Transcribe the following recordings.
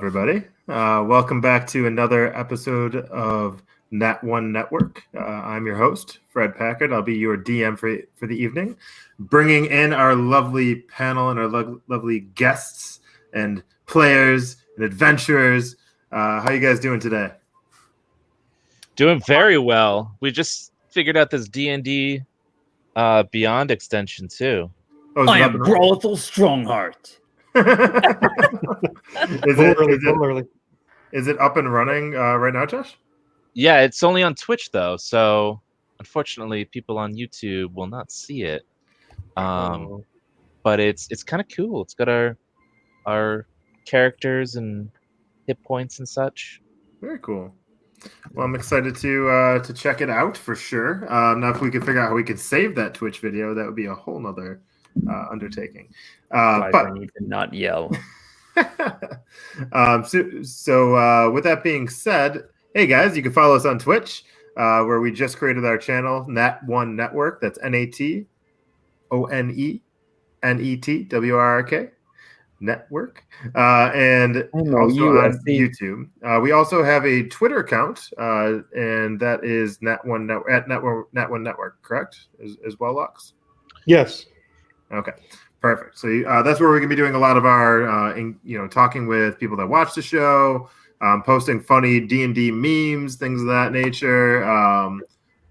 everybody. Welcome back to another episode of Nat One Network. I'm your host, Fred Packard. I'll be your DM for the evening, bringing in our lovely panel and our lovely guests and players and adventurers. How you guys doing today? Doing very well. We just figured out this D&D Beyond extension too. Oh, I am Brothel Strongheart. Is it up and running right now, Josh? Yeah, it's only on Twitch though, so unfortunately, people on YouTube will not see it. But it's kind of cool. It's got our characters and hit points and such. Very cool. Well, I'm excited to check it out for sure. Now, if we could figure out how we could save that Twitch video, that would be a whole nother undertaking. But I need to not yell. So with that being said, hey guys, you can follow us on Twitch, where we just created our channel, Nat One Network. That's NATONENETWRK Network, and also on YouTube. We also have a Twitter account, and that is Nat One Network, correct? As well, Lux? Yes. Okay. Perfect. So that's where we're going to be doing a lot of our, talking with people that watch the show, posting funny D&D memes, things of that nature,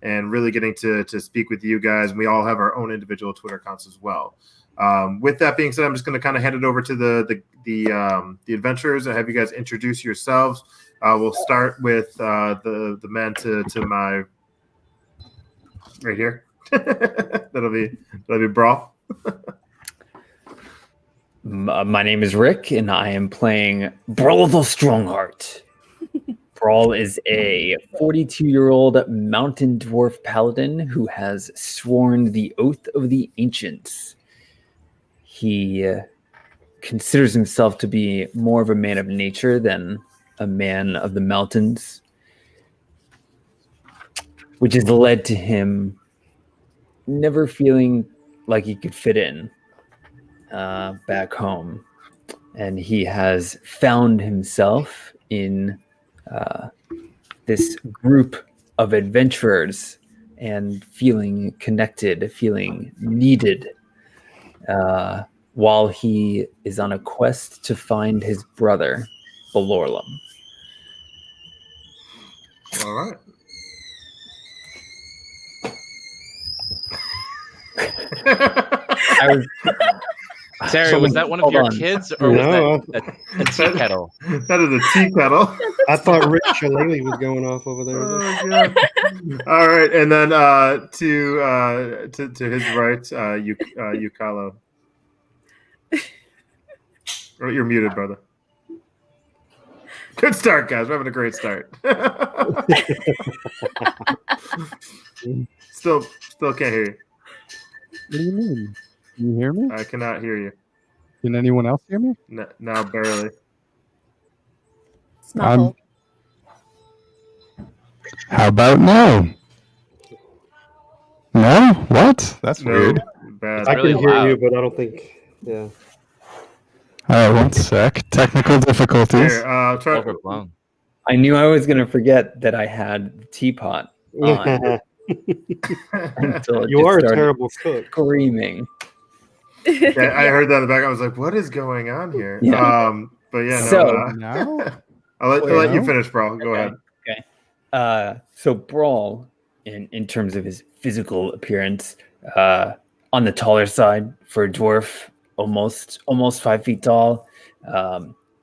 and really getting to speak with you guys. And we all have our own individual Twitter accounts as well. With that being said, I'm just going to kind of hand it over to the adventurers and have you guys introduce yourselves. We'll start with the man to my right here. that'll be Brawl. My name is Rick, and I am playing Brothel Strongheart. Brawl is a 42-year-old mountain dwarf paladin who has sworn the oath of the ancients. He considers himself to be more of a man of nature than a man of the mountains, which has led to him never feeling like he could fit in back home. And he has found himself in this group of adventurers and feeling connected, feeling needed, while he is on a quest to find his brother, Belorlum. All right. Terry, was that one of your kids, or was that a tea kettle? That is a tea kettle. I thought Rick Shillelagh was going off over there. Oh, all right, and then to his right, Yukalo. You're muted, brother. Good start, guys. We're having a great start. Still can't hear you. What do you mean? Can you hear me? I cannot hear you. Can anyone else hear me? Now barely. How about now? No? What? That's weird. Bad. I really can hear loud. you, but I don't think. Yeah. All right, one sec. Technical difficulties. Here, try. Overblown. I knew I was going to forget that I had the teapot on until it You just are a started terrible cook. screaming. Yeah, I heard that in the back. I was like, "What is going on here?" Yeah. But yeah, no. So- Now? I'll let you finish, bro. Go ahead. Okay. So Brawl, in terms of his physical appearance, on the taller side for a dwarf, almost 5 feet tall.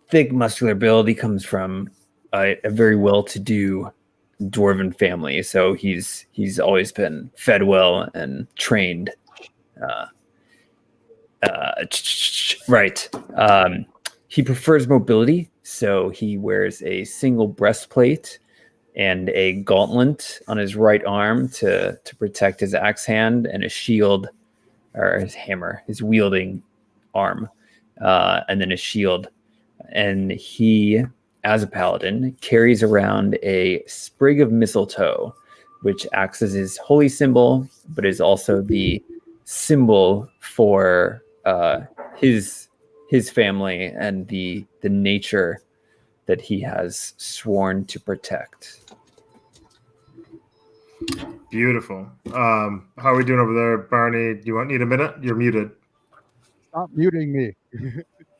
Thick muscular build. He comes from a very well-to-do dwarven family, so he's always been fed well and trained. Right. He prefers mobility, so he wears a single breastplate and a gauntlet on his right arm to protect his axe hand, and a shield, or his hammer, his wielding arm, and then a shield. And he, as a paladin, carries around a sprig of mistletoe, which acts as his holy symbol, but is also the symbol for his family and the nature that he has sworn to protect. Beautiful. How are we doing over there, Barney? Do you need a minute? You're muted. Stop muting me.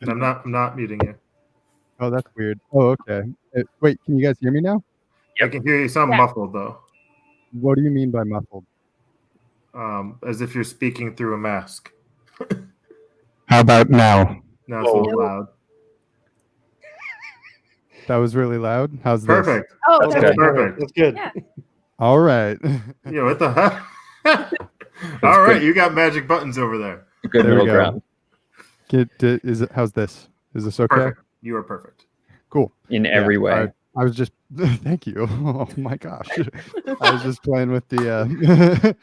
I'm not muting you. Oh, that's weird. Oh, okay. Wait, can you guys hear me now? I can hear you sound Yeah. muffled though. What do you mean by muffled? As if you're speaking through a mask. How about now? Now it's a little Whoa. loud. That was really loud. How's this? Perfect. Oh, That's there we good. go. Perfect. That's good. Yeah. All right. Yeah, what the heck? All right, you got magic buttons over there. Good There we middle go. ground. How's this? Is this okay? Perfect. You are perfect. Cool. In every way. I was just thank you. Oh my gosh. I was just playing with the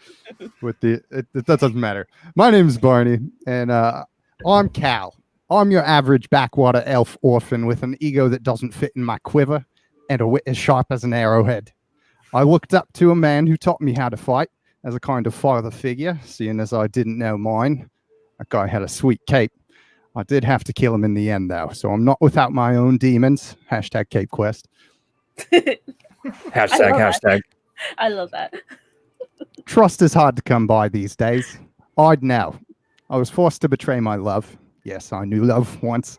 that doesn't matter. My name is Barney, and I'm Cal. I'm your average backwater elf orphan with an ego that doesn't fit in my quiver and a wit as sharp as an arrowhead. I looked up to a man who taught me how to fight as a kind of father figure, seeing as I didn't know mine. That guy had a sweet cape. I did have to kill him in the end, though, so I'm not without my own demons. Hashtag Cape Quest. Hashtag. I love that. Trust is hard to come by these days. I'd know. I was forced to betray my love. Yes, I knew love once.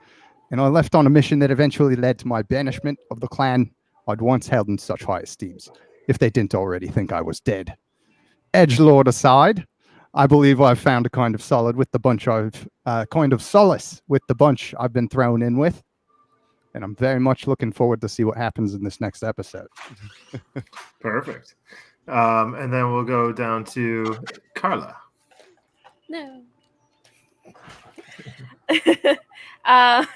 And I left on a mission that eventually led to my banishment of the clan I'd once held in such high esteems, if they didn't already think I was dead. Edgelord aside, I believe I've found a kind of solace with the bunch I've been thrown in with. And I'm very much looking forward to see what happens in this next episode. Perfect. And then we'll go down to Carla. No. Hi,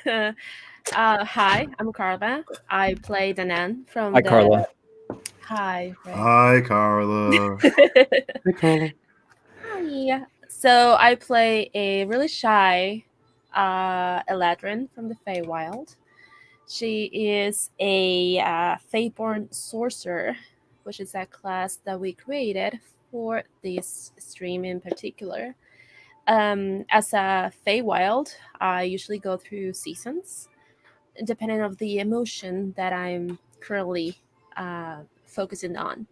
I'm Carla. I play Danan from Hi, Carla. Hi. Hi, Carla. Hey, Carla. Hi. So I play a really shy Eladrin from the Feywild. She is a Feyborn sorcerer, which is a class that we created for this stream in particular. As a Feywild, I usually go through seasons, depending on the emotion that I'm currently focusing on.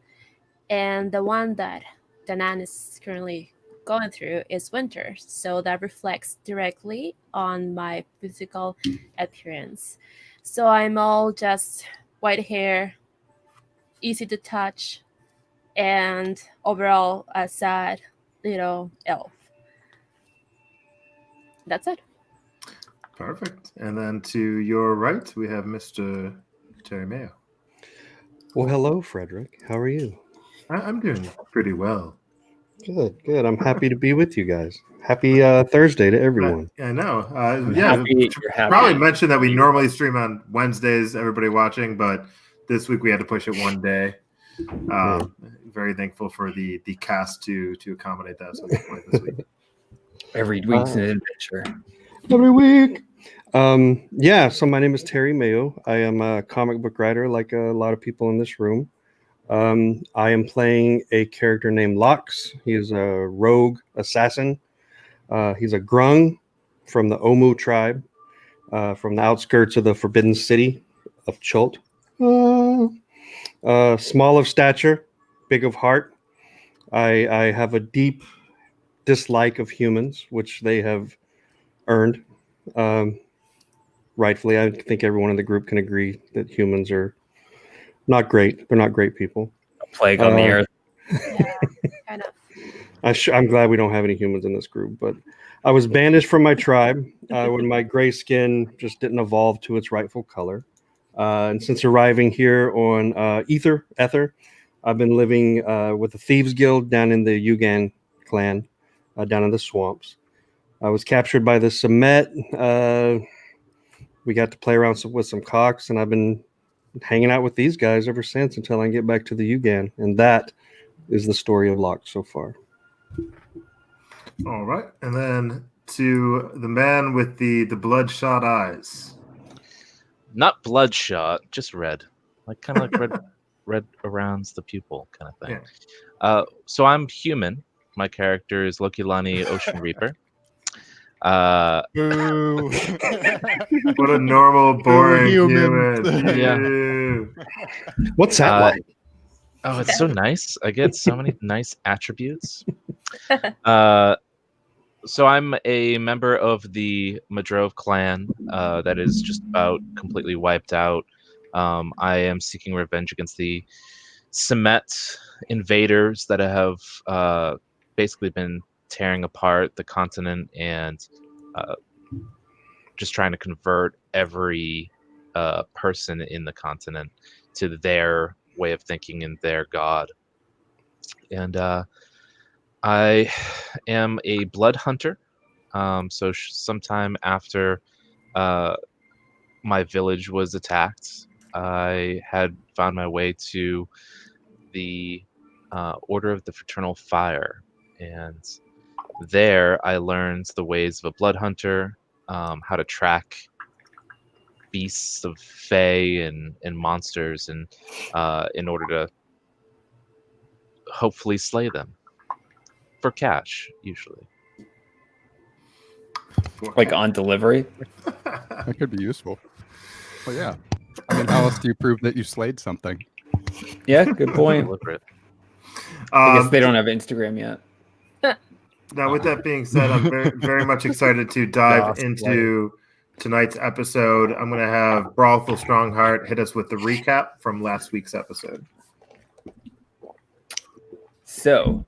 And the one that Danan is currently going through is winter, so that reflects directly on my physical appearance. So I'm all just white hair, easy to touch, and overall a sad little elf. That's it. Perfect. And then to your right, we have Mr. Terry Mayo. Well, hello, Frederick. How are you? I'm doing pretty well. Good, good. I'm happy to be with you guys. Happy Thursday to everyone. I know. I'm Yeah, happy you're happy. probably mentioned that we normally stream on Wednesdays, everybody watching, but this week we had to push it one day. Very thankful for the cast to accommodate that. So this week. Every week's an adventure. Every week. Yeah, so my name is Terry Mayo. I am a comic book writer like a lot of people in this room. I am playing a character named Lox. He is a rogue assassin. He's a grung from the Omu tribe, from the outskirts of the Forbidden City of Chult. Small of stature, big of heart. I have a deep dislike of humans, which they have earned. Rightfully, I think everyone in the group can agree that humans are not great. They're not great people. A plague on the earth. Yeah, kind of. I'm glad we don't have any humans in this group, but I was banished from my tribe when my gray skin just didn't evolve to its rightful color. And since arriving here on Ether, I've been living with the Thieves Guild down in the Yugan clan, down in the swamps. I was captured by the Semet. We got to play around with some cocks, and I've been hanging out with these guys ever since until I get back to the Yugan. And that is the story of Locke so far. All right. And then to the man with the bloodshot eyes. Not bloodshot, just red. Kind of like red around the pupil kind of thing. Yeah. So I'm human. My character is Lokilani Ocean Reaper. Boo. What a normal, boring humans. human. Yeah. Ew. What's that like? Oh, it's so nice. I get so many nice attributes. So I'm a member of the Madrove clan that is just about completely wiped out. I am seeking revenge against the Semet invaders that have basically been tearing apart the continent and just trying to convert every person in the continent to their way of thinking and their god. And I am a blood hunter. So sometime after my village was attacked, I had found my way to the Order of the Fraternal Fire. And there I learned the ways of a blood hunter, how to track beasts of fae and monsters, and in order to hopefully slay them for cash, usually. Like on delivery. That could be useful. Well, yeah. I mean, how else do you prove that you slayed something? Yeah, good point. Deliberate. I guess they don't have Instagram yet. Now, with that being said, I'm very, very much excited to dive Gosh, into tonight's episode. I'm going to have Brawlful Strongheart hit us with the recap from last week's episode. So,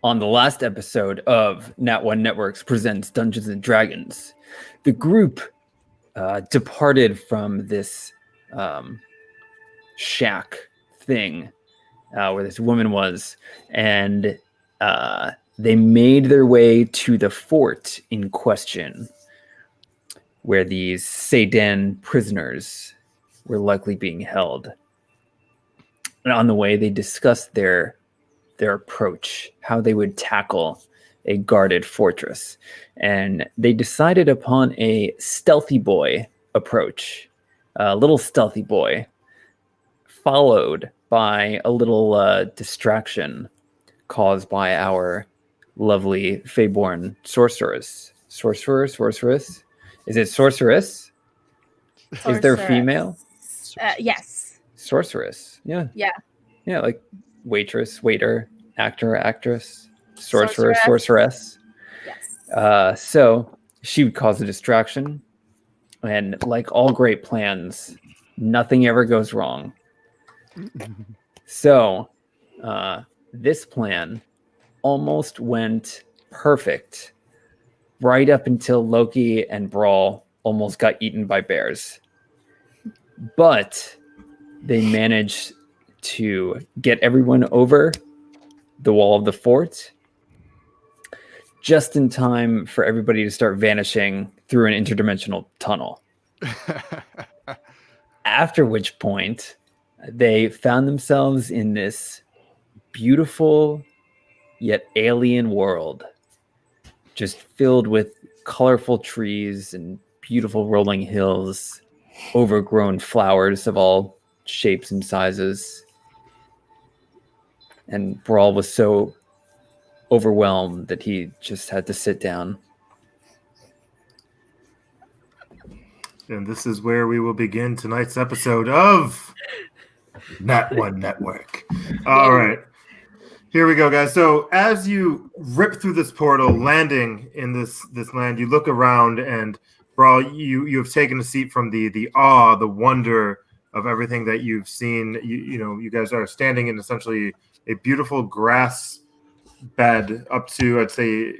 on the last episode of Nat One Networks presents Dungeons and Dragons, the group departed from this shack thing where this woman was, and they made their way to the fort in question, where these Sedan prisoners were likely being held. And on the way, they discussed their approach, how they would tackle a guarded fortress. And they decided upon a stealthy boy approach, a little stealthy boy, followed by a little distraction caused by our lovely Feyborn sorceress. Sorceress? Is it sorceress? Is there a female? Yes. Sorceress. Yeah. Yeah. Yeah, like waitress, waiter, actor, actress, sorceress. Yes. So she would cause a distraction, and like all great plans, nothing ever goes wrong. So this plan almost went perfect right up until Loki and Brawl almost got eaten by bears. But they managed to get everyone over the wall of the fort just in time for everybody to start vanishing through an interdimensional tunnel. After which point, they found themselves in this beautiful yet alien world, just filled with colorful trees and beautiful rolling hills, overgrown flowers of all shapes and sizes. And Brawl was so overwhelmed that he just had to sit down. And this is where we will begin tonight's episode of Nat One Network. All right. Here we go, guys. So as you rip through this portal, landing in this land, you look around, and Brawl, you have taken a seat from the awe, the wonder of everything that you've seen. You guys are standing in essentially a beautiful grass bed up to, I'd say,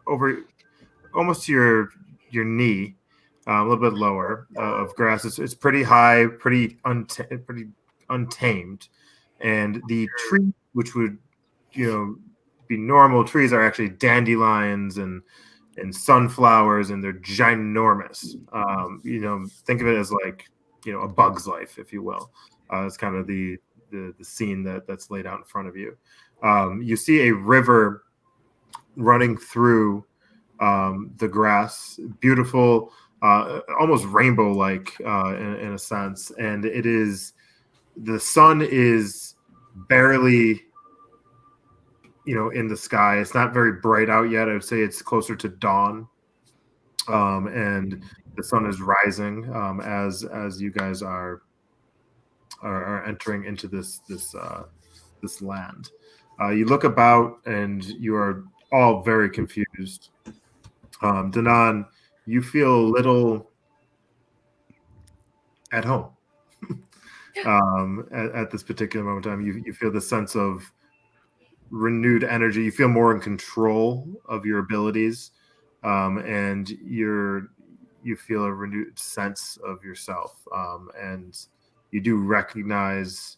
over almost to your knee, a little bit lower of grass. It's pretty high, pretty untamed, and the tree, which would be normal trees, are actually dandelions and sunflowers, and they're ginormous. Think of it as like a bug's life, if you will. It's kind of the scene that's laid out in front of you. You see a river running through the grass, beautiful, almost rainbow-like in a sense, and the sun is barely in the sky. It's not very bright out yet. I would say it's closer to dawn, and the sun is rising as you guys are entering into this land. You look about and you are all very confused. Danan, you feel a little at home at this particular moment in time. You feel the sense of renewed energy. You feel more in control of your abilities, and you feel a renewed sense of yourself, and you do recognize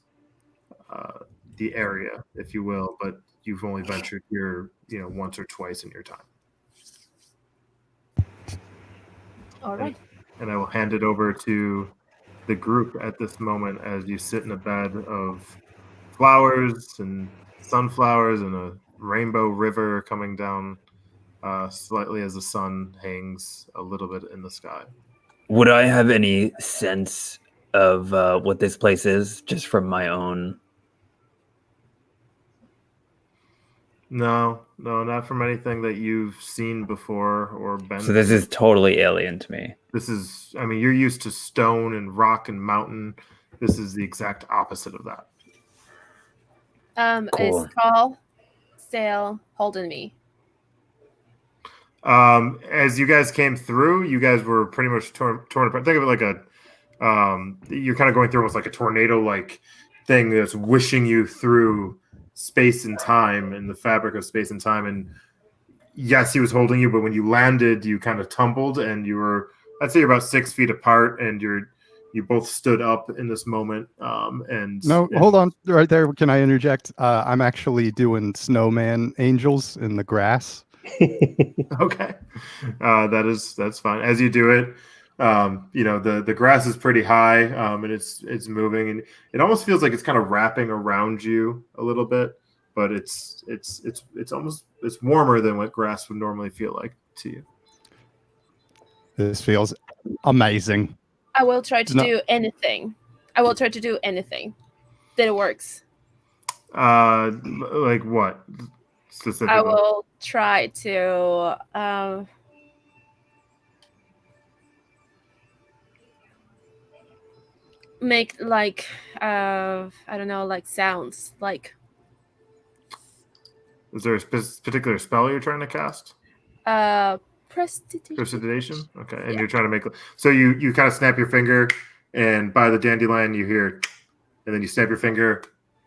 the area, if you will, but you've only ventured here, once or twice in your time. All right. And I will hand it over to the group at this moment as you sit in a bed of flowers and sunflowers and a rainbow river coming down slightly as the sun hangs a little bit in the sky. Would I have any sense of what this place is, just from my own? No, not from anything that you've seen before or been. So this is totally alien to me. This is, you're used to stone and rock and mountain. This is the exact opposite of that. Cool. Is Carl still holding me? As you guys came through, you guys were pretty much torn apart. Think of it like you're kind of going through almost like a tornado-like thing that's wishing you through space and time and the fabric of space and time. And yes, he was holding you, but when you landed, you kind of tumbled, and you were, I'd say, you're about 6 feet apart, and you both stood up in this moment. Hold on right there. Can I interject? I'm actually doing snowman angels in the grass. Okay. That's fine. As you do it, the grass is pretty high, and it's moving, and it almost feels like it's kind of wrapping around you a little bit, but it's warmer than what grass would normally feel like to you. This feels amazing. I will try to do anything. I will try to do anything that works. Like what specifically? I will try to make like I don't know, like sounds. Like, is there a particular spell you're trying to cast? Prestidigitation. Okay, and you're trying to make, so you kind of snap your finger, and by the dandelion you hear, and then you snap your finger,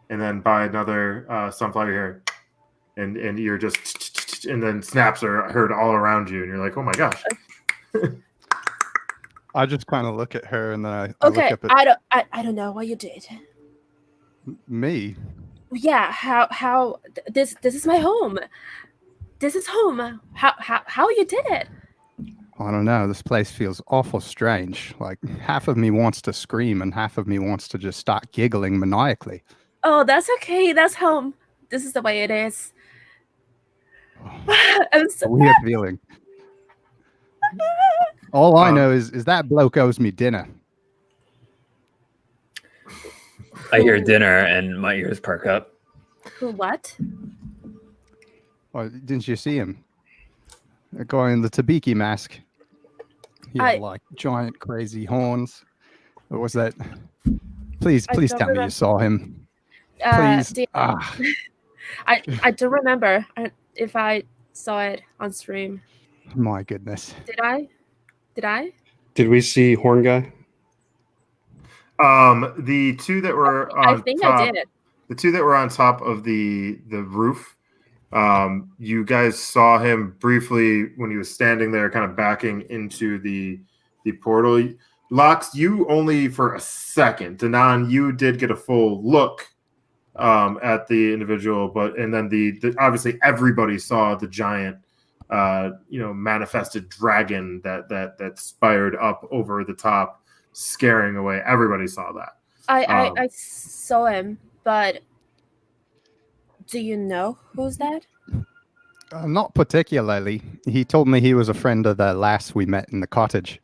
and then by another sunflower you hear, and you're just, and then snaps are heard all around you, and you're like, oh my gosh. I just kind of look at her, and then I okay, look up at I don't know what you did. me. Yeah, how this is my home. This is home. How you did it? I don't know. This place feels awful strange. Like half of me wants to scream, and half of me wants to just start giggling maniacally. Oh, that's okay. That's home. This is the way it is. I'm so A weird feeling. All I know is that bloke owes me dinner. I hear dinner, and my ears perk up. What? Oh, didn't you see him? The guy in the Tabiki mask. He had like giant crazy horns. What was that? Please tell me you saw him. Please. I don't remember if I saw it on stream. My goodness. Did I? Did we see Horn Guy? The two that were on I think top, I did. The two that were on top of the roof. You guys saw him briefly when he was standing there, kind of backing into the portal. Lox, you only for a second. Danan, you did get a full look at the individual, and then the obviously everybody saw the giant, manifested dragon that spired up over the top, scaring away. Everybody saw that. I saw him, but do you know who's that? Not particularly. He told me he was a friend of the lass we met in the cottage.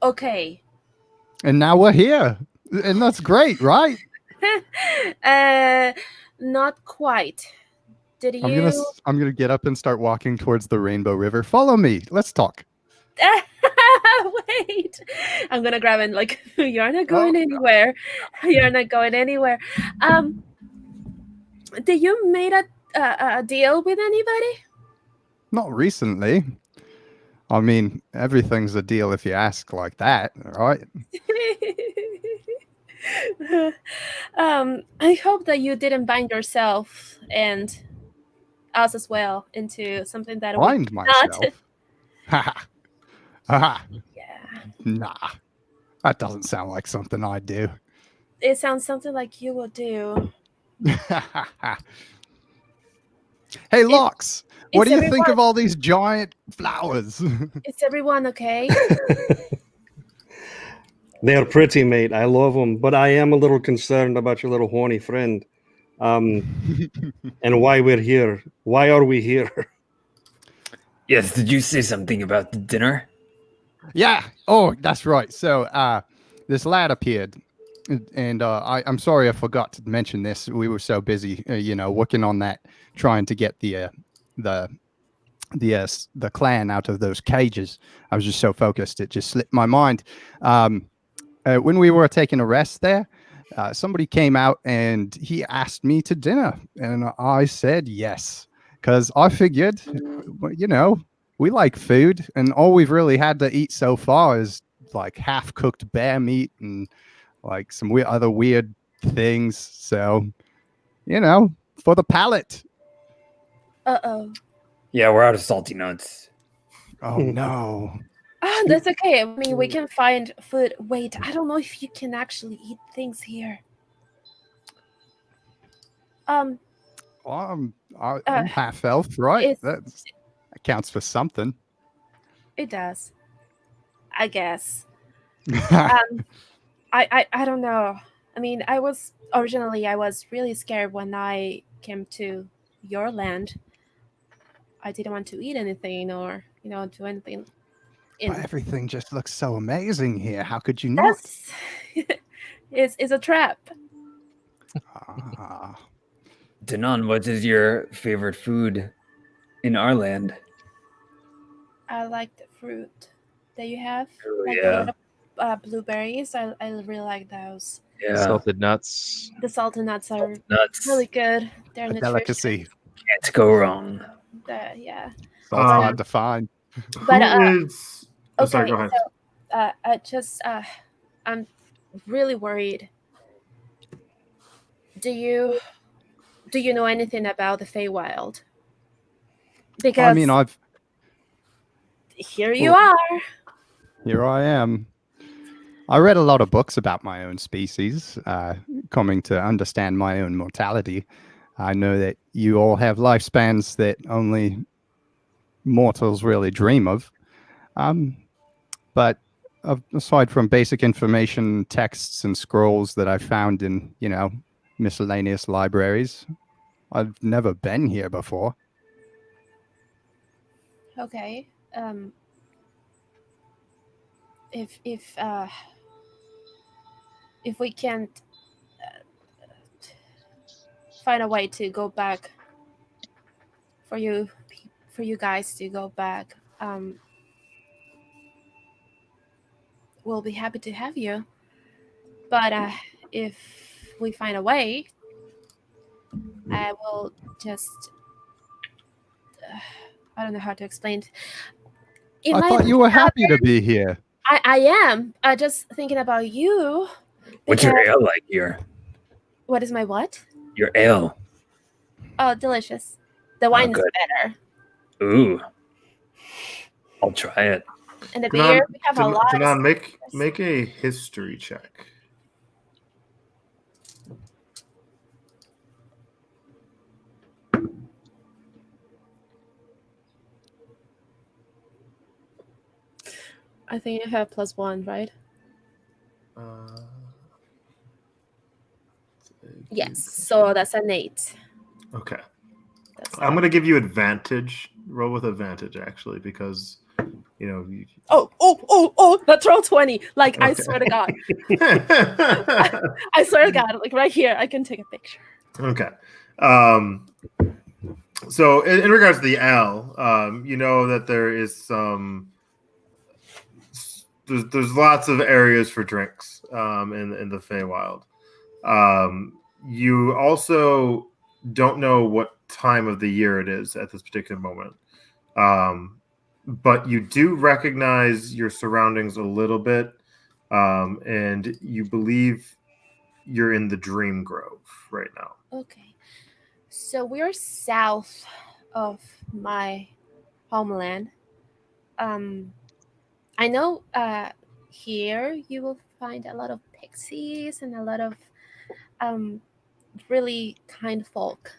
Okay. And now we're here. And that's great, right? Not quite. Did I'm gonna you? I'm gonna get up and start walking towards the Rainbow River. Follow me. Let's talk. Wait, I'm gonna grab it. Like, you're not Oh, going anywhere. You're not going anywhere. Did you made a deal with anybody? not recently. I mean, everything's a deal if you ask like that, right? I hope that you didn't bind yourself and us as well into something that we Find not. myself. Ha ha. Yeah, Nah, that doesn't sound like something I do. it sounds something like you would do. Hey, Locks, what Is do you think everyone- of all these giant flowers? Is everyone okay? They are pretty, mate. I love them, but I am a little concerned about your little horny friend, and why we're here. Why are we here? Yes, did you say something about the dinner? Yeah. Oh, that's right. So, this lad appeared, and I'm sorry I forgot to mention this. We were so busy, working on that, trying to get the clan out of those cages. I was just so focused, it just slipped my mind. When we were taking a rest there, somebody came out and he asked me to dinner, and I said yes, because I figured, we like food, and all we've really had to eat so far is like half-cooked bear meat and like some other weird things. So, for the palate. Uh-oh. Yeah, we're out of salty nuts. Oh no. Oh, that's okay. I mean, we can find food. Wait, I don't know if you can actually eat things here. Well, I'm half elf, right? That counts for something. It does, I guess. I don't know. I mean, I was really scared when I came to your land. I didn't want to eat anything or do anything. But everything just looks so amazing here. How could you not? It's a trap. Danon, what is your favorite food in our land? I like the fruit that you have. Oh, Like yeah. a lot of blueberries. I really like those. Yeah. Salted nuts. The salted nuts are Nuts. really good. They're A nutritious. delicacy. Can't go wrong. Yeah. So it's hard to find. But Who is? Oh, okay, sorry, go ahead. so I'm really worried. Do you know anything about the Feywild? Because I mean, here you are. Here I am. I read a lot of books about my own species, coming to understand my own mortality. I know that you all have lifespans that only mortals really dream of. But aside from basic information, texts and scrolls that I found in, miscellaneous libraries, I've never been here before. Okay. If we can't find a way to go back for you guys to go back, we'll be happy to have you. But if we find a way, I will just I don't know how to explain it. I thought you were happy to be here. I am. Just thinking about you. What's your ale like here? What is my what? Your ale. Oh, delicious. The wine is good. better. Ooh. I'll try it. And the beer, we have a lot. Danon, make a history check. I think you have +1, right? Yes. So that's an 8. Okay. I'm going to give you advantage. Roll with advantage, actually, because Oh, natural 20. Like, I Okay. swear to God. I swear to God, like right here, I can take a picture. Okay. So in regards to the L, you know that there is some. There's lots of areas for drinks in the Feywild. You also don't know what time of the year it is at this particular moment, but you do recognize your surroundings a little bit, and you believe you're in the Dream Grove right now. Okay. So we're south of my homeland. I know here you will find a lot of pixies and a lot of really kind folk.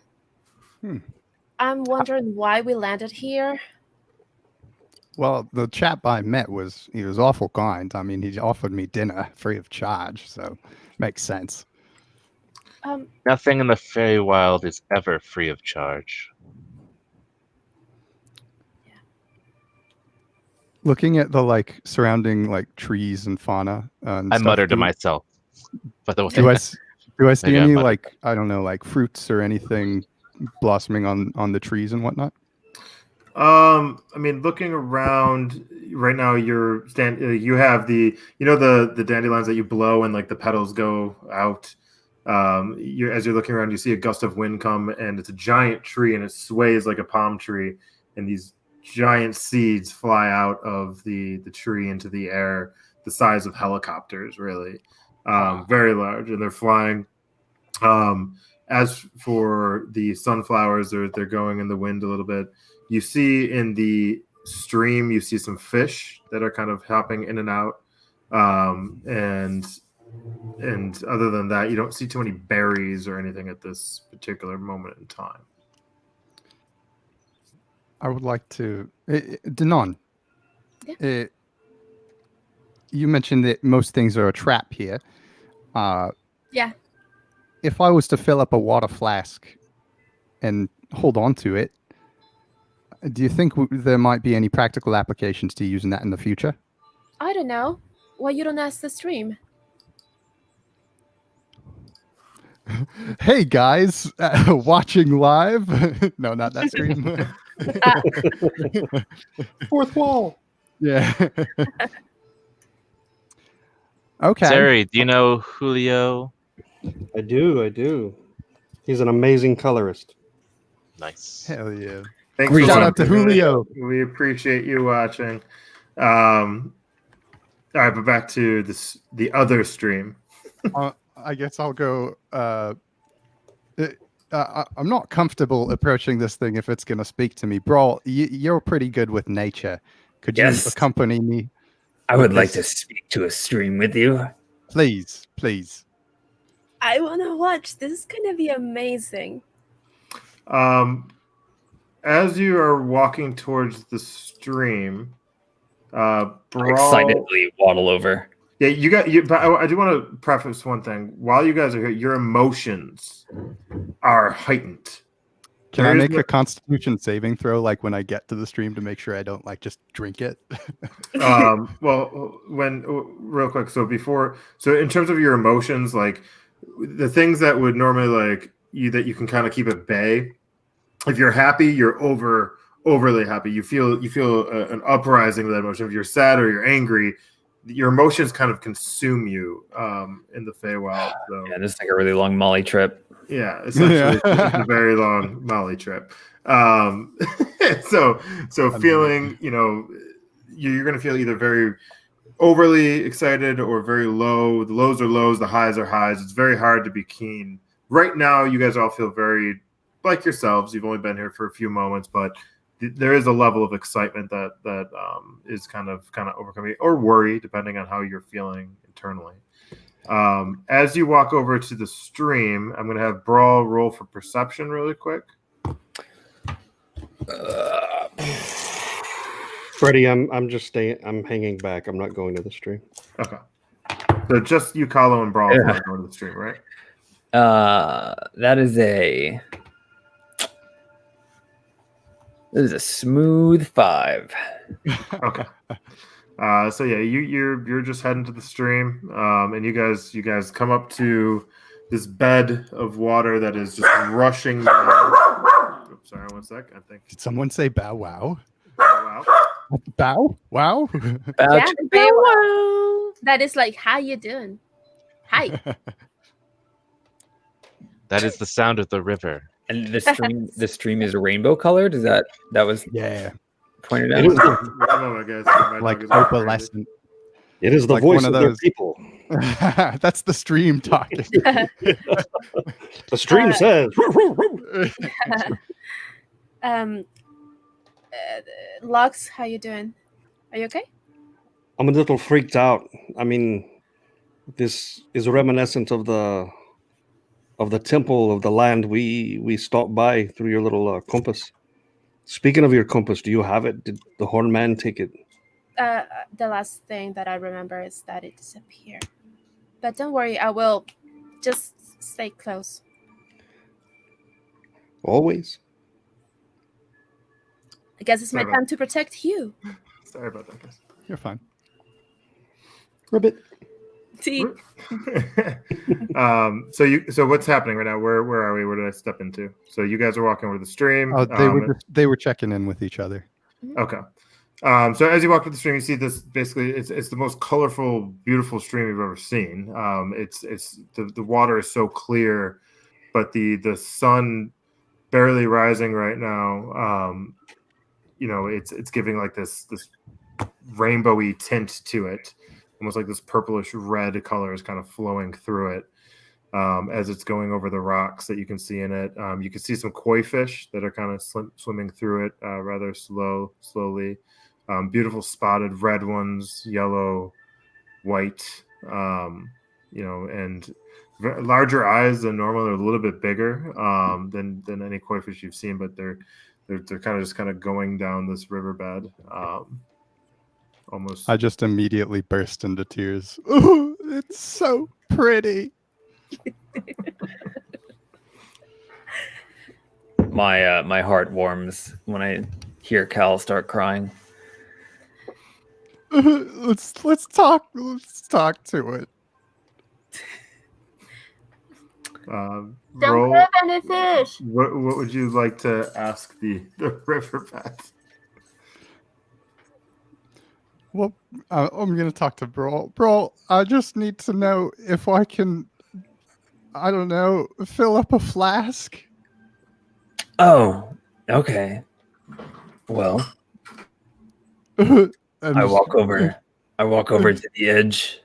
I'm wondering why we landed here. Well, the chap I met he was awful kind. I mean, he offered me dinner free of charge, so makes sense. Nothing in the Feywild is ever free of charge. Looking at the surrounding trees and fauna, and I stuff, muttered to myself. By the way, do I see Maybe I any muttered. I don't know, fruits or anything blossoming on the trees and whatnot? I mean, looking around right now, you have the dandelions that you blow and the petals go out. As you're looking around, you see a gust of wind come, and it's a giant tree, and it sways like a palm tree, and these giant seeds fly out of the tree into the air, the size of helicopters, really, very large, and they're flying. As for the sunflowers, they're going in the wind a little bit. You see in the stream, you see some fish that are kind of hopping in and out, and other than that, you don't see too many berries or anything at this particular moment in time. I would like to, Danon. Yeah. You mentioned that most things are a trap here. Yeah. If I was to fill up a water flask and hold on to it, do you think there might be any practical applications to using that in the future? I don't know. Why you don't ask the stream? Hey guys, watching live. No, not that stream. Fourth wall. Yeah. Okay. Zeri, do you know Julio? I do. He's an amazing colorist. Nice. Hell yeah. Thanks Shout for out to watching. Julio. We appreciate you watching. All right, but back to the other stream. I guess I'll go. I'm not comfortable approaching this thing if it's going to speak to me. Brawl, you're pretty good with nature. Could you accompany me? I would like to speak to a stream with you. Please. I want to watch. This is going to be amazing. As you are walking towards the stream, Brawl, Excitedly waddle over. Yeah, but I do want to preface one thing. While you guys are here, your emotions are heightened. Can I make a Constitution saving throw, when I get to the stream, to make sure I don't just drink it? Well, real quick. So in terms of your emotions, the things that would normally that you can kind of keep at bay. If you're happy, you're overly happy. You feel an uprising of that emotion. If you're sad or you're angry, your emotions kind of consume you in the Feywild. So. Yeah, this is like a really long Molly trip. Yeah, essentially, it's a very long Molly trip. So feeling, you're going to feel either very overly excited or very low. The lows are lows, the highs are highs. It's very hard to be keen. Right now, you guys all feel very like yourselves. You've only been here for a few moments, but there is a level of excitement that is kind of overcoming, or worry, depending on how you're feeling internally. As you walk over to the stream, I'm going to have Brawl roll for perception really quick. Freddie, I'm just staying. I'm hanging back. I'm not going to the stream. Okay. So just you, Kahlo, and Brawl are going to the stream, right? That is a smooth 5. Okay. So yeah, you're just heading to the stream, and you guys come up to this bed of water that is just rushing down. Oops, sorry, one sec. I think. Did someone say bow wow? Wow. Bow wow. Yeah, Ouch. very well. That is like, how you doing? Hi. That is the sound of the river. And the stream is rainbow colored. Is that was Yeah, pointed It out? is, One moment, guys. My like dog is going crazy. opalescent. it is the Like voice one of of their those- people. That's the stream talking. The stream says. Lux, how you doing? Are you okay? I'm a little freaked out. I mean, this is reminiscent of the temple of the land we stopped by through your little compass. Speaking of your compass, do you have it? Did the horn man take it? The last thing that I remember is that it disappeared. But don't worry, I will just stay close. Always. I guess it's my Sorry time to protect you. Sorry about that, guys. You're fine. Ribbit. See? So what's happening right now? Where are we? Where did I step into? So you guys are walking over the stream. Oh, they were checking in with each other. Okay. So as you walk to the stream, you see this. Basically, it's the most colorful, beautiful stream you've ever seen. It's the water is so clear, but the sun barely rising right now. It's giving like this rainbowy tint to it, almost like this purplish red color is kind of flowing through it as it's going over the rocks that you can see in it. You can see some koi fish that are kind of swimming through it rather slowly. Beautiful spotted red ones, yellow, white, and larger eyes than normal. They're a little bit bigger than any koi fish you've seen, but they're kind of going down this riverbed. Almost. I just immediately burst into tears. Ooh, it's so pretty. My heart warms when I hear Cal start crying. Let's talk to it. Don't Roll. grab any fish. What would you like to ask the riverbed? Well, I'm gonna talk to Brawl. Brawl, I just need to know if I can, I don't know, fill up a flask. Oh, okay. Well, I walk over to the edge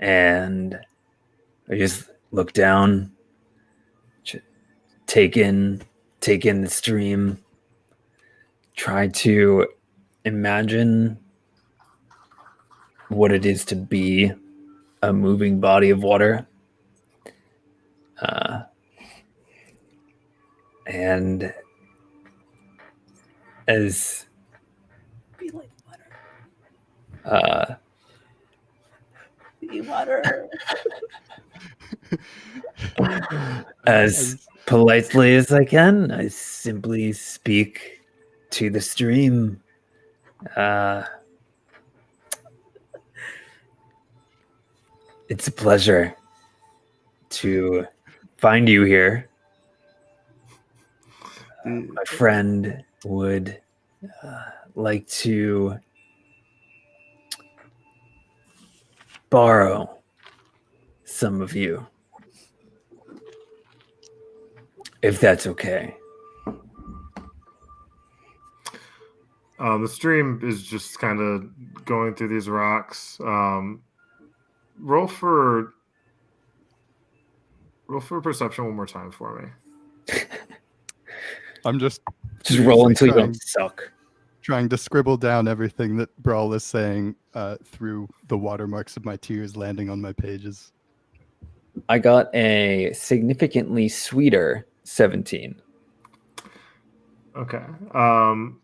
and I just look down, take in the stream, try to imagine what it is to be a moving body of water. And as Be like water. Be water. As politely as I can, I simply speak to the stream. It's a pleasure to find you here. My friend would like to borrow some of you, if that's okay. The stream is just kind of going through these rocks. Roll for perception one more time for me. I'm just roll until you trying- don't suck. Trying to scribble down everything that Brawl is saying through the watermarks of my tears landing on my pages. I got a significantly sweeter 17. Okay. The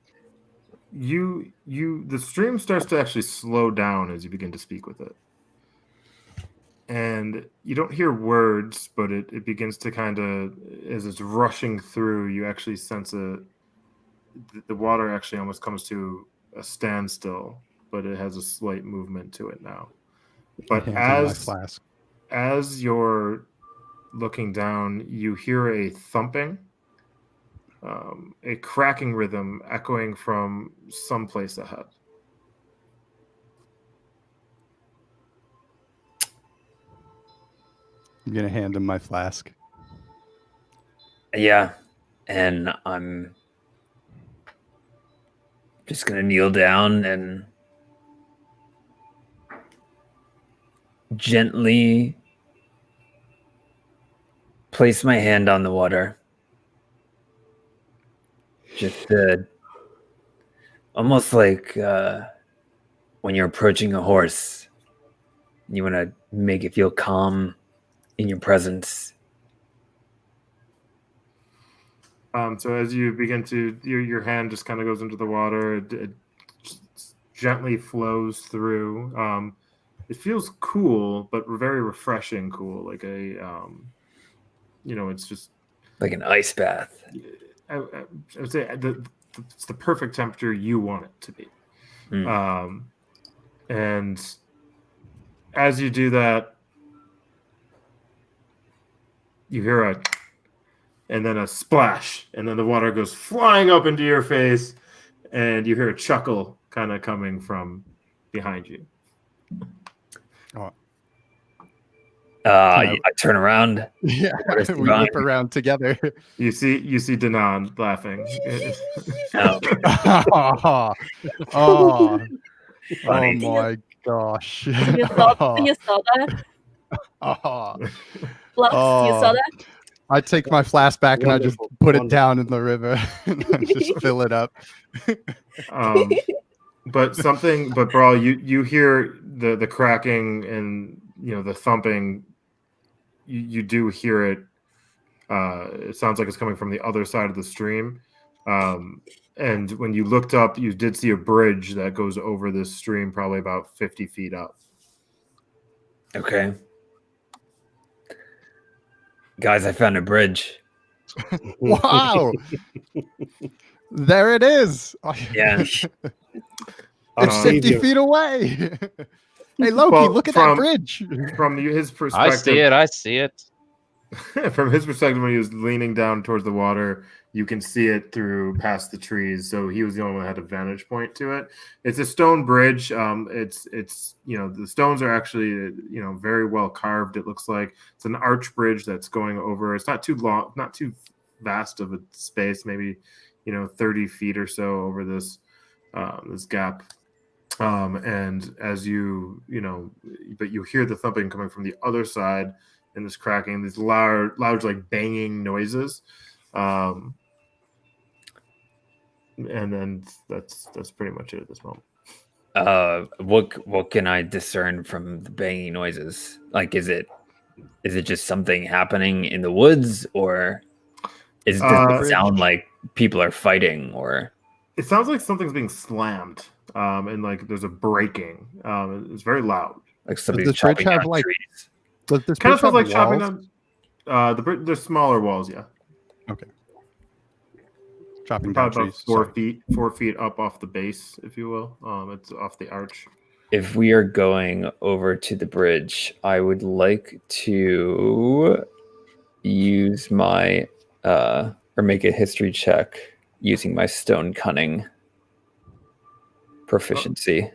stream starts to actually slow down as you begin to speak with it. And you don't hear words, but it begins to kind of, as it's rushing through, you actually sense the water actually almost comes to a standstill, but it has a slight movement to it now. But Hands on my flask. as you're looking down, you hear a thumping, a cracking rhythm echoing from someplace ahead. I'm gonna hand him my flask. Yeah, and I'm just gonna kneel down and gently place my hand on the water. Just almost like when you're approaching a horse, you want to make it feel calm in your presence. So as you begin to, your hand just kind of goes into the water. It gently flows through. It feels cool, but very refreshing cool. Like it's just Like an ice bath. I would say it's the perfect temperature you want it to be. And as you do that, you hear and then a splash, and then the water goes flying up into your face, and you hear a chuckle kind of coming from behind you. Oh. I turn around. Yeah, we whip around together. You see Danan laughing. Oh my gosh! You saw that? Flux, you saw that? I take my flask back and I just put it Wonderful. down in the river and I just fill it up. But Brawl, you hear the cracking and the thumping. You do hear it. It sounds like it's coming from the other side of the stream. And when you looked up, you did see a bridge that goes over this stream, probably about 50 feet up. Okay. Guys, I found a bridge. Wow! There it is. Yeah. It's 50 feet away. Hey, Loki, look at that bridge. From his perspective, I see it. From his perspective, when he was leaning down towards the water, you can see it through past the trees. So he was the only one that had a vantage point to it. It's a stone bridge. It's the stones are actually very well carved. It looks like it's an arch bridge that's going over. It's not too long, not too vast of a space. Maybe 30 feet or so over this gap. And as but you hear the thumping coming from the other side. And this cracking, these loud like banging noises, and then that's pretty much it at this moment. What can I discern from the banging noises? Like, is it just something happening in the woods, or does it sound like people are fighting? Or it sounds like something's being slammed, and like there's a breaking. It's very loud. Like somebody's chopping down trees. Does this kind of sounds like walls? chopping down. There's smaller walls, yeah. Okay. Chopping down about trees. 4 feet up off the base, if you will. It's off the arch. If we are going over to the bridge, I would like to use my or make a history check using my stone cunning proficiency.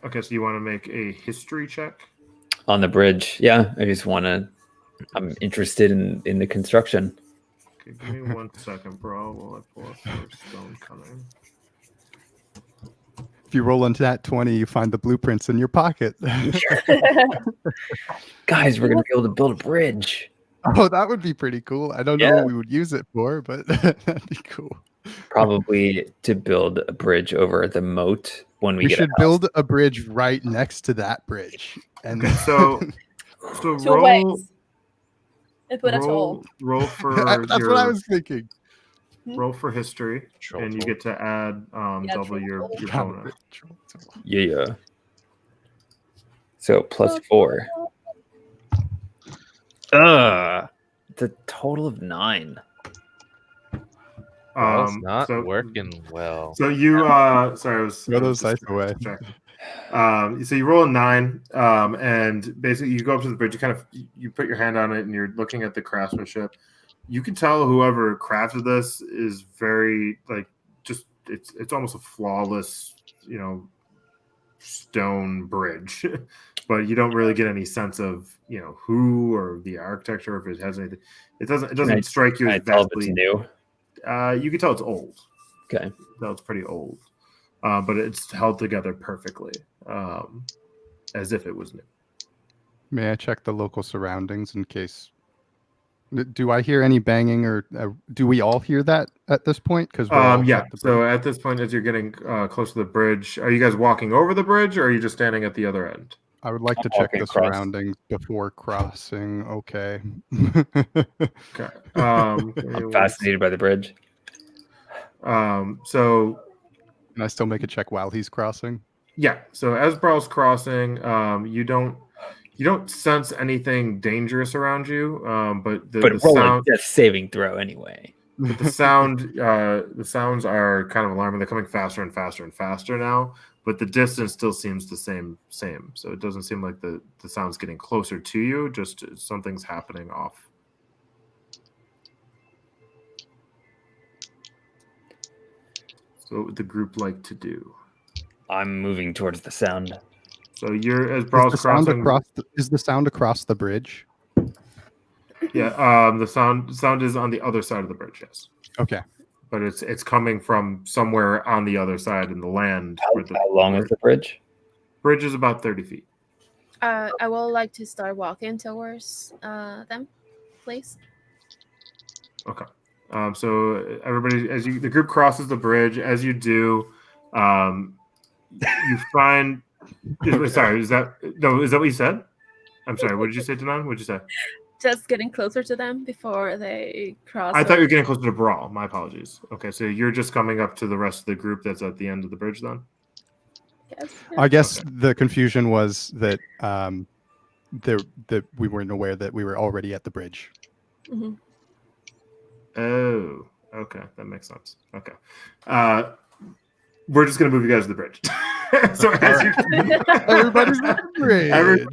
Okay, so you want to make a history check? On the bridge. Yeah, I just want to... I'm interested in the construction. Okay, give me 1 second, bro. While I pull up your stone cunning. If you roll into that 20, you find the blueprints in your pocket. Guys, we're going to be able to build a bridge. Oh, that would be pretty cool. I don't know what we would use it for, but that'd be cool. Probably to build a bridge over the moat when we should build a bridge right next to that bridge. And so Two roll, ways. And put a toll. roll for that's what I was thinking. Roll for history, and you get to add double your bonus. Yeah. So +4. It's a total of 9. Well, it's not so working well. So you sorry, I was Throw those dice away. distracted. So you roll a 9, and basically you go up to the bridge. You put your hand on it, and you're looking at the craftsmanship. You can tell whoever crafted this is very just it's almost a flawless, stone bridge, but you don't really get any sense of who or the architecture, if it has anything. It doesn't strike you as tell if it's vastly new. You can tell it's old. Okay. No, it's pretty old, but it's held together perfectly, as if it was new. May I check the local surroundings in case? Do I hear any banging, or do we all hear that at this point? Because yeah. So at this point, as you're getting close to the bridge, are you guys walking over the bridge, or are you just standing at the other end? I would like to check the surroundings before crossing. Okay. Okay. I'm fascinated by the bridge. So Can I still make a check while he's crossing? yeah. So as Brawl's crossing, you don't sense anything dangerous around you, but the roll sound, a death saving throw anyway. but the sounds are kind of alarming. They're coming faster and faster and faster now, but the distance still seems the same. So it doesn't seem like the sound's getting closer to you. Just something's happening off. So what would the group like to do? I'm moving towards the sound. So you're as Brawl's crossing. Is the sound across the bridge? Yeah, the sound is on the other side of the bridge. Yes. Okay. But it's coming from somewhere on the other side in the land. How long is the bridge? Bridge is about 30 feet. I would like to start walking towards them, please. Okay. So everybody, the group crosses the bridge, as you do, you find. Sorry, is that what you said? I'm sorry. What did you say, Danan? What did you say? Just getting closer to them before they cross. I thought you were getting closer to Brawl. My apologies. Okay, so you're just coming up to the rest of the group that's at the end of the bridge, then. Yes. I guess the confusion was that that we weren't aware that we were already at the bridge. Mm-hmm. Oh, okay, that makes sense. Okay, we're just gonna move you guys to the bridge. So Everybody's at the bridge.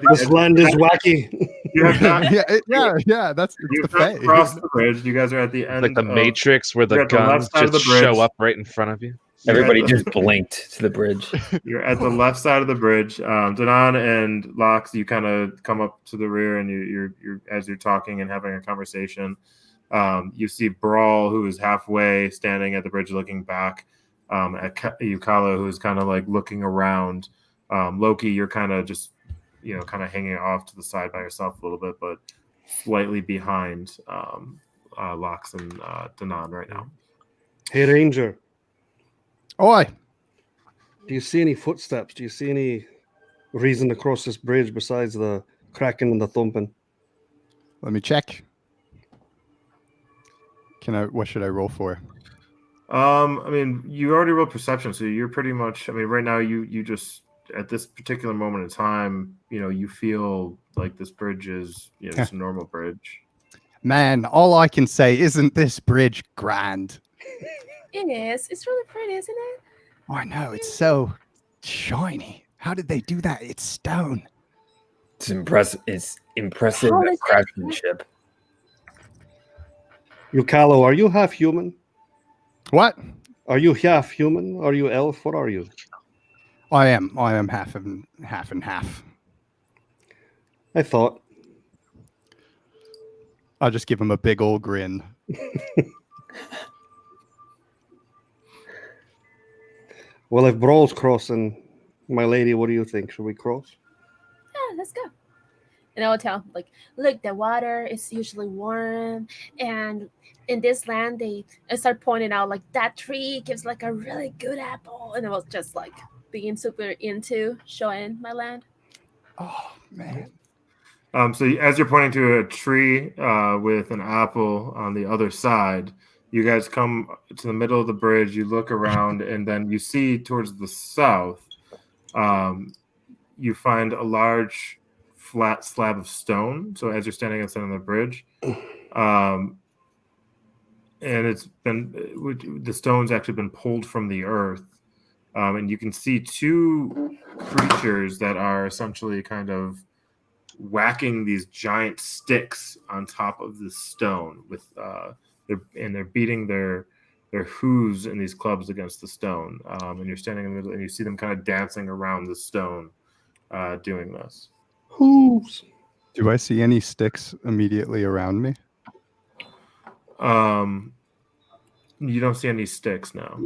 This land is wacky. You have not, yeah. That's you've the not Fae. crossed the bridge. You guys are at the end. Like the Matrix, where the you're at the left guns side of just the bridge. show up right in front of you. Everybody just blinked to the bridge. You're at the left side of the bridge. Danan and Lox, you kind of come up to the rear, and you're as you're talking and having a conversation. You see Brawl, who is halfway standing at the bridge, looking back. At Yukala, who's kind of like looking around. Loki, you're kind of just kind of hanging off to the side by yourself a little bit, but slightly behind Lox and Danan right now. Hey, Ranger. Oi! Do you see any footsteps? Do you see any reason to cross this bridge besides the cracking and the thumping? Let me check. What should I roll for? I mean, you already rolled perception, so you're pretty much. I mean, right now you just at this particular moment in time, you feel like this bridge is just a normal bridge. Man, all I can say isn't this bridge grand. It is. It's really pretty, isn't it? Oh, I know. It's so shiny. How did they do that? It's stone. It's impressive. It's impressive Holy craftsmanship. Yukalo, are you half human? What? Are you half human? Are you elf? What are you? I am half and half. I thought. I'll just give him a big old grin. Well, if Brawl's crossing, my lady, what do you think? Should we cross? Yeah, let's go. And I will tell, look, the water is usually warm, and in this land, I start pointing out, that tree gives, a really good apple, and I was just, being super into showing my land. Oh, man. So as you're pointing to a tree with an apple on the other side, you guys come to the middle of the bridge, you look around, and then you see towards the south, you find a large flat slab of stone. So as you're standing at the center of the bridge, and it's been the stone's actually been pulled from the earth, and you can see two creatures that are essentially kind of whacking these giant sticks on top of the stone with they're beating their hooves and these clubs against the stone, and you're standing in the middle and you see them kind of dancing around the stone doing this. Hooves. Do I see any sticks immediately around me? You don't see any sticks now.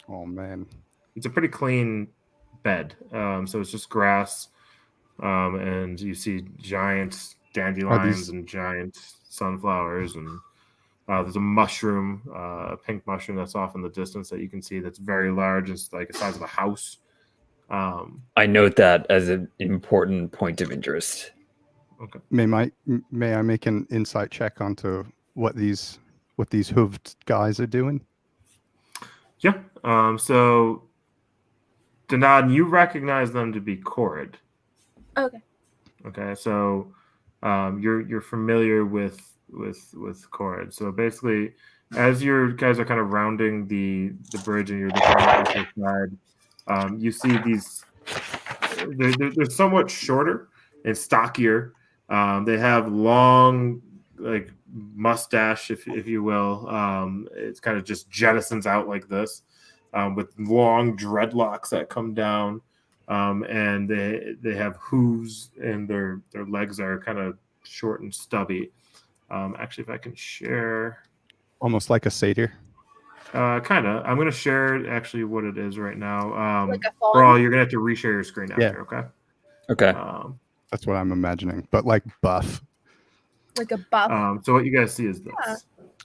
Oh man. It's a pretty clean bed, so it's just grass, and you see giant dandelions and giant sunflowers, and there's a mushroom, a pink mushroom that's off in the distance that you can see that's very large. It's like the size of a house. I note that as an important point of interest. Okay. May I make an insight check onto what these hooved guys are doing? Yeah. So, Danad, you recognize them to be Korid. Okay. Okay. So, you're familiar with Korid. So basically, as your guys are kind of rounding the bridge and you're looking at the side, you see these. They're somewhat shorter and stockier. They have long, like mustache, if you will. It's kind of just jettisons out like this, with long dreadlocks that come down, and they have hooves, and their legs are kind of short and stubby. Actually, if I can share, Almost like a satyr. kind of. I'm going to share actually what it is right now. Like a fawn? Brawl, you're going to have to reshare your screen after. Yeah. Okay. Okay. That's what I'm imagining, but like buff. Like a buff. So what you guys see is this. Yeah.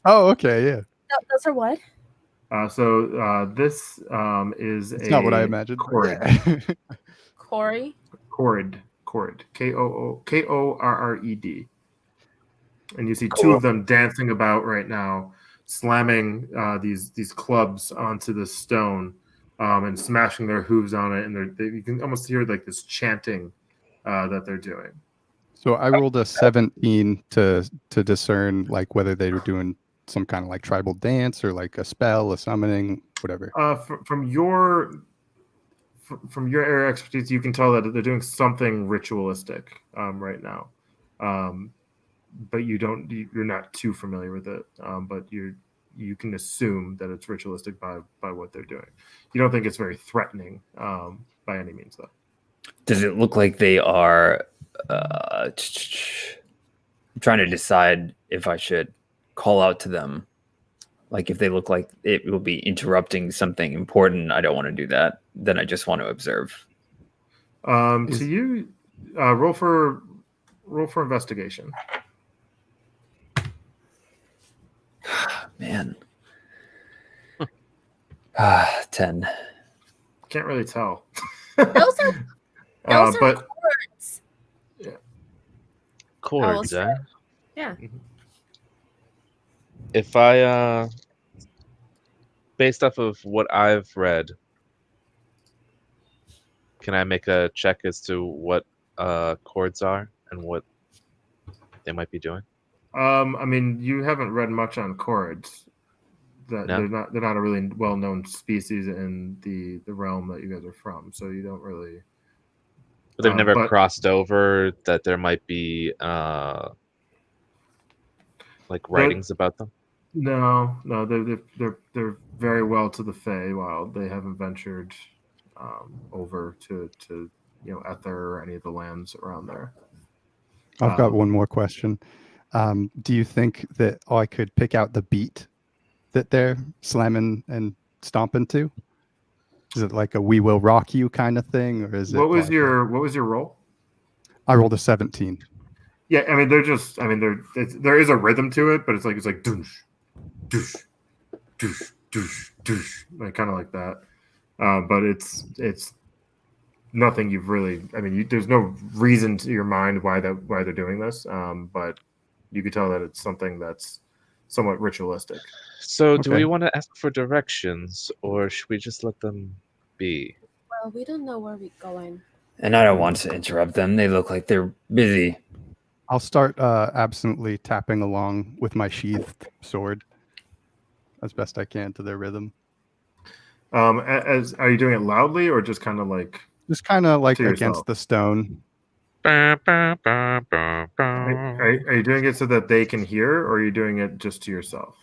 Oh, okay, yeah. Those are what? This is It's not what I imagined. Korid. Yeah. Corey. Korid. Korred. And you see Cool. two of them dancing about right now, slamming these clubs onto the stone, and smashing their hooves on it. And you can almost hear like this chanting that they're doing. So I rolled a 17 to discern like whether they were doing some kind of like tribal dance or like a spell, a summoning, whatever. From your area of expertise, you can tell that they're doing something ritualistic right now, but you're not too familiar with it. But you can assume that it's ritualistic by what they're doing. You don't think it's very threatening by any means, though. Does it look like they are? I'm trying to decide if I should call out to them. Like if they look like it will be interrupting something important, I don't want to do that. Then I just want to observe. To you, roll for investigation. Man. 10. Can't really tell. Those are but chords. Chords, eh? Yeah. If I, based off of what I've read, can I make a check as to what chords are and what they might be doing? I mean, you haven't read much on chords. No? They're not a really well-known species in the realm that you guys are from, so you don't really. But they've never but- crossed over that there might be like writings about them. No, they're very well to the Feywild. They haven't ventured over to Ether or any of the lands around there. I've got one more question. Do you think that I could pick out the beat that they're slamming and stomping to? Is it like a "We Will Rock You" kind of thing, or is it? What was your roll? I rolled a 17. Yeah, I mean there is a rhythm to it, but it's like doosh, doosh, doosh, doosh, doosh, like kind of like that. But it's nothing you've really. I mean, there's no reason to your mind why they're doing this. But you could tell that it's something that's somewhat ritualistic. So do we Okay. want to ask for directions, or should we just let them be? Well, we don't know where we're going. And I don't want to interrupt them. They look like they're busy. I'll start absently tapping along with my sheathed sword. as best I can to their rhythm. Are you doing it loudly or just kind of like Just kind of like To yourself. against the stone. are you doing it so that they can hear, or are you doing it just to yourself?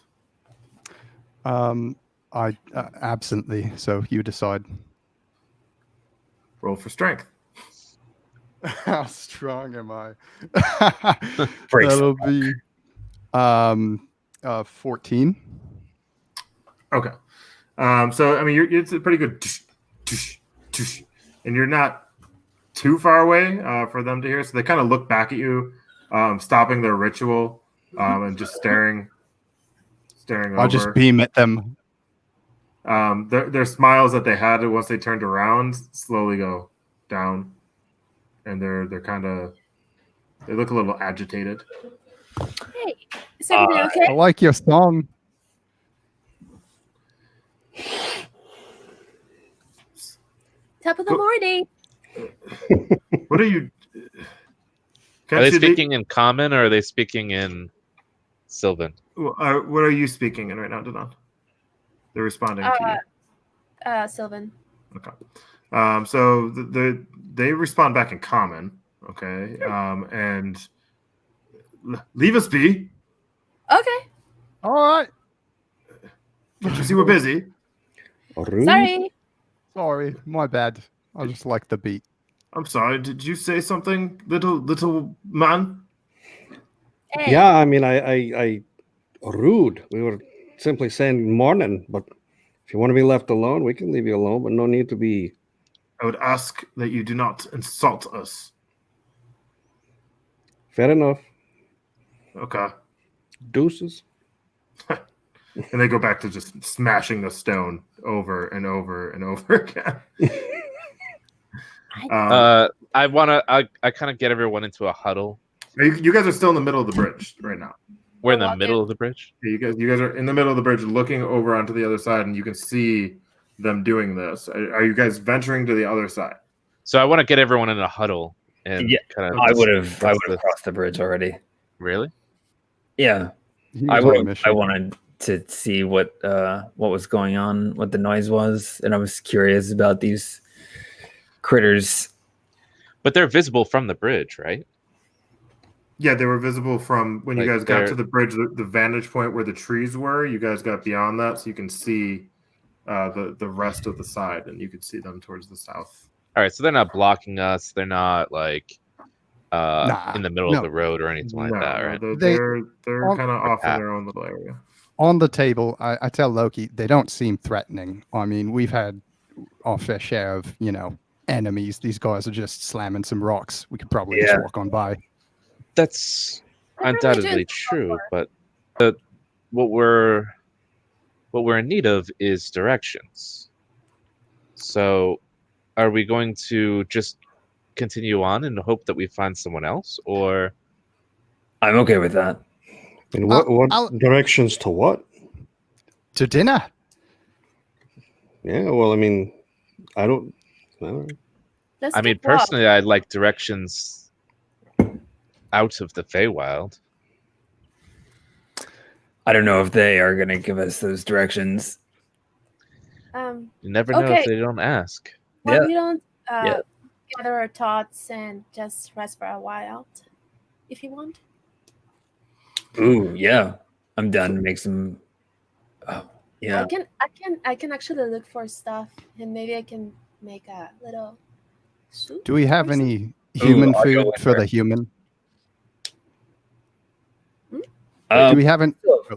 I absently, so you decide. Roll for strength. How strong am I? Breaks That'll be 14. Okay. So I mean, it's a pretty good, and you're not too far away for them to hear. So they kind of look back at you, stopping their ritual, and just staring over. I'll just beam at them. Their smiles that they had once they turned around slowly go down, and they're kind of they look a little agitated. Hey, is everything I okay? like your song. Top of the morning. What are you? Are they speaking in common or are they speaking in Sylvan? What are you speaking in right now, Danon? They're responding to you. Sylvan. Okay. So they respond back in common. Okay. And leave us be. Okay. All right. Can't you see we're busy? Sorry. Sorry, my bad. I just like the beat. I'm sorry. Did you say something, little man? Hey. Yeah, I mean, I rude. We were simply saying morning, but if you want to be left alone, we can leave you alone, but no need to be. I would ask that you do not insult us. Fair enough. Okay. Deuces. And they go back to just smashing the stone over and over and over again. I kind of get everyone into a huddle. You guys are still in the middle of the bridge right now. We're in the middle of the bridge. Yeah, you guys are in the middle of the bridge, looking over onto the other side, and you can see them doing this. Are you guys venturing to the other side? So I want to get everyone in a huddle and Yeah, kind of. I would have crossed the bridge already. Really? Yeah, He I was on a would. mission. I wanted to see what was going on, what the noise was, and I was curious about these critters. But they're visible from the bridge, right? Yeah, they were visible from when you Like guys got they're- to the bridge, the vantage point where the trees were. You guys got beyond that, so you can see the rest of the side, and you can see them towards the south. All right, so they're not blocking us. They're not like Nah, in the middle no. of the road or anything like that, right? They're on- kind of off in path. their own little area. On the table, I tell Loki they don't seem threatening. I mean, we've had our fair share of, enemies. These guys are just slamming some rocks. We could probably just walk on by. That's What are we undoubtedly doing true, but what we're in need of is directions. So, are we going to just continue on and hope that we find someone else, or I'm okay with that. And what I'll- directions to what? To dinner. Yeah, well, I mean, I don't. All right. Let's I mean, keep walking. personally, I'd like directions out of the Feywild. I don't know if they are going to give us those directions. Um, You never know Okay. if they don't ask. well, Yeah. we don't Yeah. gather our thoughts and just rest for a while, if you want. Ooh, yeah. I'm done to make some. Oh, yeah. I can actually look for stuff, and maybe I can make a little soup. Do we have or something. any human I'll go food with for her. the human? Um, Do we have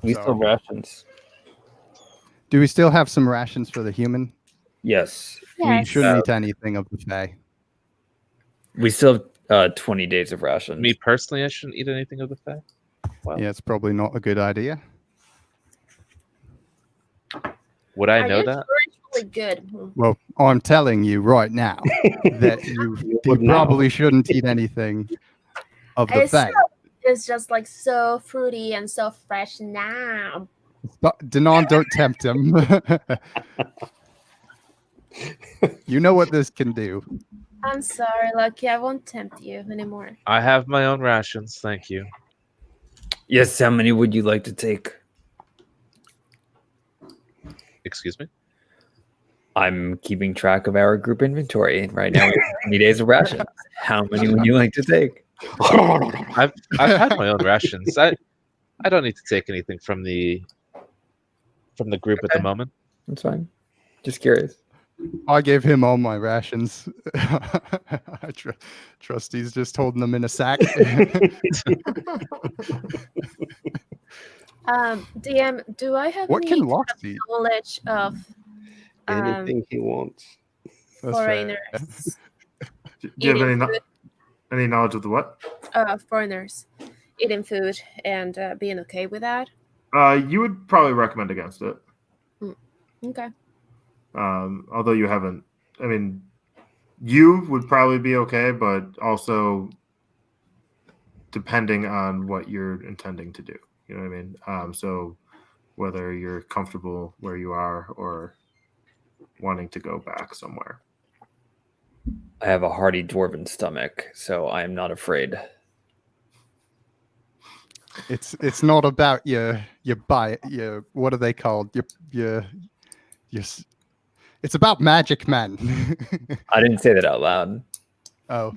we still rations. Do we still have some rations for the human? Yes. We Yes. shouldn't eat anything of the Fae. We still have 20 days of rations. Me personally, I shouldn't eat anything of the Fey. Wow. Yeah, it's probably not a good idea. Would I Are know you that? sure it's really good? Well, I'm telling you right now that you would know. probably shouldn't eat anything of the It's, Fae. it's just like so fruity and so fresh now. But Danon, don't tempt him. You know what this can do. I'm sorry, Lucky. I won't tempt you anymore. I have my own rations, thank you. Yes, how many would you like to take? Excuse me? I'm keeping track of our group inventory right now. We have 20 days of rations. How many would you like to take? I've had my own rations. I don't need to take anything from the group at the Okay. moment. That's fine. Just curious. I gave him all my rations. Trusty's just holding them in a sack. DM, do I have What any can Locke eat? knowledge of Anything he wants. That's fair. foreigners Do you have eating any knowledge of the what? foreigners eating food and being okay with that? You would probably recommend against it. Okay. Although you haven't. I mean, you would probably be okay, but also depending on what you're intending to do. You know what I mean? So whether you're comfortable where you are or wanting to go back somewhere. I have a hearty dwarven stomach, so I am not afraid. It's not about your what are they called? Your it's about magic men. I didn't say that out loud. Oh.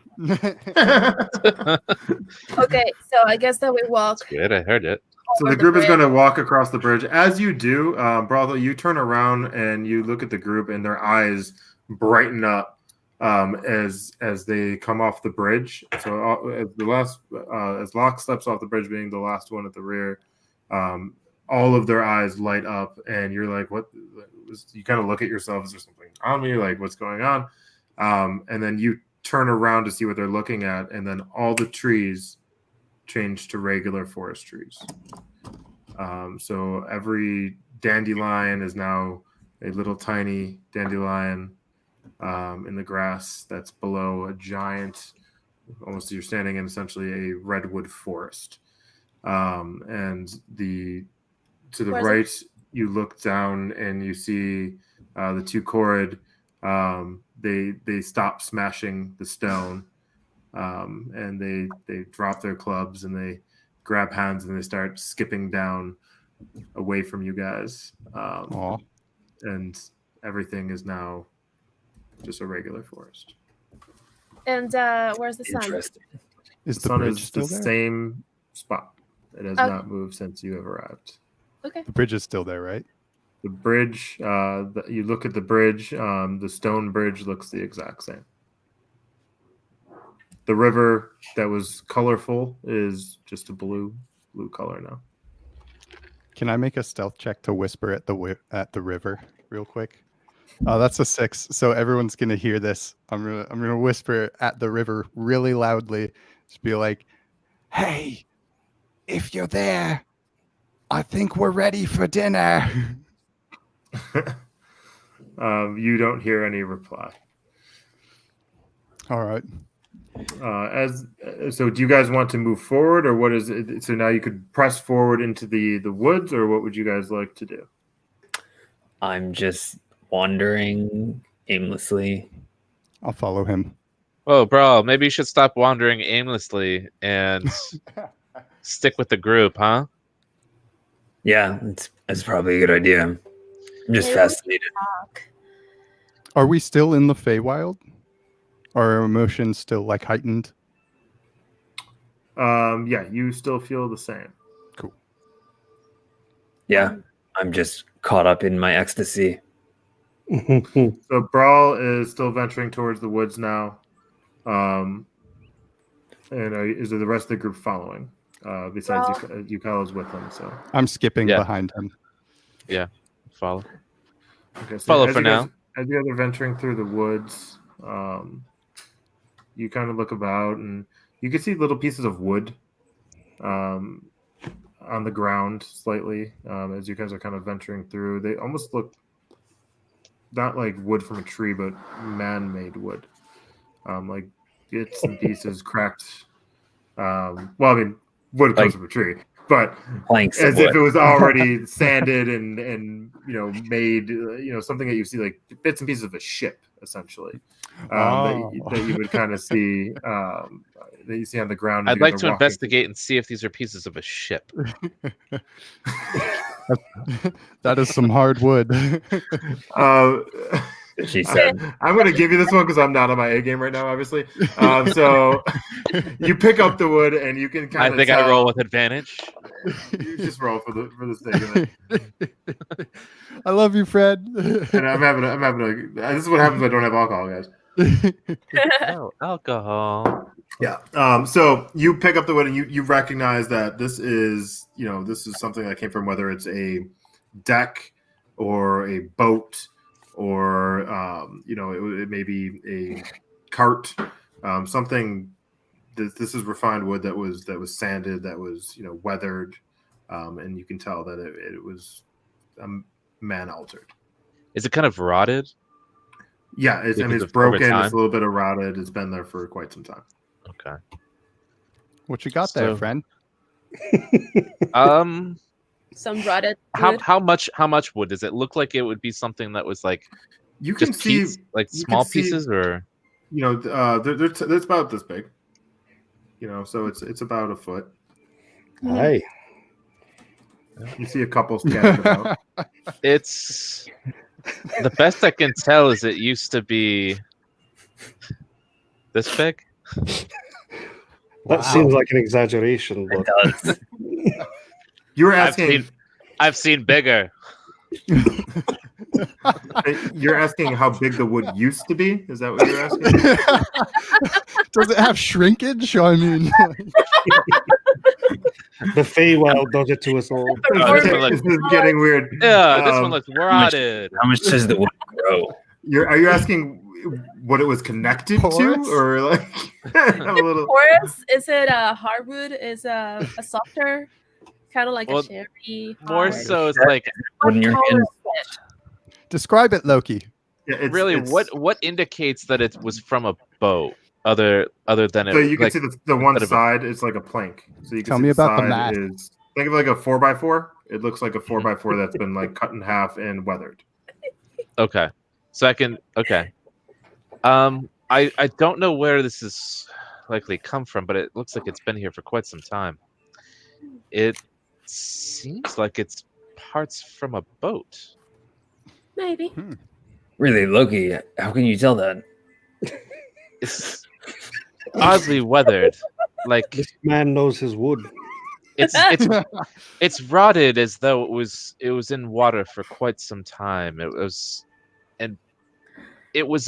Okay, so I guess that we walk. That's good. I heard it. So the group is going to walk across the bridge. As you do, Bravo, you turn around and you look at the group, and their eyes brighten up as they come off the bridge. So as Locke steps off the bridge, being the last one at the rear, all of their eyes light up, and you're like, "What?" You kind of look at yourself. Is there something on me? Like, what's going on? And then you turn around to see what they're looking at, and then all the trees change to regular forest trees. So every dandelion is now a little tiny dandelion in the grass that's below a giant, almost you're standing in essentially a redwood forest. And to the right, you look down and you see the two Korrid. They stop smashing the stone. And they drop their clubs and they grab hands and they start skipping down away from you guys. And everything is now just a regular forest. And where's the sun? Interesting. Is The the sun bridge is still the there? same spot. It has not moved since you have arrived. Okay. The bridge is still there, right? The bridge, you look at the bridge, the stone bridge looks the exact same. The river that was colorful is just a blue color now. Can I make a stealth check to whisper at the river real quick? That's a 6. So everyone's gonna hear this. I'm gonna whisper at the river really loudly. Just be like, "Hey, if you're there, I think we're ready for dinner." You don't hear any reply. All right. So do you guys want to move forward, or what is it? So now you could press forward into the woods, or what would you guys like to do? I'm just wandering aimlessly. I'll follow him. Oh, bro, maybe you should stop wandering aimlessly and stick with the group, huh? Yeah, that's probably a good idea. I'm just Maybe we fascinated. Talk. Are we still in the Feywild? Are our emotions still like heightened? Yeah, you still feel the same. Cool. Yeah, I'm just caught up in my ecstasy. So Brawl is still venturing towards the woods now. And is there the rest of the group following? Besides Yukao's with them, so I'm skipping Yeah. behind him. Yeah, follow. okay. So Follow as for you guys- now. As you guys are venturing through the woods, you kind of look about and you can see little pieces of wood on the ground slightly as you guys are kind of venturing through. They almost look not like wood from a tree, but man-made wood, like bits and pieces cracked. Well, I mean, wood comes Like- from a tree, but Planks as of if wood. it was already sanded and made something that you see like bits and pieces of a ship essentially that you would kind of see that you see on the ground. as I'd you guys like are to walking. investigate and see if these are pieces of a ship. That is some hard wood. Uh, She said. I'm going to give you this one because I'm not on my A game right now, obviously. So you pick up the wood and you can I kind of think I roll with advantage. You just roll for the sake of it. I love you, Fred. And I'm having this is what happens when I don't have alcohol, guys. No alcohol. Yeah. So you pick up the wood and you recognize that this is something that came from, whether it's a deck or a boat or it may be a cart, something. This is refined wood that was sanded, that was weathered, and you can tell that it was man altered. Is it kind of rotted? Yeah, it's Over broken. time? It's a little bit of rotted. It's been there for quite some time. Okay. What you got there, friend? Some rotted wood. How much wood does it look like? It would be something that was like You can just see like you small can see- pieces, or they're about this big. So it's about a foot. Hi. You see a couple scattered about. it's the best I can tell is it used to be this big. That seems like an exaggeration, It but does. You were asking. I've seen bigger. You're asking how big the wood used to be. Is that what you're asking? Does it have shrinkage? I mean, the Feywild does it to us all. This is getting weird. Yeah, this one looks rotted. How much does the wood grow? Are you asking what it was connected Porous? to, or like I'm a little? Porous? Is it a hardwood? Is a softer, kind of like Well, a cherry? More hard? so, it's like Wood in your color hands. is it? describe it, Loki. Yeah, really it's, what indicates that it was from a boat, other than it. So you can like, see the one instead of side is like a plank. So you can Tell see me about the side math. is think of like a 4x4. It looks like a 4x4 that's been like cut in half and weathered. Okay, so I can. Okay, I don't know where this is likely come from, but it looks like it's been here for quite some time. It seems like it's parts from a boat. Maybe. Really, Loki, how can you tell that? It's oddly weathered. Like This man knows his wood. it's rotted as though it was in water for quite some time. It was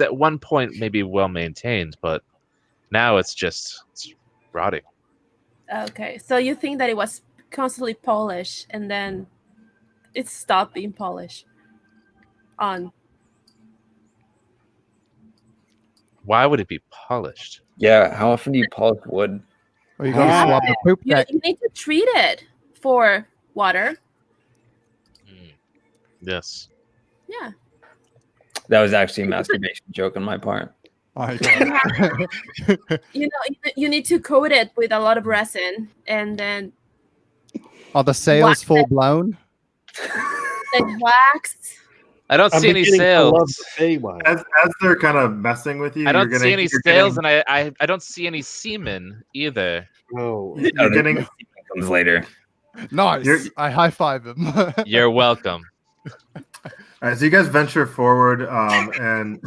at one point maybe well maintained, but now it's rotting. Okay, so you think that it was constantly polished and then it stopped being polished on. Why would it be polished? Yeah, how often do you polish wood? Or you gotta swap the poop You, deck. you need to treat it for water. Yes. Yeah. That was actually a masturbation joke on my part. My God. You need to coat it with a lot of resin and then Are the sails full blown? wax. I don't see any beginning to love sails. the Feywild. As they're kind of messing with you, I don't you're see any you're sails, and I don't see any semen either. No. You're getting Comes later. Nice. You're- I high five him. You're welcome. All right, so you guys venture forward, and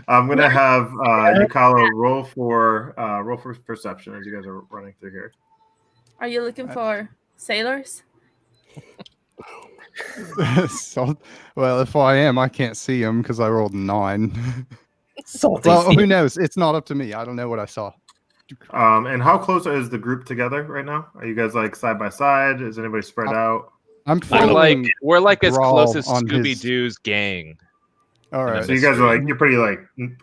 I'm gonna have Yukalo roll for perception as you guys are running through here. Are you looking for sailors? So, well, if I am, I can't see him because I rolled 9. Salty. Well, who knows? It's not up to me. I don't know what I saw. And how close is the group together right now? Are you guys like side by side? Is anybody spread out? I'm We're following. like as Brawl close as on his- Scooby Doo's gang. All right. So you guys are you're pretty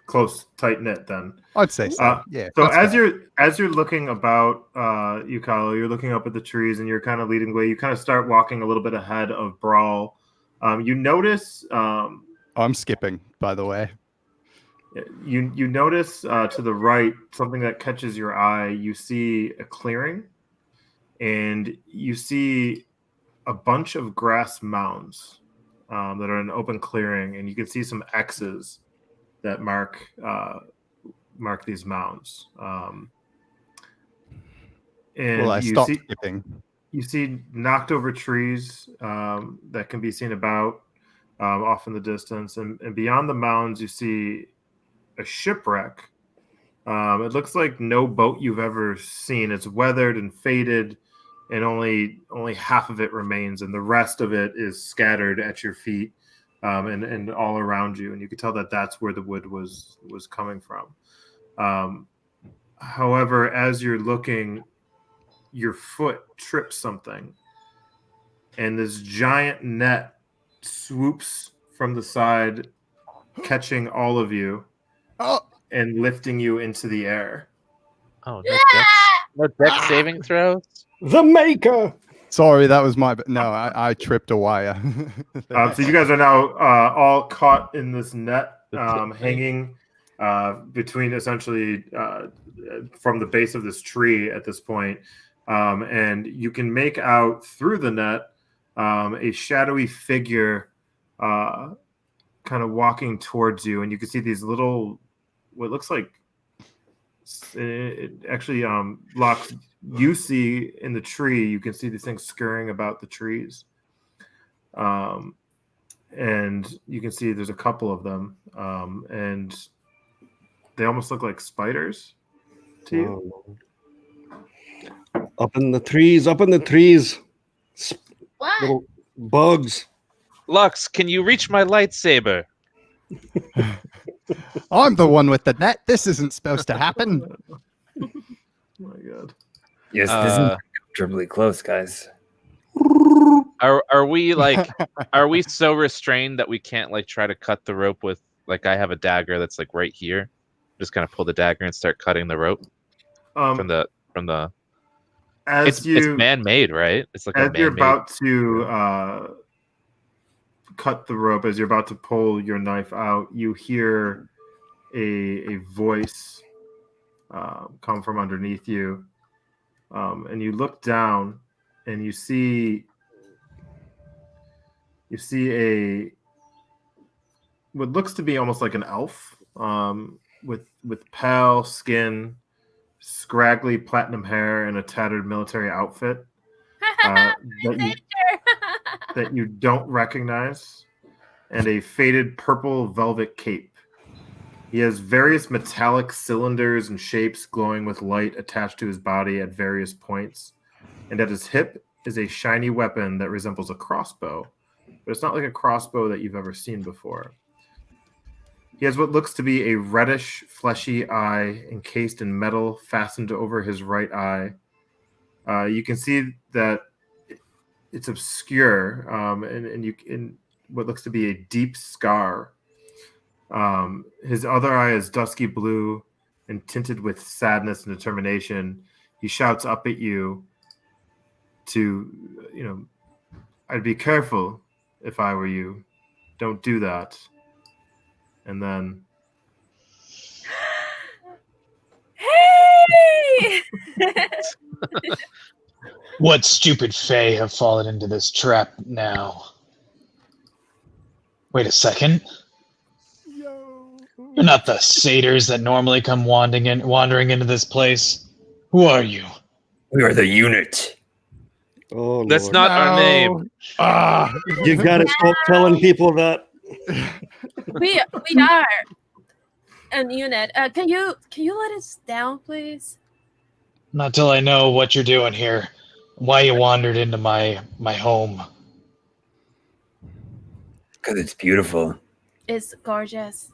close, tight knit then. I'd say so. Yeah. So that's as you're looking about, Yukalo, you're looking up at the trees and you're kind of leading the way. You kind of start walking a little bit ahead of Brawl. You notice. I'm skipping, by the way. You notice to the right something that catches your eye. You see a clearing, and you see a bunch of grass mounds that are in an open clearing, and you can see some X's that mark these mounds. And Well, I you stopped see, skipping. You see knocked over trees that can be seen about off in the distance, and beyond the mounds, you see a shipwreck. It looks like no boat you've ever seen. It's weathered and faded, and only half of it remains, and the rest of it is scattered at your feet and all around you. And you can tell that that's where the wood was coming from. However, as you're looking, your foot trips something, and this giant net swoops from the side, catching all of you Oh, and lifting you into the air. Oh, no dex saving throws. The Maker. sorry, that was my. No, I tripped a wire. So you guys are now all caught in this net, hanging between essentially from the base of this tree at this point. And you can make out through the net a shadowy figure kind of walking towards you. And you can see these little, what looks like, it actually Locks, you see in the tree, you can see these things scurrying about the trees. And you can see there's a couple of them. And they almost look like spiders to you. Oh. Up in the trees, What? little bugs. Lux, can you reach my lightsaber? I'm the one with the net. This isn't supposed to happen. Oh my god. Yes, this is comfortably close, guys. Are we like are we so restrained that we can't like try to cut the rope with like I have a dagger that's like right here. Just kind of pull the dagger and start cutting the rope from the As it's man-made, right? It's like as a you're man-made. about to cut the rope, as you're about to pull your knife out, you hear a voice come from underneath you, and you look down, and you see a what looks to be almost like an elf, with pale skin, scraggly platinum hair, and a tattered military outfit that you don't recognize, and a faded purple velvet cape. He has various metallic cylinders and shapes glowing with light attached to his body at various points, and at his hip is a shiny weapon that resembles a crossbow, but it's not like a crossbow that you've ever seen before. He has what looks to be a reddish, fleshy eye encased in metal fastened over his right eye. You can see that it's obscure, and you in what looks to be a deep scar. His other eye is dusky blue and tinted with sadness and determination. He shouts up at you to, I'd be careful if I were you. Don't do that. And then Hey! What stupid fae have fallen into this trap now? Wait a second. You're not the satyrs that normally come wandering into this place. Who are you? We are the unit. Oh, That's Lord. not our name. You gotta stop telling people that. we are an unit. Can you let us down, please? Not till I know what you're doing here. Why you wandered into my home. Because it's beautiful. It's gorgeous.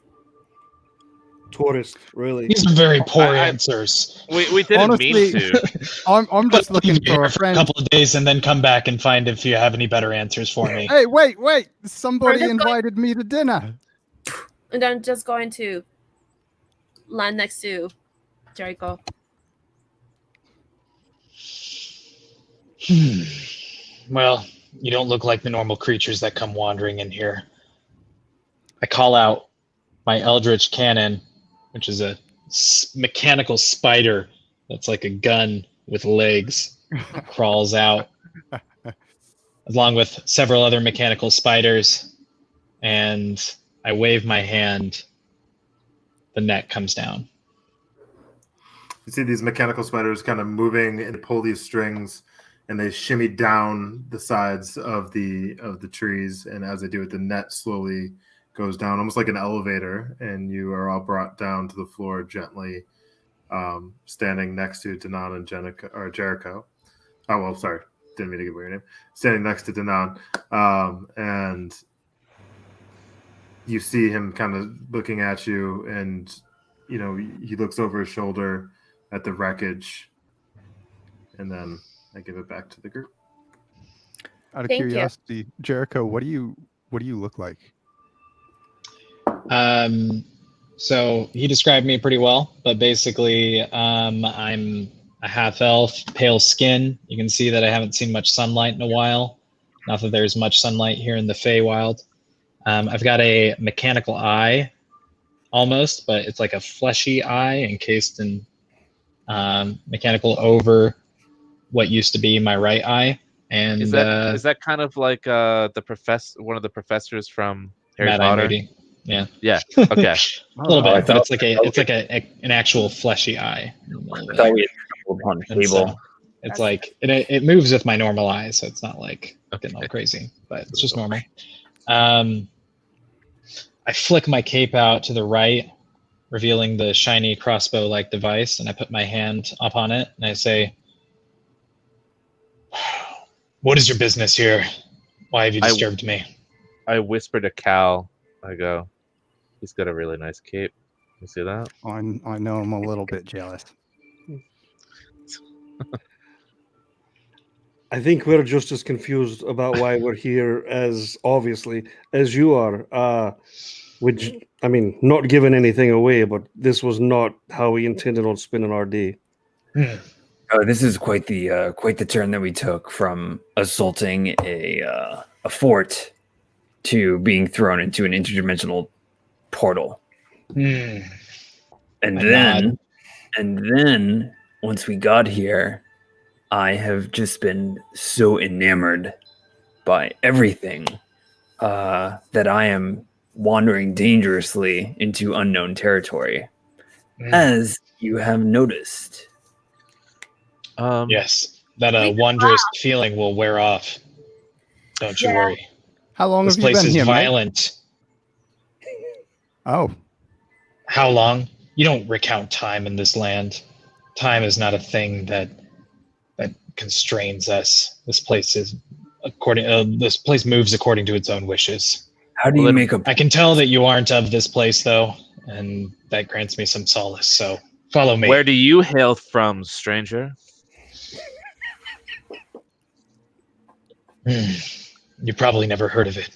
Tourist, really. These are very poor I- answers. We didn't Honestly- mean to. I'm just looking Leave me for here a a friend. couple of days and then come back and find if you have any better answers for me. Hey, wait! Somebody We're just going- invited me to dinner. And I'm just going to land next to Jericho. Well, you don't look like the normal creatures that come wandering in here. I call out my Eldritch Cannon, which is a mechanical spider that's like a gun with legs, crawls out, along with several other mechanical spiders, and I wave my hand. The net comes down. you see these mechanical spiders kind of moving and pull these strings, and they shimmy down the sides of the trees. And as they do it, the net slowly goes down, almost like an elevator, and you are all brought down to the floor gently, standing next to Danan and Jericho. Oh, well, sorry. Didn't mean to give away your name. Standing next to Danan. And you see him kind of looking at you, and, you know, he looks over his shoulder at the wreckage. And then I give it back to the group. Out of Thank you. curiosity, Jericho, what do you look like? So he described me pretty well, but basically, I'm a half elf, pale skin. You can see that I haven't seen much sunlight in a while. Not that there's much sunlight here in the Feywild. I've got a mechanical eye, almost, but it's like a fleshy eye encased in mechanical over what used to be my right eye. And Is that kind of like one of the professors from Harry Mad Eye Potter? Moody. Yeah. Yeah. Okay. A little Oh, I bit, but thought- it's like an actual fleshy eye. I thought we had stumbled upon a And so table. it's like it moves with my normal eye, so it's not like getting all crazy, but it's just normal. I flick my cape out to the right, revealing the shiny crossbow-like device, and I put my hand upon it, and I say, "What is your business here? Why have you disturbed me?" I whisper to Cal. I go, "He's got a really nice cape. You see that?" I know I'm a little bit jealous. I think we're just as confused about why we're here as obviously as you are. Which, I mean, not giving anything away, but this was not how we intended on spending our day. Oh, this is quite the turn that we took from assaulting a fort to being thrown into an interdimensional portal. Hmm. And I then once we got here, I have just been so enamored by everything that I am wandering dangerously into unknown territory, as you have noticed. Yes, that wondrous feeling will wear off. Don't you Yeah. worry. How long This have you place been is here, mate? violent. Oh, How long? You don't recount time in this land. Time is not a thing that constrains us. This place is this place moves according to its own wishes. How do you make a I can tell that you aren't of this place, though, and that grants me some solace. So follow me. Where do you hail from, stranger? You probably never heard of it.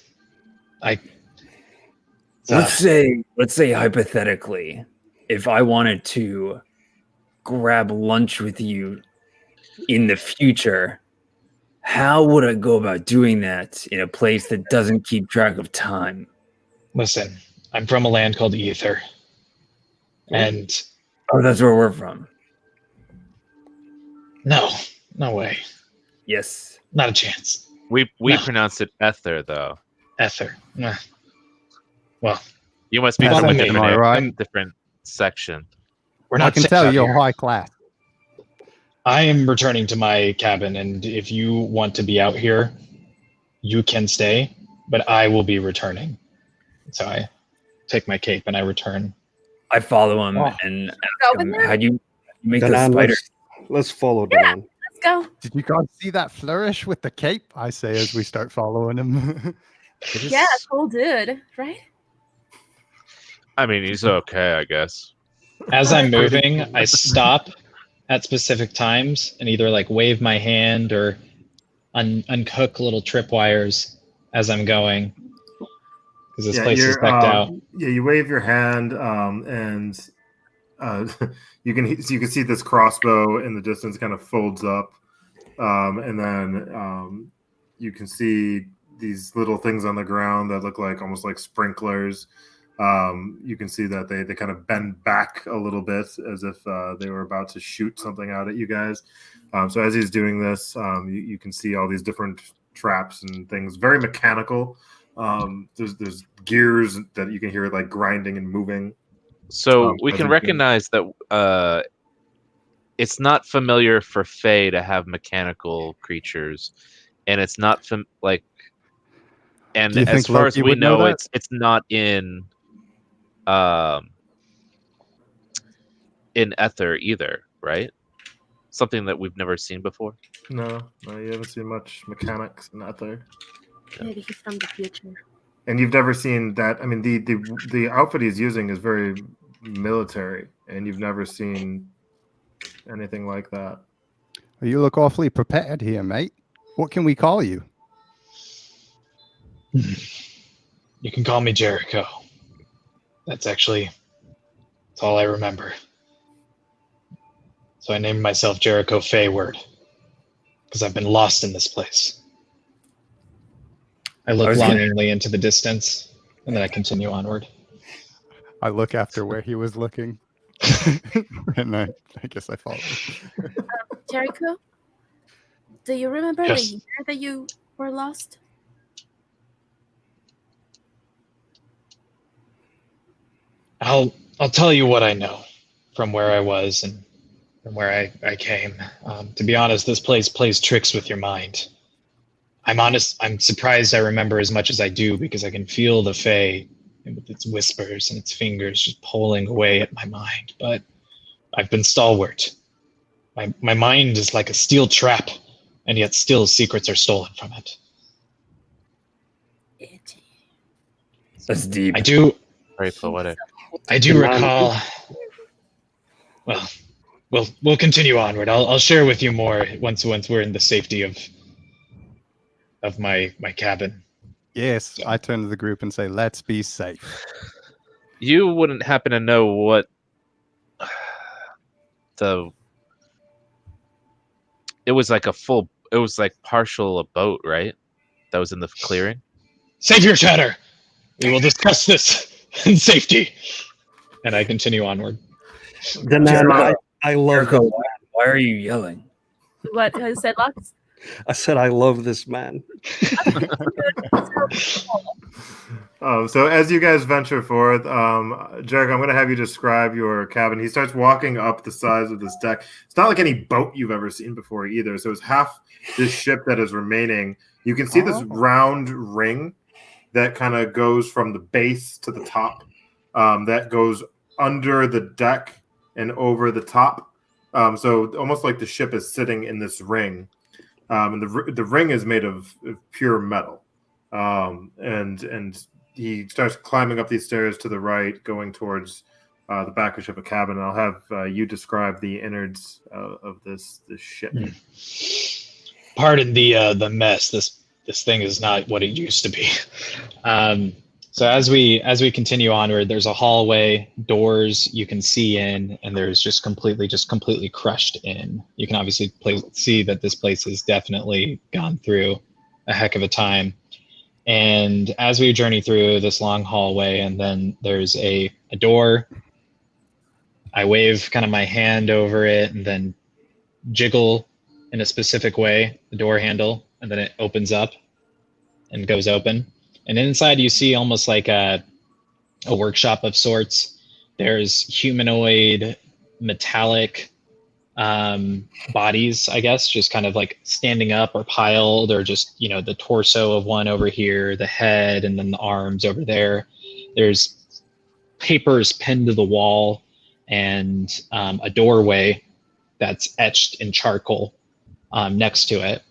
let's say hypothetically, if I wanted to grab lunch with you in the future, how would I go about doing that in a place that doesn't keep track of time? Listen, I'm from a land called Ether, and Oh, that's where we're from. no way, Yes. not a chance. We No. pronounce it ether, though. Ether. Nah. Well, You must be Follow from a me. different, Am I right? different section. we're I not. can safe tell out you're here. high class. I am returning to my cabin, and if you want to be out here, you can stay, but I will be returning. So I take my cape and I return. I follow him Oh. and Go ask in him, there. how do you make the Danan, spider? let's follow Danan. Let's go. Did you guys see that flourish with the cape? I say as we start following him. Yeah, cool dude, right? I mean, he's okay, I guess. As I'm moving, I stop at specific times and either like wave my hand or unhook little tripwires as I'm going. Because this place is decked out. Yeah, you wave your hand, and you can see this crossbow in the distance kind of folds up, and then you can see these little things on the ground that look like almost like sprinklers. You can see that they kind of bend back a little bit as if they were about to shoot something out at you guys. So as he's doing this, you can see all these different traps and things, very mechanical. There's gears that you can hear like grinding and moving. So we as can he's doing recognize that it's not familiar for Fae to have mechanical creatures, and it's not and Do you as think far as Loki we would know know, that? it's not in Ether either, right? Something that we've never seen before. No, you haven't seen much mechanics in that there. Maybe he's from the future. And you've never seen that. I mean, the outfit he's using is very military, and you've never seen anything like that. You look awfully prepared here, mate. What can we call you? You can call me Jericho. That's all I remember. So I named myself Jericho Fayward because I've been lost in this place. I look longingly into the distance, and then I continue onward. I look after where he was looking. And I guess I follow. Jericho, do you remember Yes. the year that you were lost? I'll tell you what I know from where I was and from where I came. To be honest, this place plays tricks with your mind. I'm surprised I remember as much as I do because I can feel the Fae with its whispers and its fingers just pulling away at my mind. But I've been stalwart. My mind is like a steel trap, and yet still secrets are stolen from it. That's deep. I do Very poetic. recall. Well, we'll continue onward. I'll share with you more once we're in the safety of my cabin. Yes, I turn to the group and say, "Let's be safe." You wouldn't happen to know what it was like partial a boat, right? That was in the clearing. Save your chatter. We will discuss this in safety. And I continue onward. I love Jericho, this. why are you yelling? What you said, Lux? I said I love this man. So as you guys venture forth, Jericho, I'm going to have you describe your cabin. He starts walking up the sides of this deck. It's not like any boat you've ever seen before either. So it's half this ship that is remaining. You can see this round ring that kind of goes from the base to the top, that goes under the deck and over the top. So almost like the ship is sitting in this ring. And the ring is made of pure metal. And he starts climbing up these stairs to the right, going towards the back of the ship, a cabin. And I'll have you describe the innards of this ship. Pardon the mess. This thing is not what it used to be. So as we continue onward, there's a hallway, doors you can see in, and there's just completely crushed in. You can obviously see that this place has definitely gone through a heck of a time. And as we journey through this long hallway, and then there's a door, I wave kind of my hand over it and then jiggle in a specific way, the door handle, and then it opens up and goes open. And inside you see almost like a workshop of sorts. There's humanoid metallic bodies, I guess, just kind of like standing up or piled, or just, the torso of one over here, the head, and then the arms over there. There's papers pinned to the wall, and a doorway that's etched in charcoal next to it.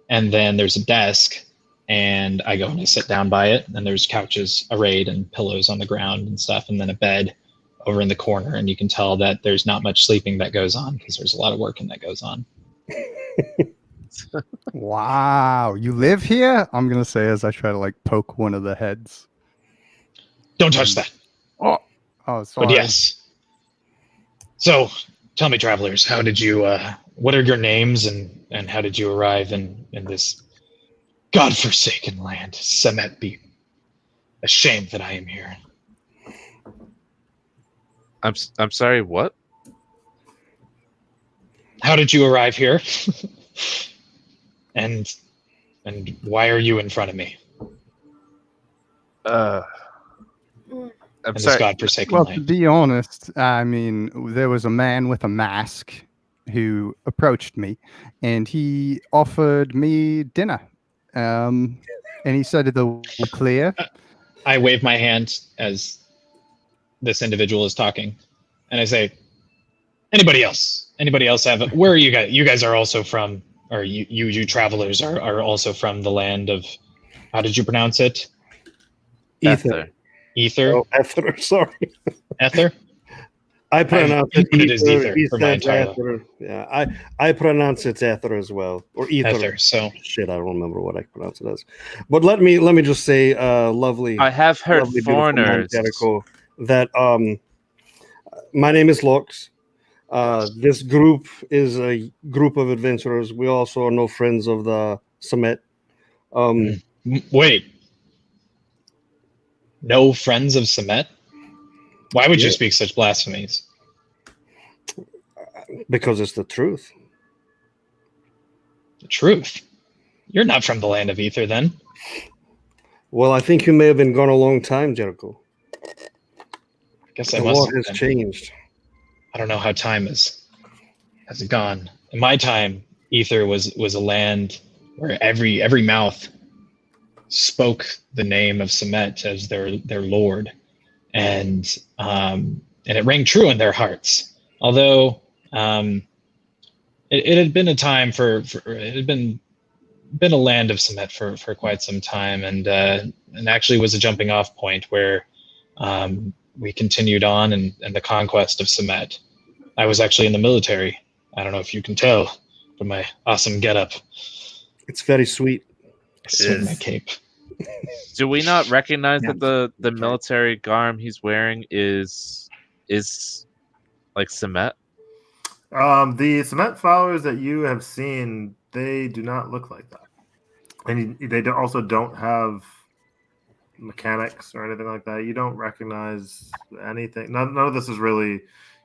And then there's a desk, and I go and I sit down by it, and there's couches arrayed and pillows on the ground and stuff, and then a bed over in the corner. And you can tell that there's not much sleeping that goes on because there's a lot of working that goes on. Wow, you live here? I'm gonna say as I try to poke one of the heads. Don't touch that. Oh, sorry. But yes. So tell me, travelers, how did you, what are your names, and how did you arrive in this godforsaken land? Semet be ashamed that I am here. I'm sorry, what? How did you arrive here? and why are you in front of me? I'm This sorry. godforsaken Well, to land. be honest, I mean, there was a man with a mask who approached me, and he offered me dinner. And he said the way clear. I wave my hand as this individual is talking, and I say, "Anybody else? Anybody else have? Where are you guys? You guys are also from, or you travelers are also from the land of, how did you pronounce it? Ether. Ether? Oh, Ether. Sorry. Ether? I pronounce it inputted as ether. ether He for my said entire life. ether. Yeah, I pronounce it ether as well, or ether. Ether. So Shit, I don't remember what I pronounce it as. But let me just say, lovely. I have heard lovely, beautiful man, foreigners. Jericho, that my name is Lux. This group is a group of adventurers. We also are no friends of the Summit. Wait. No friends of Semet? Why would you speak such blasphemies? Because it's the truth. The truth? You're not from the land of Ether, then. Well, I think you may have been gone a long time, Jericho. I guess I A must lot have has been. changed. I don't know how time has gone. In my time, Ether was a land where every mouth spoke the name of Semet as their lord, and it rang true in their hearts. Although it had been a time for it had been a land of Semet for quite some time, and actually was a jumping off point where we continued on in the conquest of Semet. I was actually in the military. I don't know if you can tell from my awesome getup. It's very sweet. I swing my cape. Do we not recognize that the military garb he's wearing is like Semet? The cement followers that you have seen, they do not look like that, and they also don't have mechanics or anything like that. You don't recognize anything. None of this is really.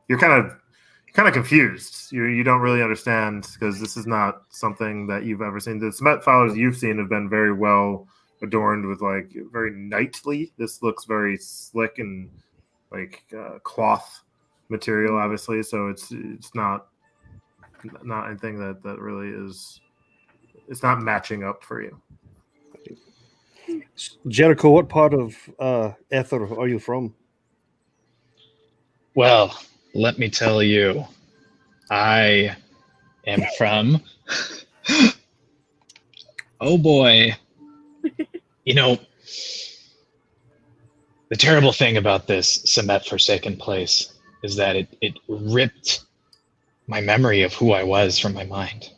You're kind of confused. You don't really understand because this is not something that you've ever seen. The cement followers you've seen have been very well adorned with like very knightly. This looks very slick and like cloth material, obviously. So it's not anything that really is. It's not matching up for you. Jericho, what part of Ether are you from? Well, let me tell you, I am from. Oh boy. You know, the terrible thing about this Semet Forsaken place is that it ripped my memory of who I was from my mind.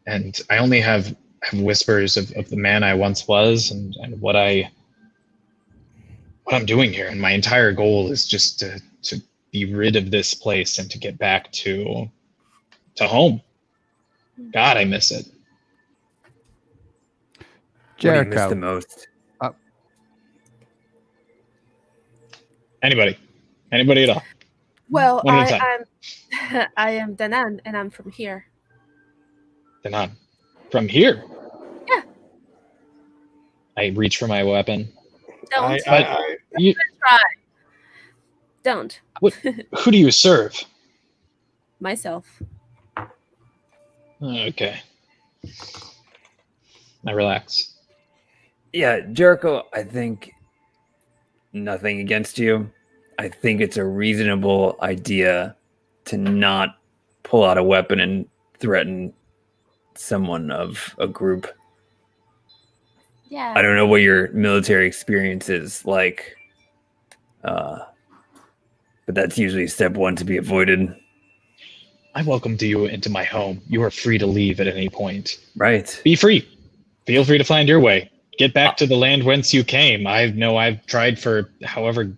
And I only have whispers of the man I once was and what I'm doing here. And my entire goal is just to be rid of this place and to get back to home. God, I miss it. What do you miss Jericho. the most? Anybody at all? Well, One at a time. I am Danan, and I'm from here. Danan. From here? Yeah. I reach for my weapon. Don't You, try. Don't. who do you serve? Myself. Okay. I relax. Yeah, Jericho, I think nothing against you. I think it's a reasonable idea to not pull out a weapon and threaten someone of a group. Yeah. I don't know what your military experience is like, but that's usually step one to be avoided. I welcome you into my home. You are free to leave at any point. Right. Be free. Feel free to find your way. Get back to the land whence you came. I know I've tried for however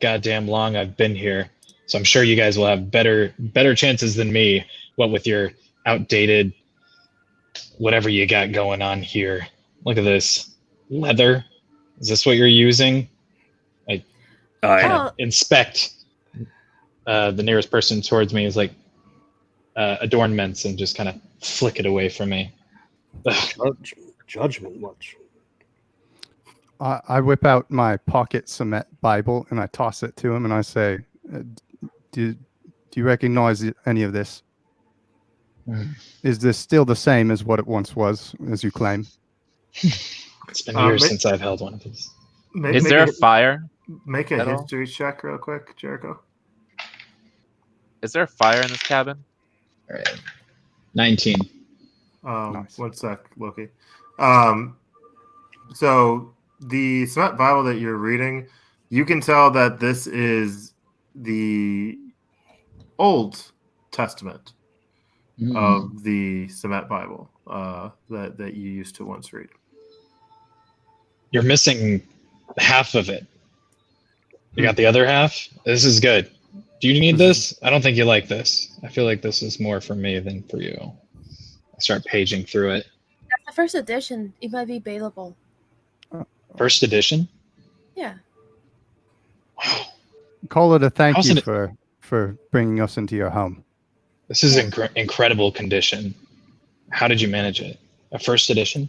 goddamn long I've been here. So I'm sure you guys will have better chances than me, what with your outdated whatever you got going on here. Look at this. Leather. Is this what you're using? I inspect the nearest person towards me is like adornments and just kind of flick it away from me. Judgment watch. I whip out my pocket cement Bible and I toss it to him and I say, "Do you recognize any of this?" Is this still the same as what it once was, as you claim? It's been years since I've held one of these. Is there a fire? Make a at all? history check real quick, Jericho. Is there a fire in this cabin? All right. 19. Nice. 1 sec, Loki. So the Smet Bible that you're reading, you can tell that this is the Old Testament of the Smet Bible that you used to once read. You're missing half of it. You got the other half? This is good. Do you need this? I don't think you like this. I feel like this is more for me than for you. I start paging through it. That's the first edition. It might be available. First edition? Yeah. Call it a thank How's you it- for bringing us into your home. This is incredible condition. How did you manage it? A first edition?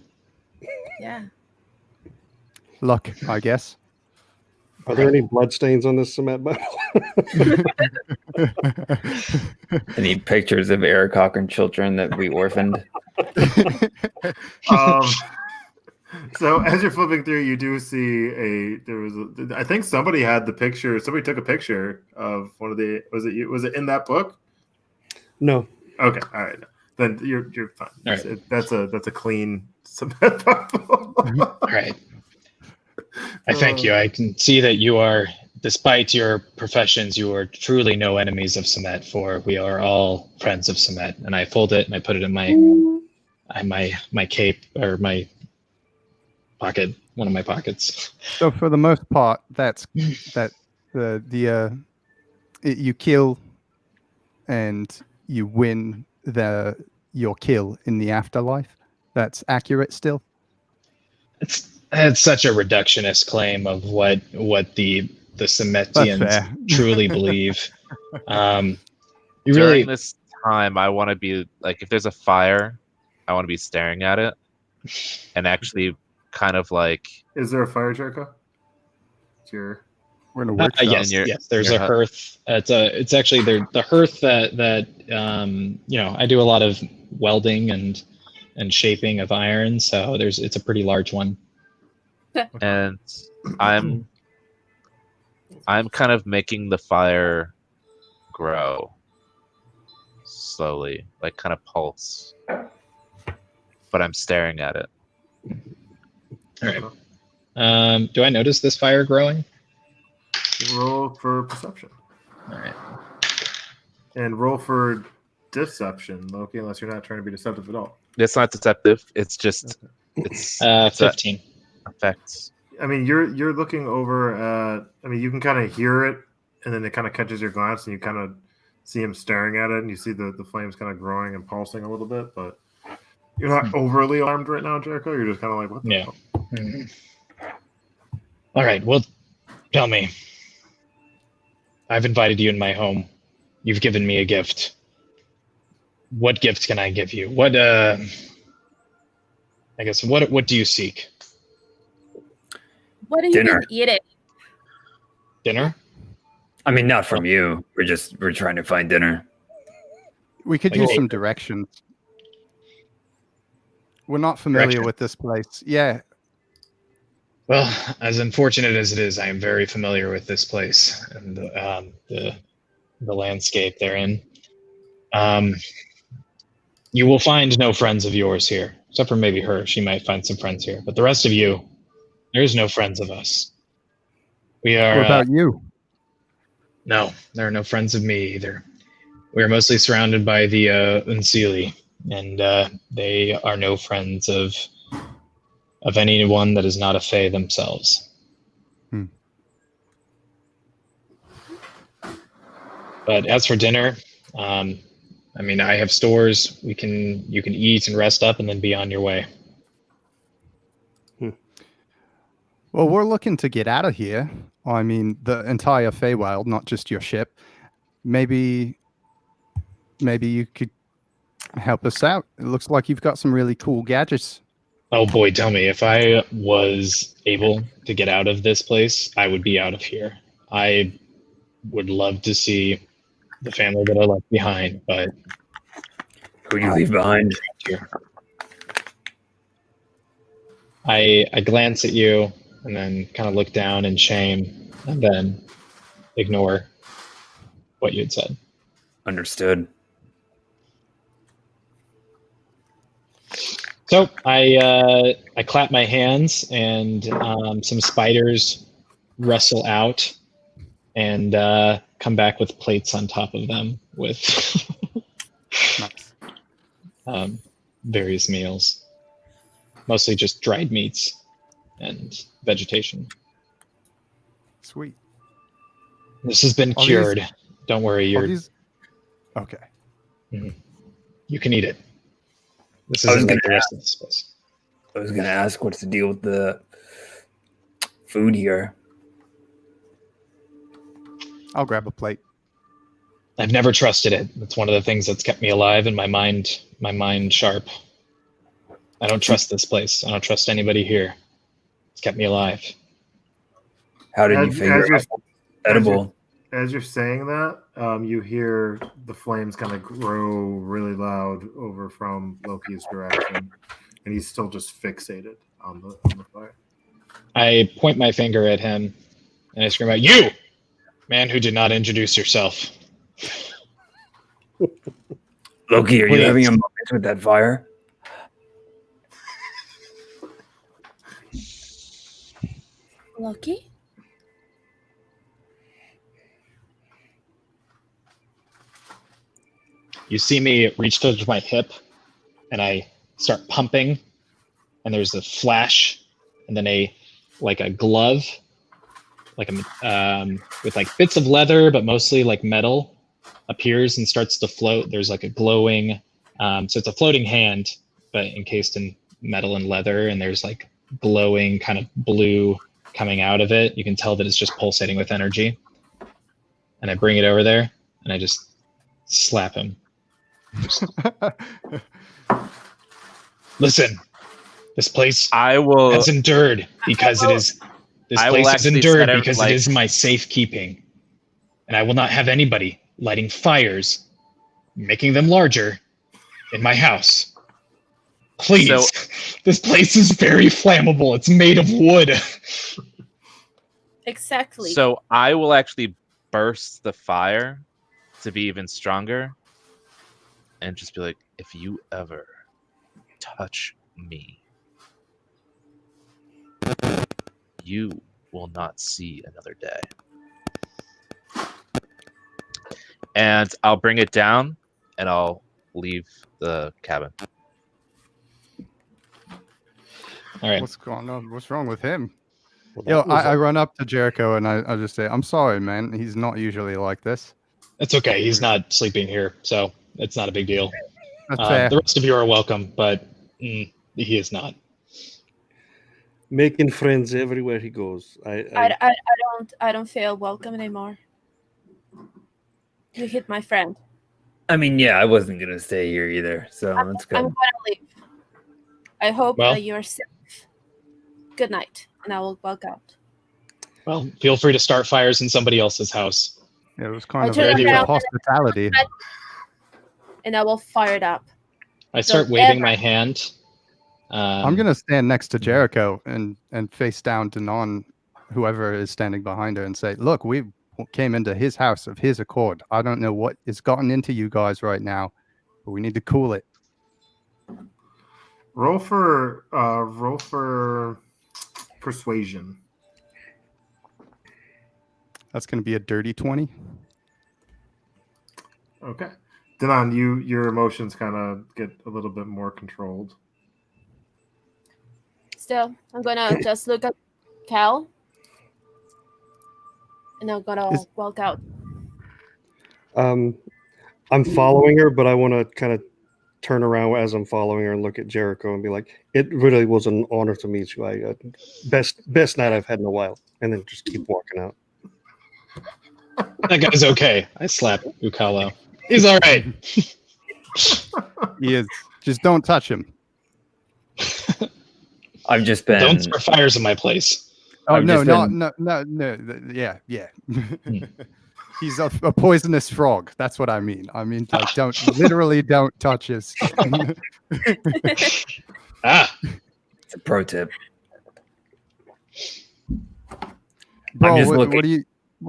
Yeah. Luck, I guess. Are there any bloodstains on this cement Bible? Any pictures of Eric Cochran children that we orphaned? So as you're flipping through, you do see I think somebody had the picture. Somebody took a picture of one of the. Was it in that book? No. Okay, all right. Then you're fine. All right. That's a clean cement Bible. All right. I thank you. I can see that you are, despite your professions, you are truly no enemies of Semet, for we are all friends of Semet. And I fold it and I put it in my cape or my pocket, one of my pockets. So for the most part, you kill and you win your kill in the afterlife. That's accurate still. It's such a reductionist claim of what the Semetians truly believe. You During really this time, I want to be like, if there's a fire, I want to be staring at it and actually kind of like. Is there a fire, Jericho? We're in a workshop. yes. There's a hearth. It's actually the hearth that I do a lot of welding and shaping of iron, so it's a pretty large one. And I'm kind of making the fire grow slowly, like kind of pulse. But I'm staring at it. All right. Do I notice this fire growing? Roll for perception. All right. And roll for deception, Loki, unless you're not trying to be deceptive at all. It's not deceptive. It's just it's 15. Effects. I mean, you're looking over at. I mean, you can kind of hear it, and then it kind of catches your glance, and you kind of see him staring at it, and you see the flames kind of growing and pulsing a little bit, but you're not overly alarmed right now, Jericho. You're just kind of like, what the hell? All right. Well, tell me. I've invited you in my home. You've given me a gift. What gift can I give you? What do you seek? What are you Dinner. eating? Dinner? I mean, not from you. We're trying to find dinner. We could use some directions. We're not familiar with this place. Yeah. Well, as unfortunate as it is, I am very familiar with this place and the landscape therein. You will find no friends of yours here, except for maybe her. She might find some friends here, but the rest of you, there's no friends of us. We are. What about you? No, there are no friends of me either. We are mostly surrounded by the Unsili, and they are no friends of anyone that is not a Fae themselves. But as for dinner, I mean, I have stores. You can eat and rest up, and then be on your way. Well, we're looking to get out of here. I mean, the entire Feywild, not just your ship. Maybe you could help us out. It looks like you've got some really cool gadgets. Oh boy, tell me, if I was able to get out of this place, I would be out of here. I would love to see the family that I left behind, but would you leave behind? I glance at you and then kind of look down in shame and then ignore what you had said. Understood. So I clap my hands and some spiders rustle out and come back with plates on top of them with Nice. various meals. Mostly just dried meats and vegetation. Sweet. This has been Are cured. these- Don't worry, Are you're these... Okay. you can eat it. This I was isn't like gonna the rest of this place. I was gonna ask what's the deal with the food here. I'll grab a plate. I've never trusted it. It's one of the things that's kept me alive and my mind sharp. I don't trust this place. I don't trust anybody here. It's kept me alive. How did you As figure you're- out edible? As you're saying that, you hear the flames kind of grow really loud over from Loki's direction, and he's still just fixated on the fire. I point my finger at him and I scream out, "You, man who did not introduce yourself." Loki, are you Please. having a moment with that fire? Loki? You see me reach to my hip and I start pumping and there's a flash and then a glove, like with like bits of leather, but mostly like metal, appears and starts to float. There's like a glowing, so it's a floating hand, but encased in metal and leather, and there's like glowing kind of blue coming out of it. You can tell that it's just pulsating with energy. And I bring it over there and I just slap him. Listen, this place I will. has endured because it is. This I will place has actually endured set it, because like- it is my safekeeping, and I will not have anybody lighting fires, making them larger, in my house. Please, So- this place is very flammable. It's made of wood. Exactly. So I will actually burst the fire to be even stronger, and just be like, if you ever touch me, you will not see another day. And I'll bring it down and I'll leave the cabin. All right. What's going on? What's wrong with him? Well, Yo, that was I run up to Jericho and I just say, I'm sorry, man. He's not usually like this. It's okay. He's not sleeping here, so it's not a big deal. That's fair. The rest of you are welcome, but he is not. making friends everywhere he goes. I don't feel welcome anymore. You hit my friend. I mean, yeah, I wasn't gonna stay here either, so that's I'm good. gonna leave. I hope Well- that you're safe. Good night, and I will walk out. Well, feel free to start fires in somebody else's house. It was kind of turn a piece around of hospitality. And I will fire it up. I start Don't waving ever- my hand. I'm gonna stand next to Jericho and face down to whoever is standing behind her and say, "Look, we came into his house of his accord. I don't know what has gotten into you guys right now, but we need to cool it." Roll for persuasion. That's gonna be a dirty 20. Okay. Denon, your emotions kind of get a little bit more controlled. Still, I'm gonna just look at Cal, and I'm gonna Is- walk out. I'm following her, but I want to kind of turn around as I'm following her and look at Jericho and be like, "It really was an honor to meet you. Best night I've had in a while." And then just keep walking out. That guy's okay. I slap Ukalo. He's all right. He is. Just don't touch him. I've just been. Don't start fires in my place. Oh I've no, just no, been- no, no, no. Yeah, yeah. He's a poisonous frog. That's what I mean. I mean, like, don't touch his skin. It's a pro tip. Bro, just what do you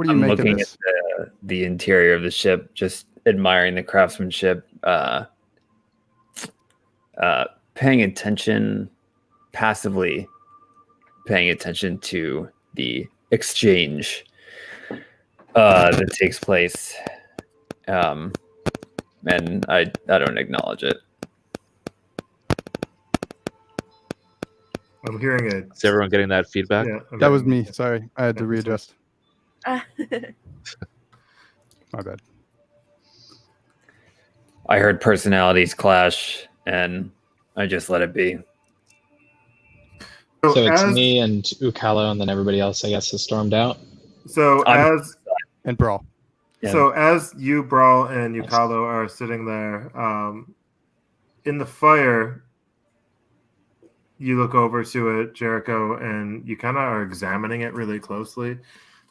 I'm make of looking this? at the interior of the ship, just admiring the craftsmanship, paying attention, passively paying attention to the exchange that takes place, and I don't acknowledge it. I'm hearing it. Is everyone getting that feedback? Yeah, That was me. Sorry, I had to readjust. My bad. I heard personalities clash, and I just let it be. So it's as, me and Ukalo, and then everybody else, I guess, has stormed out. So as And Brawl. Yeah. So as you, Brawl, and Yukalo are sitting there, in the fire, you look over to it, Jericho, and you kind of are examining it really closely,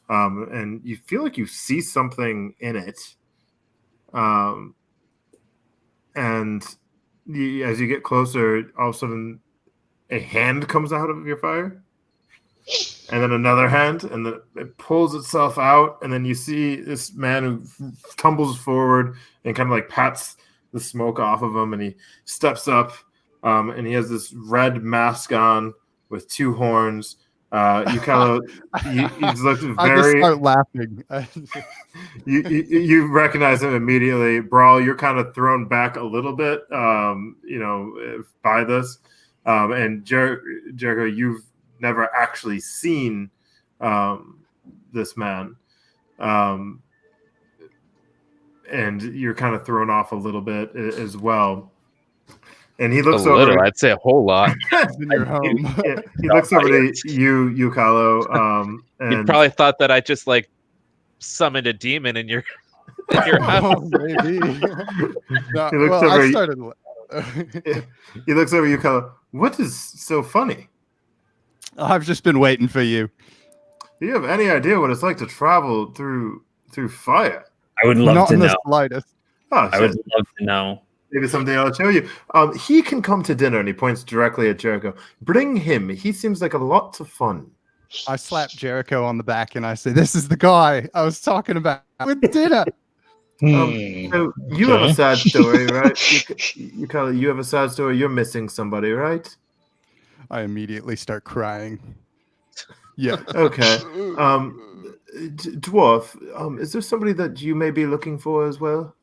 and you feel like you see something in it, and as you get closer, all of a sudden, a hand comes out of your fire. And then another hand, and then it pulls itself out, and then you see this man who tumbles forward and kind of like pats the smoke off of him, and he steps up, and he has this red mask on with two horns. You kind of he's looked very. I just start laughing. You recognize him immediately, Brawl. You're kind of thrown back a little bit, by this, and Jericho, you've never actually seen this man, and you're kind of thrown off a little bit as well. And he looks over. I'd say a whole lot. In your home. He looks over to you, Yukalo. And You probably thought that I just like summoned a demon in your house. Maybe. No, He looks well, over. I started. He looks over Yukalo. What is so funny? I've just been waiting for you. Do you have any idea what it's like to travel through fire? I would love Not to in the know. slightest. Oh, I would love to know. maybe someday I'll show you. He can come to dinner, and he points directly at Jericho. Bring him. He seems like a lot of fun. I slap Jericho on the back and I say, "This is the guy I was talking about with dinner." So you have a sad story, right? You have a sad story. You're missing somebody, right? I immediately start crying. Yeah. Okay. Dwarf, is there somebody that you may be looking for as well?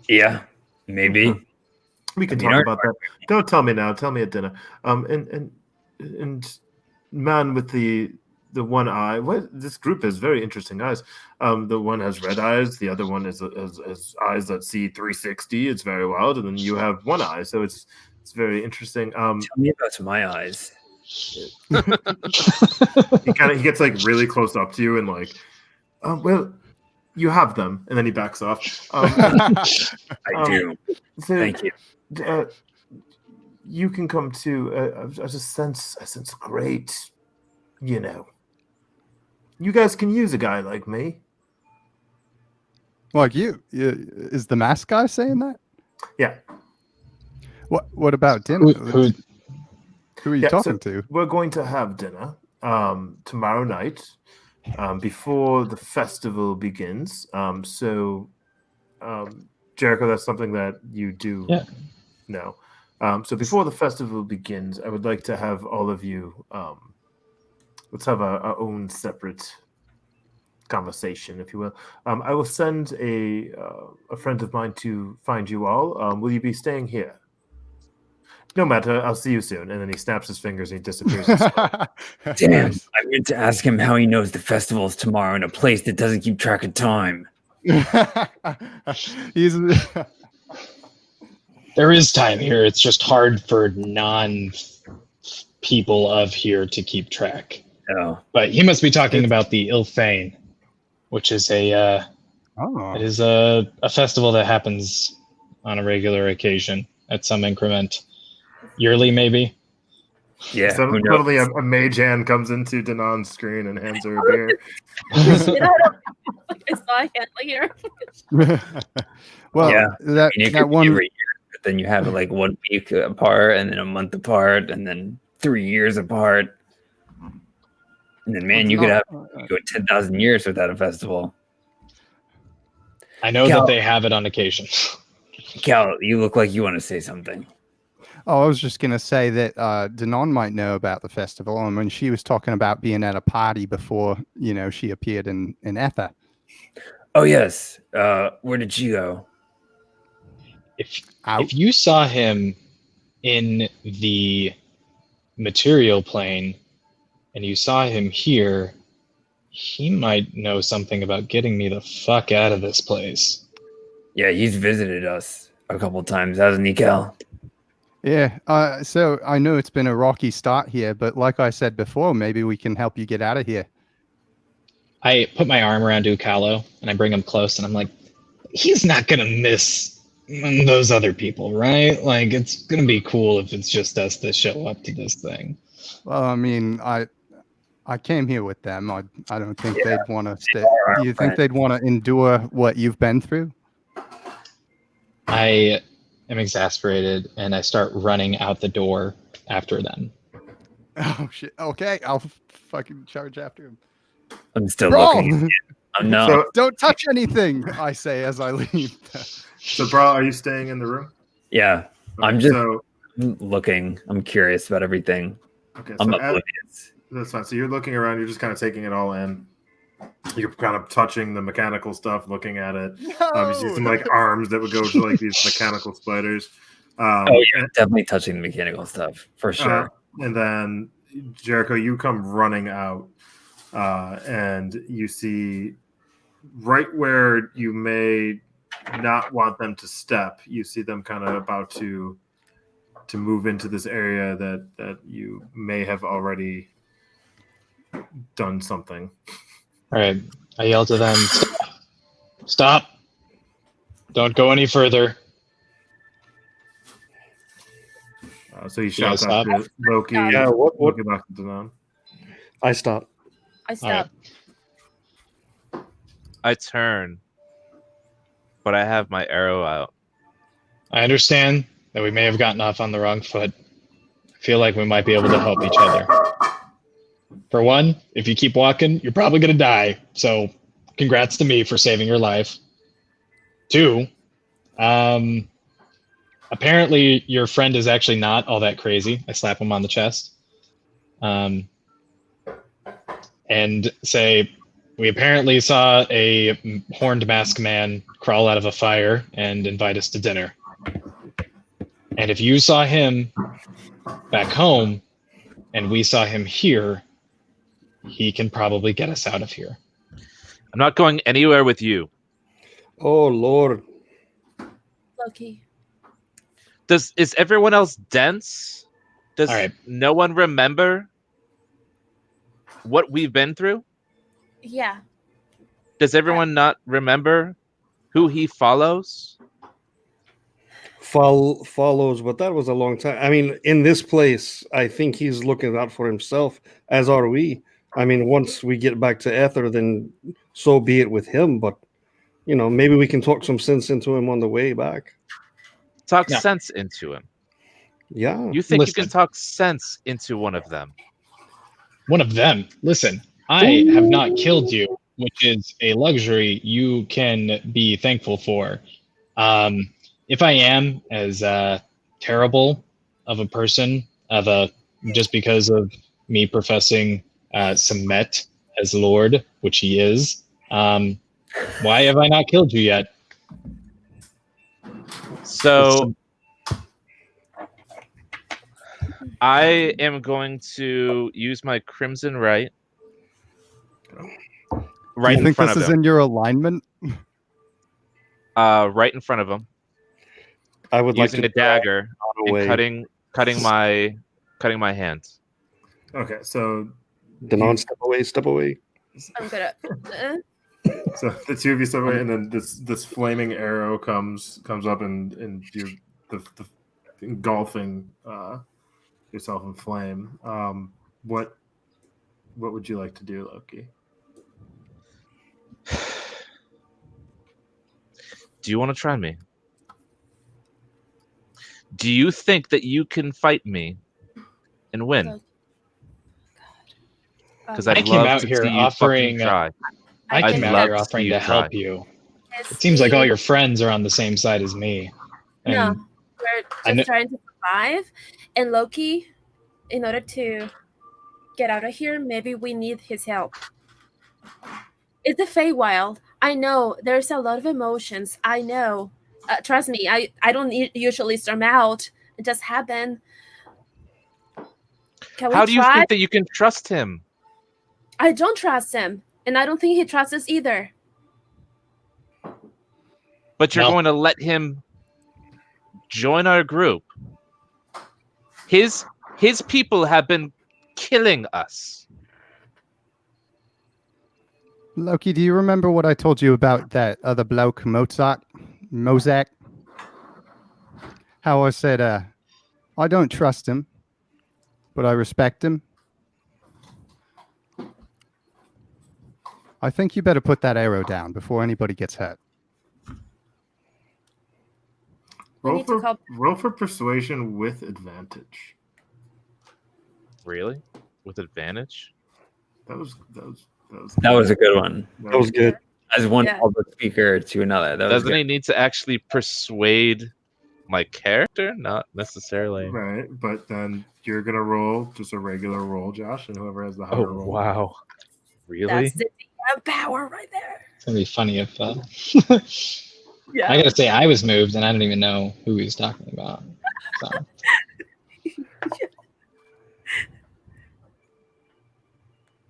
Yeah, maybe. We can I mean, talk about that. Don't tell me now. Tell me at dinner. And man with the one eye. What this group has very interesting eyes. The one has red eyes. The other one has eyes that see 360. It's very wild. And then you have one eye, so it's very interesting. Tell me about my eyes. He gets like really close up to you and like, well, you have them, and then he backs off. I do. So, Thank you. You can come too. I sense great. You guys can use a guy like me. Like you. Is the mask guy saying that? Yeah. What about dinner? Who Who are you talking to? We're going to have dinner tomorrow night before the festival begins. So, Jericho, that's something that you do know. So before the festival begins, I would like to have all of you, let's have our own separate conversation, if you will. I will send a friend of mine to find you all. Will you be staying here? No matter, I'll see you soon. And then he snaps his fingers and he disappears. Damn, I meant to ask him how he knows the festival's tomorrow in a place that doesn't keep track of time. There is time here. It's just hard for non-people of here to keep track. Oh, But he must be talking about the Ilfane, which is it is a festival that happens on a regular occasion at some increment, yearly maybe. Yeah, So who suddenly knows? a mage hand comes into Danon's screen and hands her a beer. Shit, I don't I saw a hand here. Well, Yeah. that And it that could be one. every year, but then you have it like 1 week apart, and then a month apart, and then 3 years apart. And then, man, you could go 10,000 years without a festival. I know Cal- that they have it on occasion. Cal, you look like you want to say something. Oh, I was just gonna say that Danon might know about the festival, and when she was talking about being at a party before, she appeared in Ether. Oh yes. Where did she go? Out. If you saw him in the material plane and you saw him here, he might know something about getting me the fuck out of this place. Yeah, he's visited us a couple times, hasn't he, Cal? Yeah. So I know it's been a rocky start here, but like I said before, maybe we can help you get out of here. I put my arm around Ukalo and I bring him close and I'm like, he's not gonna miss those other people, right? Like, it's gonna be cool if it's just us that show up to this thing. Well, I mean, I came here with them. I don't think they'd want to stay. are Do you think friends. they'd want to endure what you've been through? I am exasperated and I start running out the door after them. Oh shit. Okay, I'll fucking charge after him. I'm still Brawl! looking. I'm not. So, Don't touch anything, I say as I leave. so Brawl, are you staying in the room? Yeah, I'm Okay, just so looking. I'm curious about everything. okay, I'm so oblivious. that's fine. So you're looking around. You're just kind of taking it all in. You're kind of touching the mechanical stuff, looking at it. You see some like arms that would go to like these mechanical spiders. Oh yeah, definitely touching the mechanical stuff for sure. And then Jericho, you come running out, and you see right where you may not want them to step. You see them kind of about to move into this area that you may have already done something. All right, I yell to them, stop. Don't go any further. So he shouts Yeah, out to Loki. Yeah, what- Loki knocks it down. I stop. I stopped. I turn, but I have my arrow out. I understand that we may have gotten off on the wrong foot. I feel like we might be able to help each other. For one, if you keep walking, you're probably going to die. So congrats to me for saving your life. Two, apparently your friend is actually not all that crazy. I slap him on the chest. And say, we apparently saw a horned masked man crawl out of a fire and invite us to dinner. And if you saw him back home and we saw him here, he can probably get us out of here. I'm not going anywhere with you. Oh Lord. Loki. Is everyone else dense? Does All right. no one remember what we've been through? Yeah. Does everyone not remember who he follows? Follows, but that was a long time. I mean, in this place, I think he's looking out for himself, as are we. I mean, once we get back to Ether, then so be it with him. But, maybe we can talk some sense into him on the way back. Talk No. sense into him. Yeah. You think Listen. you can talk sense into one of them? One of them. Listen, I have not killed you, which is a luxury you can be thankful for. If I am as terrible of a person, just because of me professing Semet as Lord, which he is, why have I not killed you yet? So I am going to use my Crimson Right. Right Do you in think front this of is him. in your alignment? Right in front of him. I would like Using to a dagger away. and cutting my hand. Okay, so Danon, step away. I'm gonna. the two of you step away, and then this flaming arrow comes up and you the engulfing yourself in flame. What would you like to do, Loki? Do you want to try me? Do you think that you can fight me and win? Because I I'd came love out to here see you offering. fucking try. I I'd came out love here to see offering you to help try. you. It seems like all your friends are on the same side as me. No, And we're just trying to survive. And Loki, in order to get out of here, maybe we need his help. It's the Feywild. I know there's a lot of emotions. I know. Trust me, I don't usually storm out. It just happened. Can we How do you try? think that you can trust him? I don't trust him, and I don't think he trusts us either. But you're No. going to let him join our group. His people have been killing us. Loki, do you remember what I told you about that other bloke, Mozak? How I said, I don't trust him, but I respect him. I think you better put that arrow down before anybody gets hurt. Roll for persuasion with advantage. Really? With advantage? That was That was a good one. That was good. As one Yeah. public speaker to another. That was Doesn't good. he need to actually persuade my character? Not necessarily. right, but then you're gonna roll just a regular roll, Josh, and whoever has the higher roll. Wow. Really? That's the DM power right there. it's gonna be funny if Yeah. I gotta say I was moved and I don't even know who he was talking about. So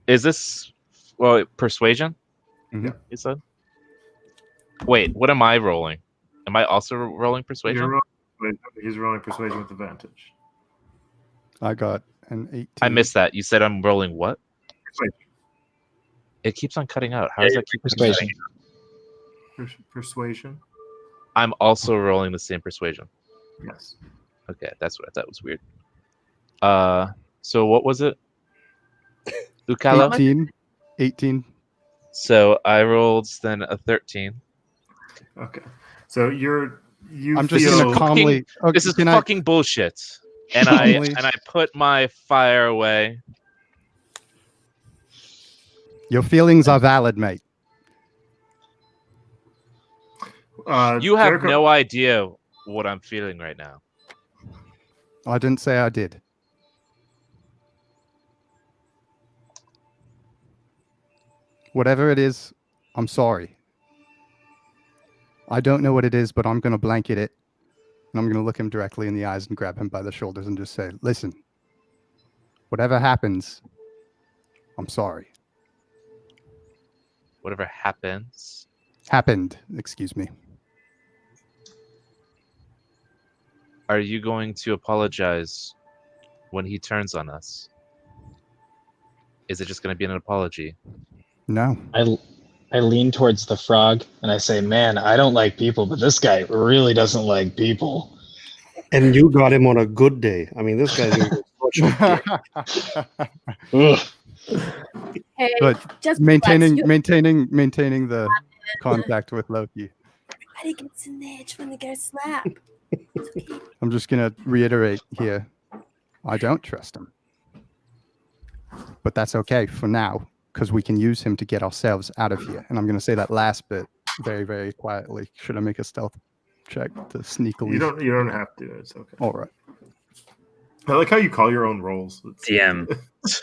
Is this persuasion? Mhm. You said? Wait, what am I rolling? Am I also rolling persuasion? He's rolling persuasion with advantage. I got an 18. I missed that. You said I'm rolling what? Persuasion. It keeps on cutting out. How does that keep persuasion. Persuasion. I'm also rolling the same persuasion. Yes. Okay, that's what I thought was weird. So what was it? Ukalo? 18. So I rolled then a 13. Okay. So you I'm just feel gonna calmly. Okay, This is can I- fucking bullshit. And I Calmly. put my fire away. Your feelings are valid, mate. You have Jericho- no idea what I'm feeling right now. I didn't say I did. Whatever it is, I'm sorry. I don't know what it is, but I'm going to blanket it. And I'm going to look him directly in the eyes and grab him by the shoulders and just say, listen, whatever happens, I'm sorry. Whatever happens. Happened, excuse me. Are you going to apologize when he turns on us? Is it just going to be an apology? No. I lean towards the frog and I say, "Man, I don't like people, but this guy really doesn't like people." And you got him on a good day. I mean, this guy's gonna get such a dick. Ugh. Hey, But just maintaining relax. the contact with Loki. Everybody gets an edge when they get a slap. I'm just going to reiterate here. I don't trust him. But that's okay for now, because we can use him to get ourselves out of here. And I'm going to say that last bit very, very quietly. Should I make a stealth check to sneakily? You don't have to. It's okay. All right. I like how you call your own rolls. DM. Yes.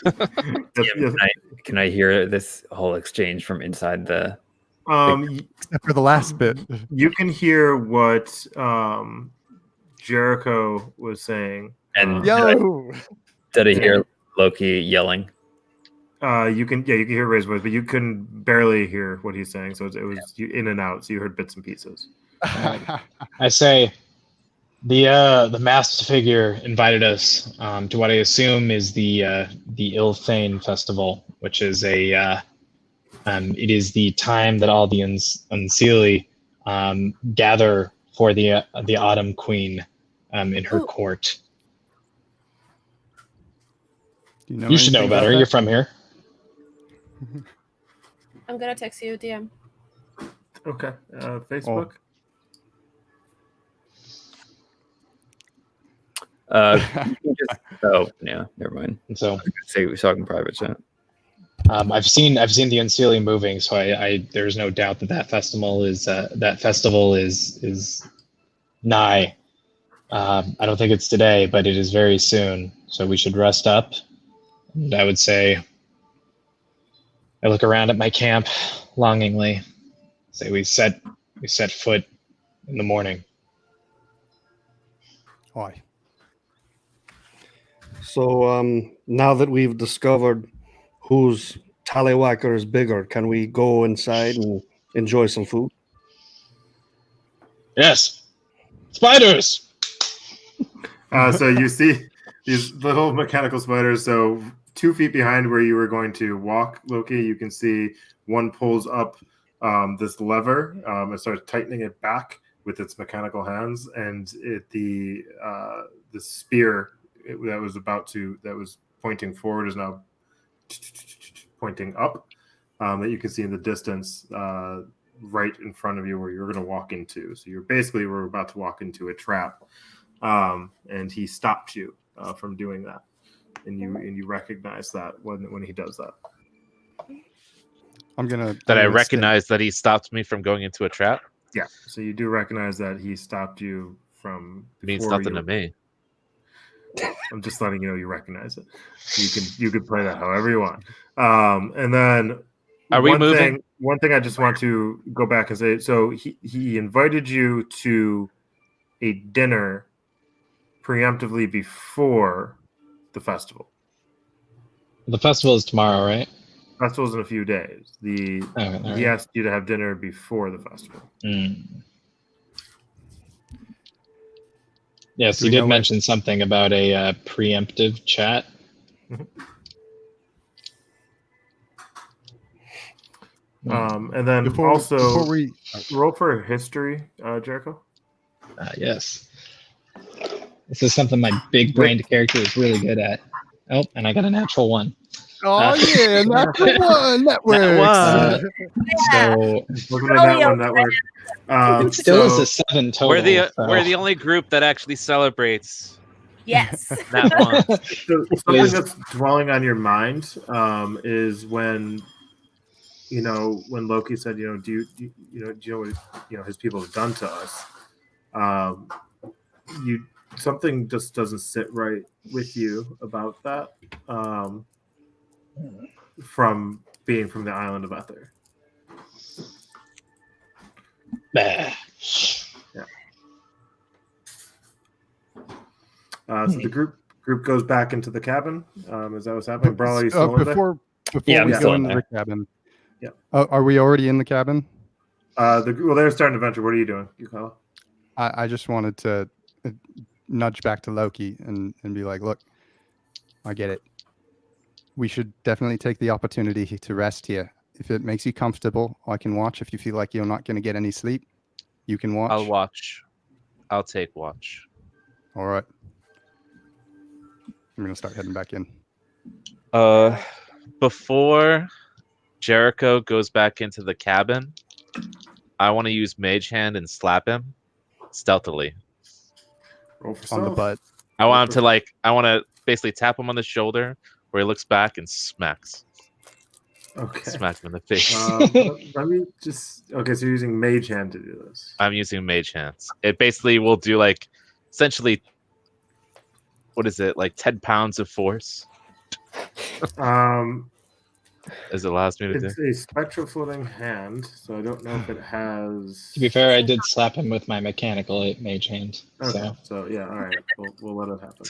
Can I hear this whole exchange from inside the? Except for the last bit. You can hear what Jericho was saying. And Yo! did I hear Loki yelling? You can hear Ray's voice, but you couldn't barely hear what he's saying. So it was in and out. So you heard bits and pieces. I say, the masked figure invited us to what I assume is the Ilthane festival, which is it is the time that all the Unseelie gather for the Autumn Queen in her court. Do you know? You should know anything about better. that? You're from here. I'm gonna text you, DM. Okay. Facebook. You can just, oh yeah, never mind. And so I was gonna say we talking private chat. I've seen the Unsealing moving, so I there's no doubt that festival is nigh. I don't think it's today, but it is very soon. So we should rest up. And I would say, I look around at my camp longingly. Say we set foot in the morning. Why? So now that we've discovered whose tallywhacker is bigger, can we go inside and enjoy some food? Yes, spiders. So you see these little mechanical spiders. So 2 feet behind where you were going to walk, Loki, you can see one pulls up this lever and starts tightening it back with its mechanical hands, and the spear that was pointing forward is now pointing up. That you can see in the distance, right in front of you, where you're going to walk into. So we're about to walk into a trap. And he stopped you from doing that, and you recognize that when he does that. I recognize that he stopped me from going into a trap. Yeah. So you do recognize that he stopped you from. It means nothing to me. I'm just letting you know you recognize it. You can play that however you want. And then are we moving? One thing I just want to go back and say. So he invited you to a dinner preemptively before the festival. The festival is tomorrow, right? Festival's in a few days. He asked you to have dinner before the festival. Yes, you did mention something about a preemptive chat. And then before we roll for history, Jericho. Yes. This is something my big-brained character is really good at. Oh, and I got a natural 1. Oh yeah, Nat One Network. So welcome to Nat One Network. It still is a 7 total. We're the only group that actually celebrates. Yes. Nat One. So something that's dwelling on your mind is when when Loki said, do you know what his people have done to us? Something just doesn't sit right with you about that. From being from the island of Ether. Yeah. So the group goes back into the cabin. Is that what's happening? Brawler, you still in there? Before we go into the cabin. Yeah. Are we already in the cabin? They're starting to venture. What are you doing, Yukala? I just wanted to nudge back to Loki and be like, look, I get it. We should definitely take the opportunity to rest here. If it makes you comfortable, I can watch. If you feel like you're not going to get any sleep, you can watch. I'll watch. I'll take watch. All right. I'm going to start heading back in. Before Jericho goes back into the cabin, I want to use Mage Hand and slap him stealthily. Roll for on the butt. I want to basically tap him on the shoulder where he looks back and smacks. Okay. Smack him in the face. Let me just. Okay, so you're using Mage Hand to do this. I'm using Mage Hands. It basically will do essentially, what is it, 10 pounds of force? As it allows me to do. It's a spectral floating hand, so I don't know if it has. To be fair, I did slap him with my mechanical mage hand. Okay, so yeah, all right, we'll let it happen.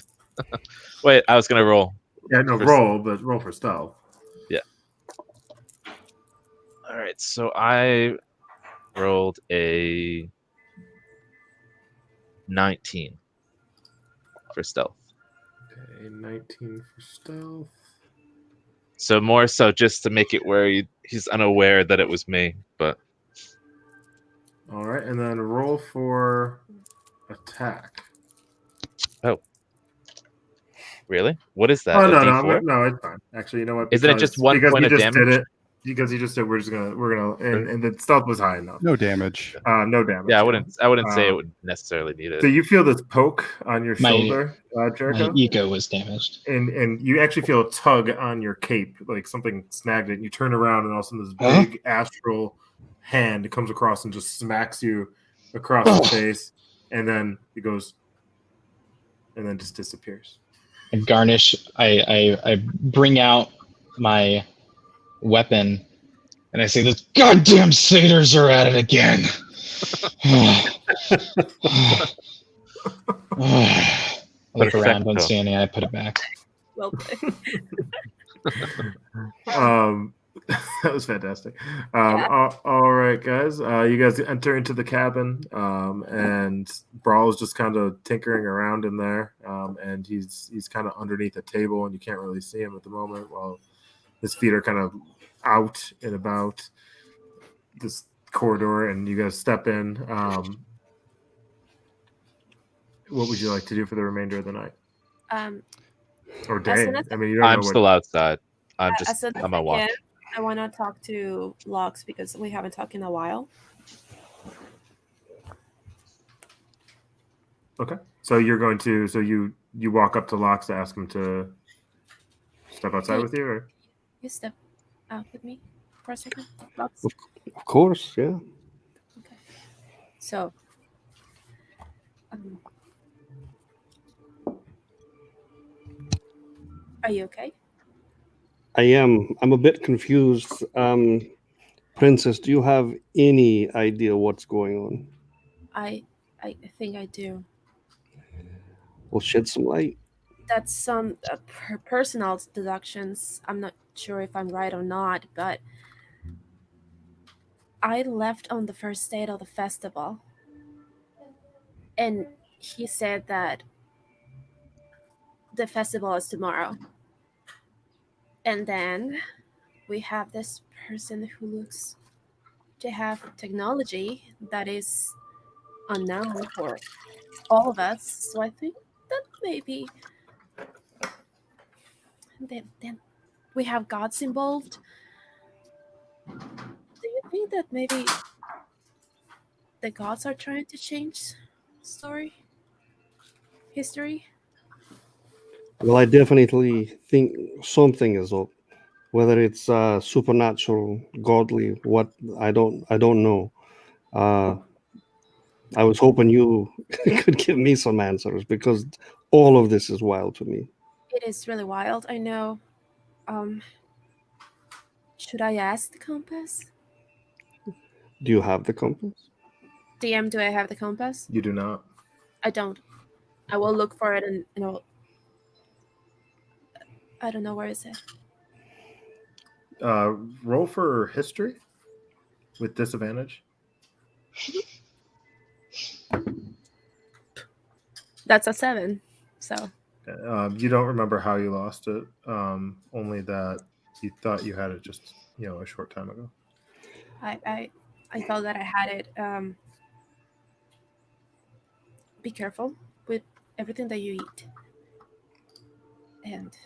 Wait, I was gonna roll. Yeah, no, roll for stealth. Yeah. All right, so I rolled a 19 for stealth. Okay, 19 for stealth. So more so just to make it where he's unaware that it was me, but. All right, and then roll for attack. Oh. Really? What is that? Oh A no, D4? no, it's fine. Actually, you know what? Isn't it just 1 because point you of just damage? did it. Because you just said we're gonna and the stealth was high enough. No damage. No damage. Yeah, I wouldn't say it would necessarily need So it. you feel this poke on your My- shoulder, My Jericho, ego was damaged. and you actually feel a tug on your cape, like something snagged it. And you turn around, and all of a sudden this Huh? big astral hand comes across and just smacks you across Oh. the face, and then it goes, and then just disappears. And Garnish, I bring out my weapon and I say, "Those goddamn satyrs are at it again." I look around, don't see any. I put it back. Well played. That was fantastic. All right, guys. You guys enter into the cabin, and Brawl is just kind of tinkering around in there, and he's kind of underneath a table, and you can't really see him at the moment. While his feet are kind of out and about this corridor, and you guys step in. What would you like to do for the remainder of the night or day? soon as- I mean, you don't I'm know still outside. I'm as just soon as on my I watch. can, I want to talk to Lux because we haven't talked in a while. Okay. So you're going to you walk up to Locks to ask him to step outside with you, or You step out with me for a second, Lux. Of course, yeah. Okay. So, are you okay? I am. I'm a bit confused. Princess, do you have any idea what's going on? I think I do. We'll shed some light. That's some personal deductions. I'm not sure if I'm right or not, but I left on the first day of the festival, and he said that the festival is tomorrow. And then we have this person who looks to have technology that is unknown for all of us. So I think that maybe then we have gods involved. Do you think that maybe the gods are trying to change history? Well, I definitely think something is up. Whether it's supernatural, godly, what I don't know. I was hoping you could give me some answers because all of this is wild to me. It is really wild, I know. Should I ask the compass? Do you have the compass? DM, do I have the compass? you do not. I don't. I will look for it and I don't know where is it. Roll for history with disadvantage. That's a 7. So You don't remember how you lost it. Only that you thought you had it just a short time ago. I thought that I had it. Be careful with everything that you eat, and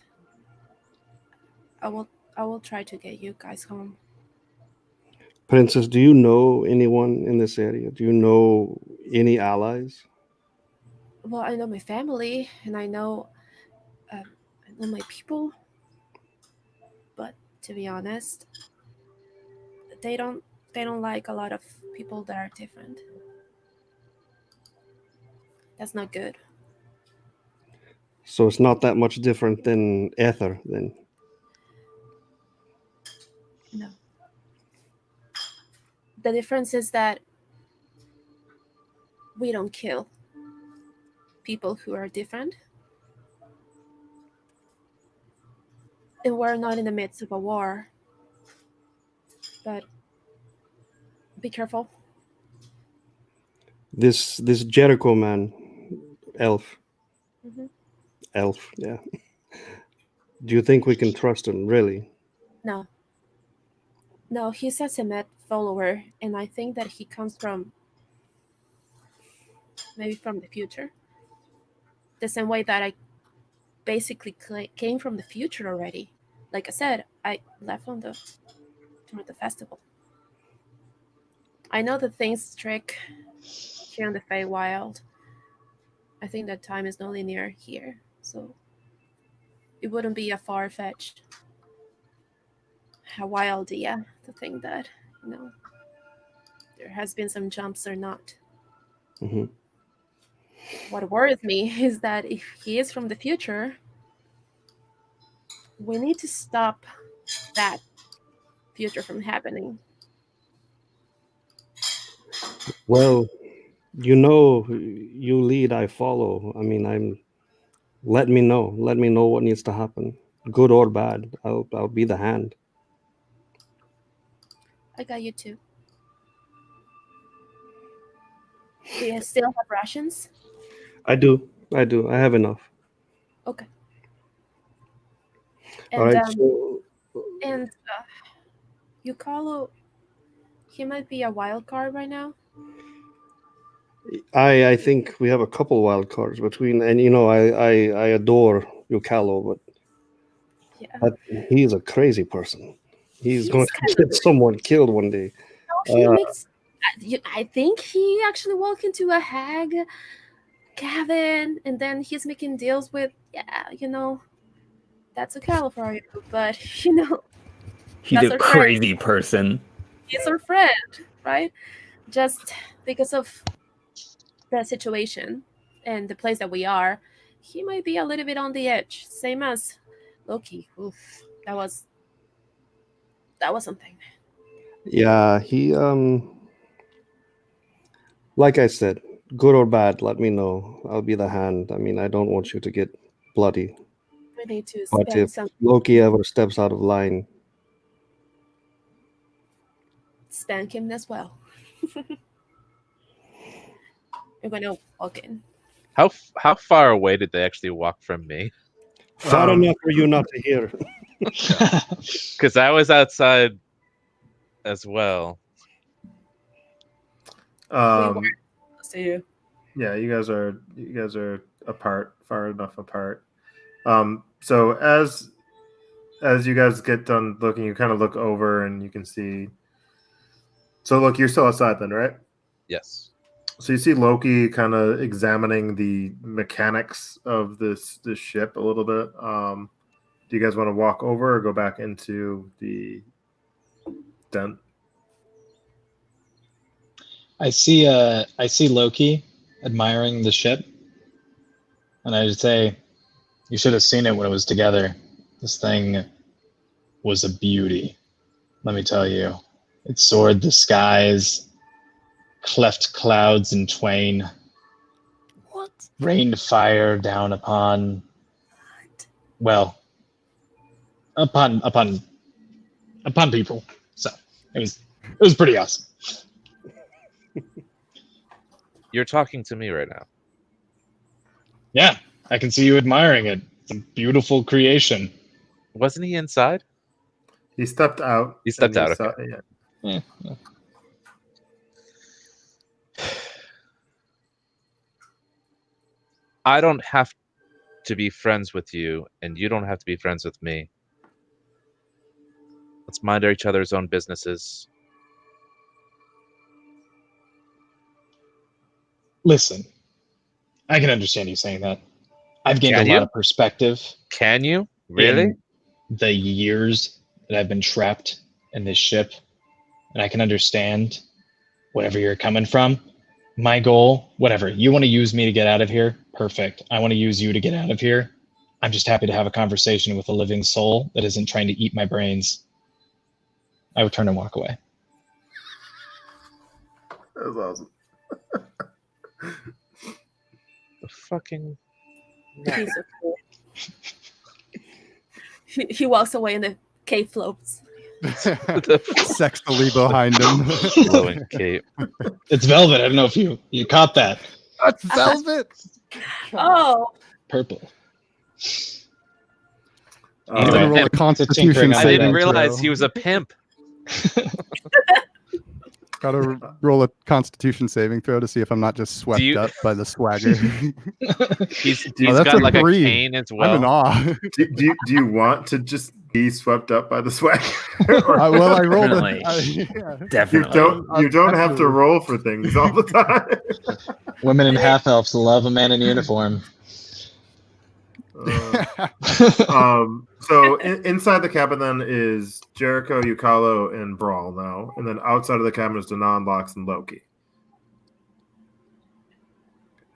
I will try to get you guys home. Princess, do you know anyone in this area? Do you know any allies? Well, I know my family, and I know my people, but to be honest, they don't like a lot of people that are different. That's not good. So it's not that much different than Ether, then. No. The difference is that we don't kill people who are different. And we're not in the midst of a war. But be careful. This Jericho man, elf. Mhm. Elf, yeah. Do you think we can trust him, really? No. No, he's a Semet follower, and I think that he comes from maybe from the future. The same way that basically came from the future already. Like I said, I left during the festival. I know that things trick here in the Feywild. I think that time is not linear here, so it wouldn't be a far-fetched, a wild idea to think that, there has been some jumps or not. Hmm. What worries me is that if he is from the future, we need to stop that future from happening. Well, you lead, I follow. I mean, let me know. Let me know what needs to happen, good or bad. I'll be the hand. I got you too. Do you still have rations? I do. I have enough. Okay. All And right. So Yukalo, he might be a wild card right now. I think we have a couple wild cards between, and I adore Yukalo, but he's a crazy person. He's going to get someone killed one day. He makes. I think he actually walked into a hag cabin, and then he's making deals with. That's a Cal for you, but He's a crazy person. He's our friend, right? Just because of the situation and the place that we are, he might be a little bit on the edge. Same as Loki. Oof, that was something. Yeah, he like I said, good or bad, let me know. I'll be the hand. I mean, I don't want you to get bloody. We need to But spend if some. Loki ever steps out of line, Spank him as well. We're gonna walk in. How far away did they actually walk from me? far enough for you not to hear. Because I was outside as well. See you. Yeah, you guys are apart, far enough apart. So as you guys get done looking, you kind of look over and you can see. So look, you're still outside then, right? Yes. So you see Loki kind of examining the mechanics of this ship a little bit. Do you guys want to walk over or go back into the den? I see Loki admiring the ship, and I would say, you should have seen it when it was together. This thing was a beauty, let me tell you. It soared the skies, cleft clouds in twain, What? rained fire down upon, well, upon people. So it was pretty awesome. You're talking to me right now. Yeah, I can see you admiring it. It's a beautiful creation. Wasn't he inside? He stepped out. He stepped out. Saw, Okay. yeah. Yeah. I don't have to be friends with you, and you don't have to be friends with me. Let's mind each other's own businesses. Listen, I can understand you saying that. I've gained a lot of perspective. Can you? Really? In the years that I've been trapped in this ship, and I can understand whatever you're coming from. My goal, whatever, you want to use me to get out of here? Perfect. I want to use you to get out of here. I'm just happy to have a conversation with a living soul that isn't trying to eat my brains. I would turn and walk away. That was awesome. The fucking... He's so cool. He walks away and the cave floats. Sexually behind him. Glowing cape. It's velvet. I don't know if you caught that. That's velvet. Oh. Purple. He's gonna roll a Constitution I I saving didn't realize throw. he was a pimp. Gotta roll a Constitution saving throw to see if I'm not just swept you- up by the swagger. He's that's got a like 3. a cane as I'm in well. awe. Do you want to just be swept up by the swag? Well, I rolled Definitely. You Definitely. don't have to roll for things all the time. Women and half elves love a man in uniform. So inside the cabin then is Jericho, Yukalo, and Brawl now, and then outside of the cabin is Danon, Lox, and Loki.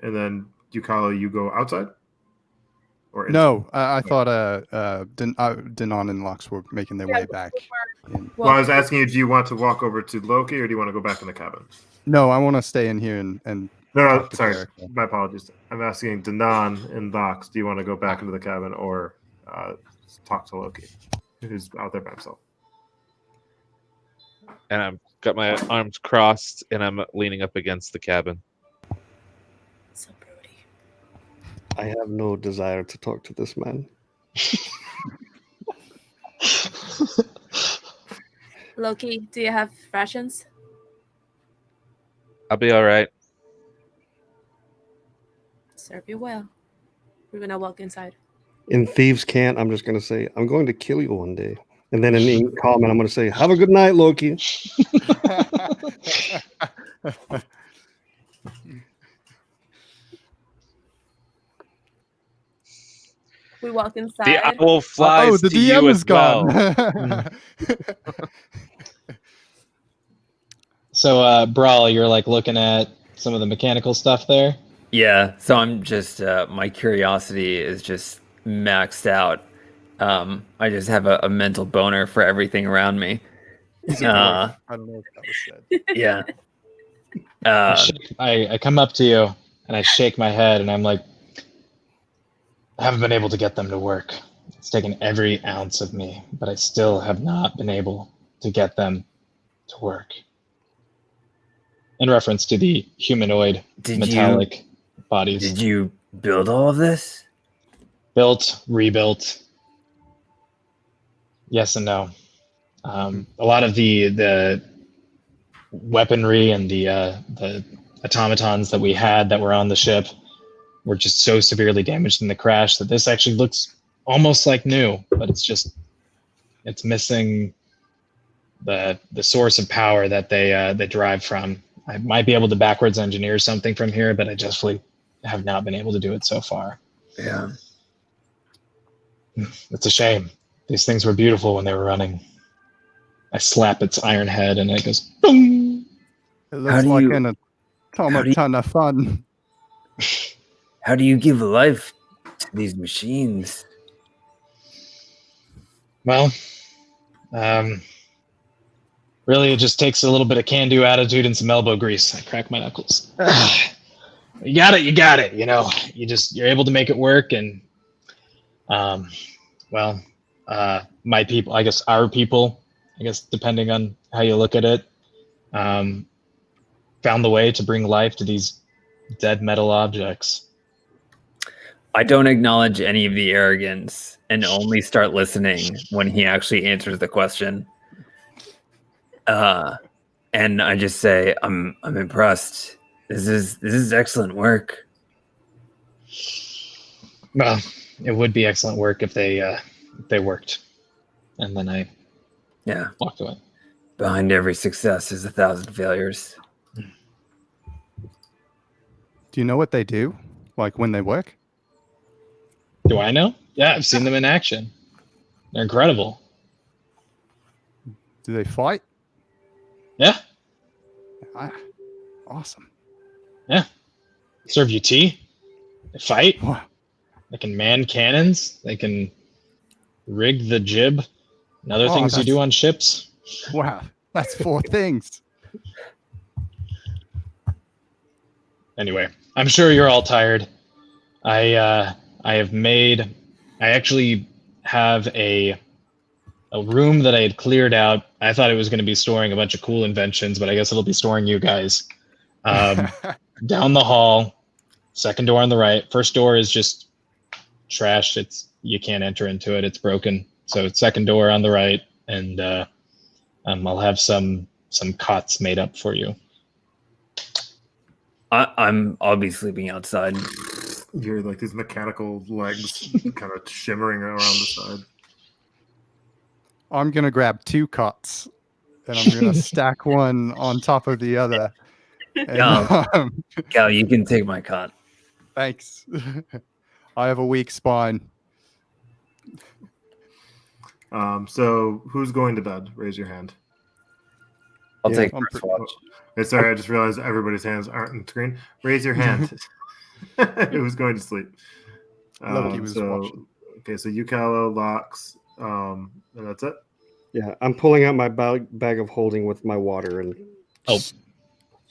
And then Yukalo, you go outside. Or inside? No, I thought Danon and Lux were making their way back. Well, I was asking you, do you want to walk over to Loki, or do you want to go back in the cabin? No, I want to stay in here and No, talk to sorry, Jericho. my apologies. I'm asking Danon and Lox, do you want to go back into the cabin or talk to Loki, who's out there by himself? And I've got my arms crossed and I'm leaning up against the cabin. So broody. I have no desire to talk to this man. Loki, do you have rations? I'll be all right. Serve you well. We're gonna walk inside. In Thieves' Cant, I'm just going to say, I'm going to kill you one day. And then in Ink Common, I'm going to say, have a good night, Loki. We walk inside. The owl flies the to you DM as is gone. well. So, Brawl, you're like looking at some of the mechanical stuff there. Yeah, so I'm just my curiosity is just maxed out. I just have a mental boner for everything around me. I don't know if that was said. Yeah. I come up to you and I shake my head and I'm like, I haven't been able to get them to work. It's taken every ounce of me, but I still have not been able to get them to work. In reference to the humanoid metallic bodies. Did you build all of this? Built, rebuilt. Yes and no. A lot of the weaponry and the automatons that we had that were on the ship were just so severely damaged in the crash that this actually looks almost like new, but it's missing the source of power that they derive from. I might be able to backwards engineer something from here, but I just have not been able to do it so far. Yeah. It's a shame. These things were beautiful when they were running. I slap its iron head and it goes boom. It looks like an automaton of fun. How do you give life to these machines? Well, really, it just takes a little bit of can-do attitude and some elbow grease. I crack my knuckles. You got it. You know, you're able to make it work. And, my people, I guess our people, depending on how you look at it, found the way to bring life to these dead metal objects. I don't acknowledge any of the arrogance and only start listening when he actually answers the question. And I just say, I'm impressed. This is excellent work. Well, it would be excellent work if they worked. And then I walked away. Behind every success is 1,000 failures. Do you know what they do? Like when they work? Do I know? Yeah, I've seen them in action. They're incredible. Do they fight? Yeah. Awesome. Yeah. Serve you tea. They fight. Wow. They can man cannons. They can rig the jib and other things you do on ships. Wow. That's 4 things. Anyway, I'm sure you're all tired. I actually have a room that I had cleared out. I thought it was going to be storing a bunch of cool inventions, but I guess it'll be storing you guys. Down the hall, second door on the right. First door is just trashed. You can't enter into it. It's broken. So second door on the right, and I'll have some some cots made up for you. I'll be sleeping outside. You're like these mechanical legs kind of shimmering around the side. I'm gonna grab 2 cots and I'm gonna stack one on top of the other. And, Cal, you can take my cot. thanks. I have a weak spine. So who's going to bed? Raise your hand. I'll Yeah, take I'm first pretty- watch. Hey, sorry, I just realized everybody's hands aren't on the screen. Raise your hand. Who's going to sleep? Loki was watching. Okay, so Yukalo, Locks, and that's it. Yeah, I'm pulling out my bag of holding with my water and. Oh,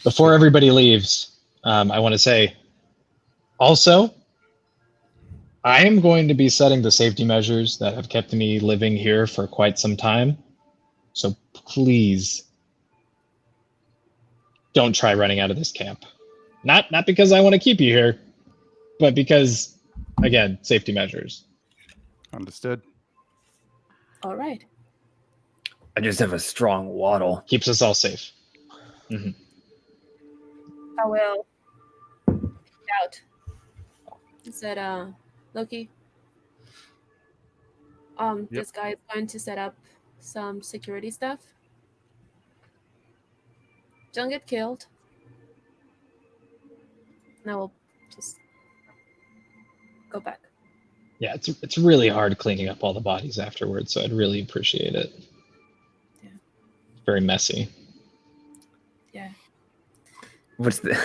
before everybody leaves, I want to say also, I am going to be setting the safety measures that have kept me living here for quite some time. So please don't try running out of this camp. Not because I want to keep you here, but because, again, safety measures. Understood. All right. I just have a strong waddle. Keeps us all safe. Mm-hmm. I will out. Is that Loki? This guy is going to set up some security stuff. Don't get killed. And I will just go back. Yeah, it's really hard cleaning up all the bodies afterwards, so I'd really appreciate it. Yeah. Very messy. Yeah. What's the?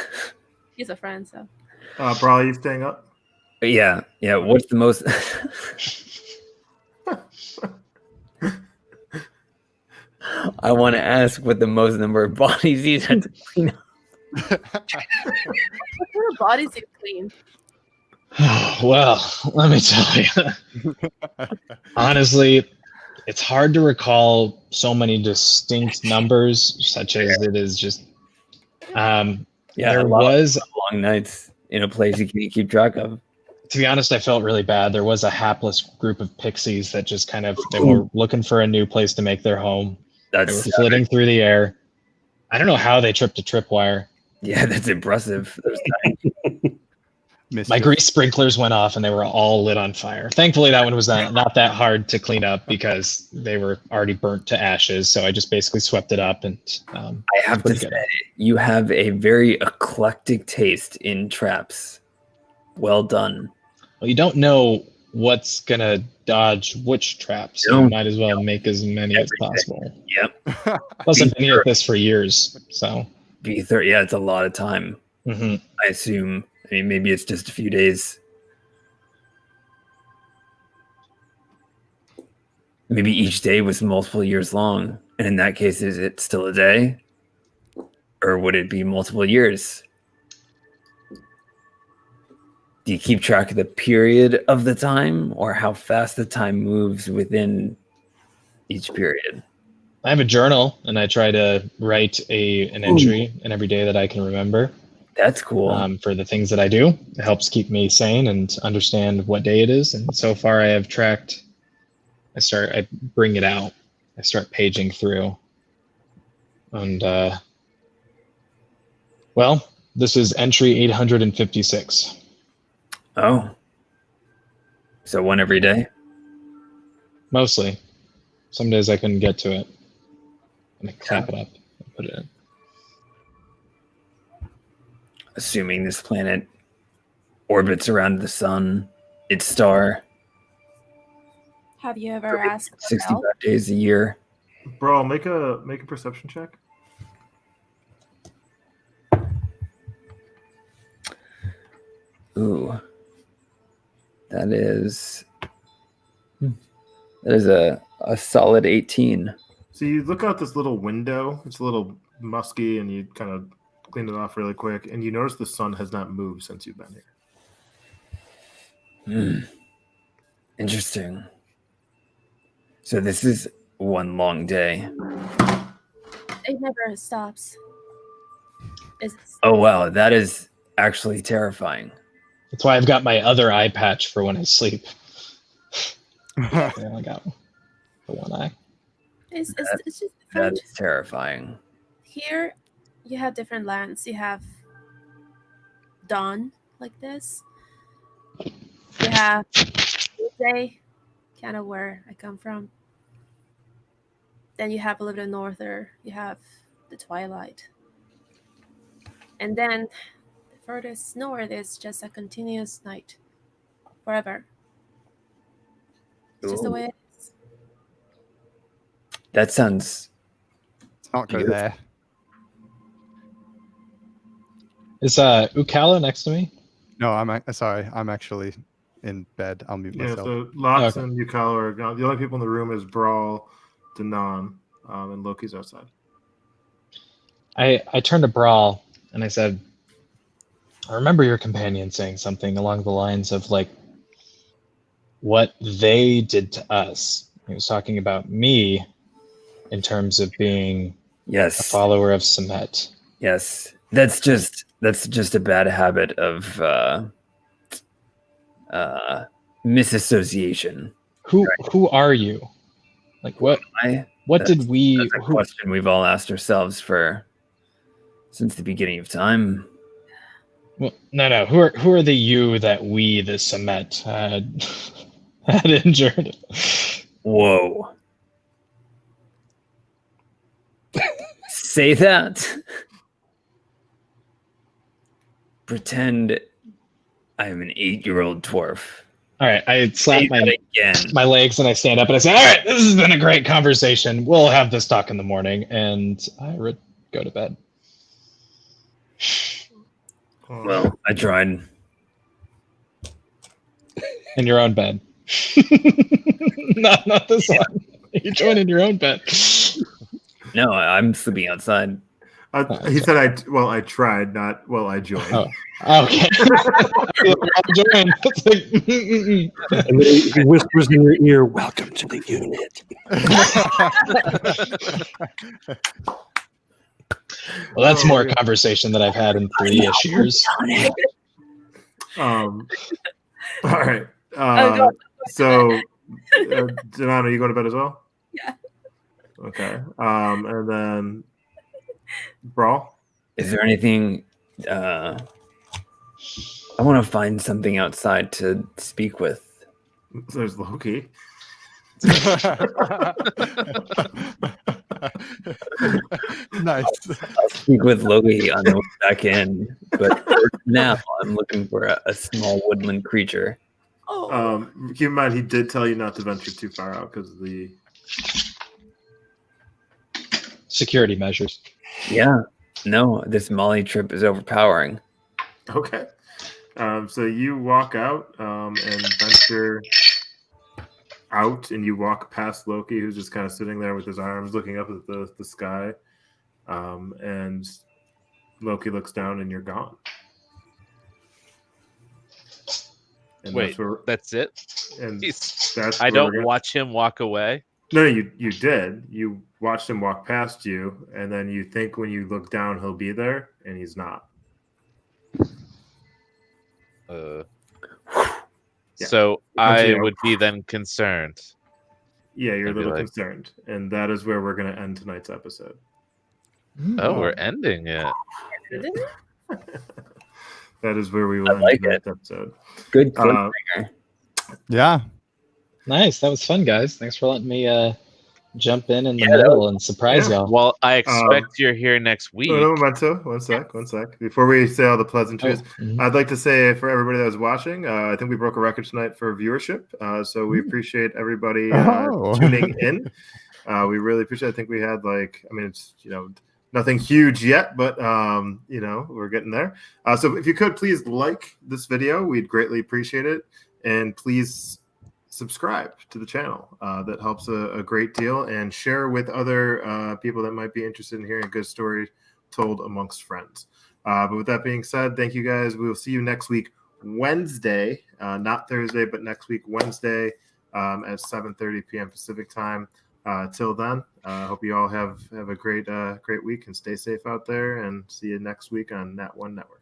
He's a friend, so. Brawley, you staying up? Yeah. What's the most? I want to ask what the most number of bodies he's had to clean up. What kind of bodies you clean? Well, let me tell you. Honestly, it's hard to recall so many distinct numbers, such as it is just. There was long nights in a place you can't keep track of. To be honest, I felt really bad. There was a hapless group of pixies that just they were looking for a new place to make their home. They were flitting through the air. I don't know how they tripped a tripwire. Yeah, that's impressive. My grease sprinklers went off and they were all lit on fire. Thankfully, that one was not that hard to clean up because they were already burnt to ashes. So I just basically swept it up. And I have to say, you have a very eclectic taste in traps. Well done. Well, you don't know what's going to dodge which traps. So you might as well make as many as possible. Yep. Plus, I've been at this for years. So yeah, it's a lot of time. Mm-hmm. I assume. I mean, maybe it's just a few days. Maybe each day was multiple years long. And in that case, is it still a day? Or would it be multiple years? Do you keep track of the period of the time or how fast the time moves within each period? I have a journal and I try to write an entry in every day that I can remember. That's cool. For the things that I do. It helps keep me sane and understand what day it is. And so far I have tracked, I bring it out. I start paging through. And, well, this is entry 856. Oh. So one every day? Mostly. Some days I couldn't get to it. And I clap it up and put it in. Assuming this planet orbits around the sun, its star. Have you ever asked for 65 help? days a year. Bro, make a perception check. Ooh. That is a solid 18. So you look out this little window. It's a little musky, and you kind of clean it off really quick, and you notice the sun has not moved since you've been here. Interesting. So this is one long day. It never stops. Oh wow, that is actually terrifying. That's why I've got my other eye patch for when I sleep. I only got the one eye. It's just That is terrifying. here you have different lands. You have dawn like this. You have day, kind of where I come from. Then you have a little bit norther. You have the twilight. And then the furthest north is just a continuous night. Forever. It's just the Ooh. way it is. That sounds It's not good Beautiful. there. Is Ukala next to me? No, sorry. I'm actually in bed. I'll mute Yeah, myself. so Lox Okay. and Yukala are gone. The only people in the room is Brawl, Danon, and Loki's outside. I turned to Brawl and I said, I remember your companion saying something along the lines of like what they did to us. He was talking about me in terms of being a yes, follower of Semet. yes. That's just a bad habit of misassociation. Who are you? Like what That's did we a question we've all asked ourselves since the beginning of time. well, no. Who are the you that we, the Semet, had injured? Whoa. Say that. Pretend I'm an 8-year-old dwarf. All right, I slap Say that again. my legs and I stand up and I say, all right, this has been a great conversation. We'll have this talk in the morning. And I would go to bed. Well, I tried. In your own bed. not this one. You join in your own bed. No, I'm sleeping outside. He said, I tried, not, I joined. Oh, okay. I'll join. It's like, And then he whispers in your ear, "Welcome to the unit." well, that's more conversation that I've had in 3-ish years. All right. go. So, Danon, are you going to bed as well? Yeah. Okay. And then Brawl. Is there anything I want to find something outside to speak with. There's Loki. Nice. I'll speak with Loki on the way back in, but for now I'm looking for a small woodland creature. Oh, Keep in mind, he did tell you not to venture too far out because of the Security measures. Yeah, no, this Molly trip is overpowering. Okay. So you walk out and venture out, and you walk past Loki, who's just kind of sitting there with his arms looking up at the sky. And Loki looks down, and you're gone. And Wait, that's it? And He's- that's I where don't we're gonna- watch him walk away. No, you did. You watched him walk past you, and then you think when you look down, he'll be there, and he's not. Yeah. So Once I you know- would be then concerned. Yeah, you're a I'd be little like- concerned, and that is where we're going to end tonight's episode. Oh, we're ending it. That is where we will I end like tonight's episode. Good Uh, cliffhanger. Yeah. Nice. That was fun, guys. Thanks for letting me jump in the Yeah, that middle and surprise yeah. y'all. Well, I expect you're here next week. No, memento. One sec. Before we say all the pleasantries, Mhm. I'd like to say for everybody that was watching, I think we broke a record tonight for viewership. So we appreciate everybody tuning in. We really appreciate it. I think we had it's nothing huge yet, but we're getting there. So if you could please like this video, we'd greatly appreciate it, and please subscribe to the channel. That helps a great deal, and share with other people that might be interested in hearing a good story told amongst friends. But with that being said, thank you guys. We will see you next week, Wednesday, not Thursday, but next week, Wednesday, at 7:30 p.m. Pacific time. Till then, hope you all have a great week, and stay safe out there, and see you next week on Nat One Network.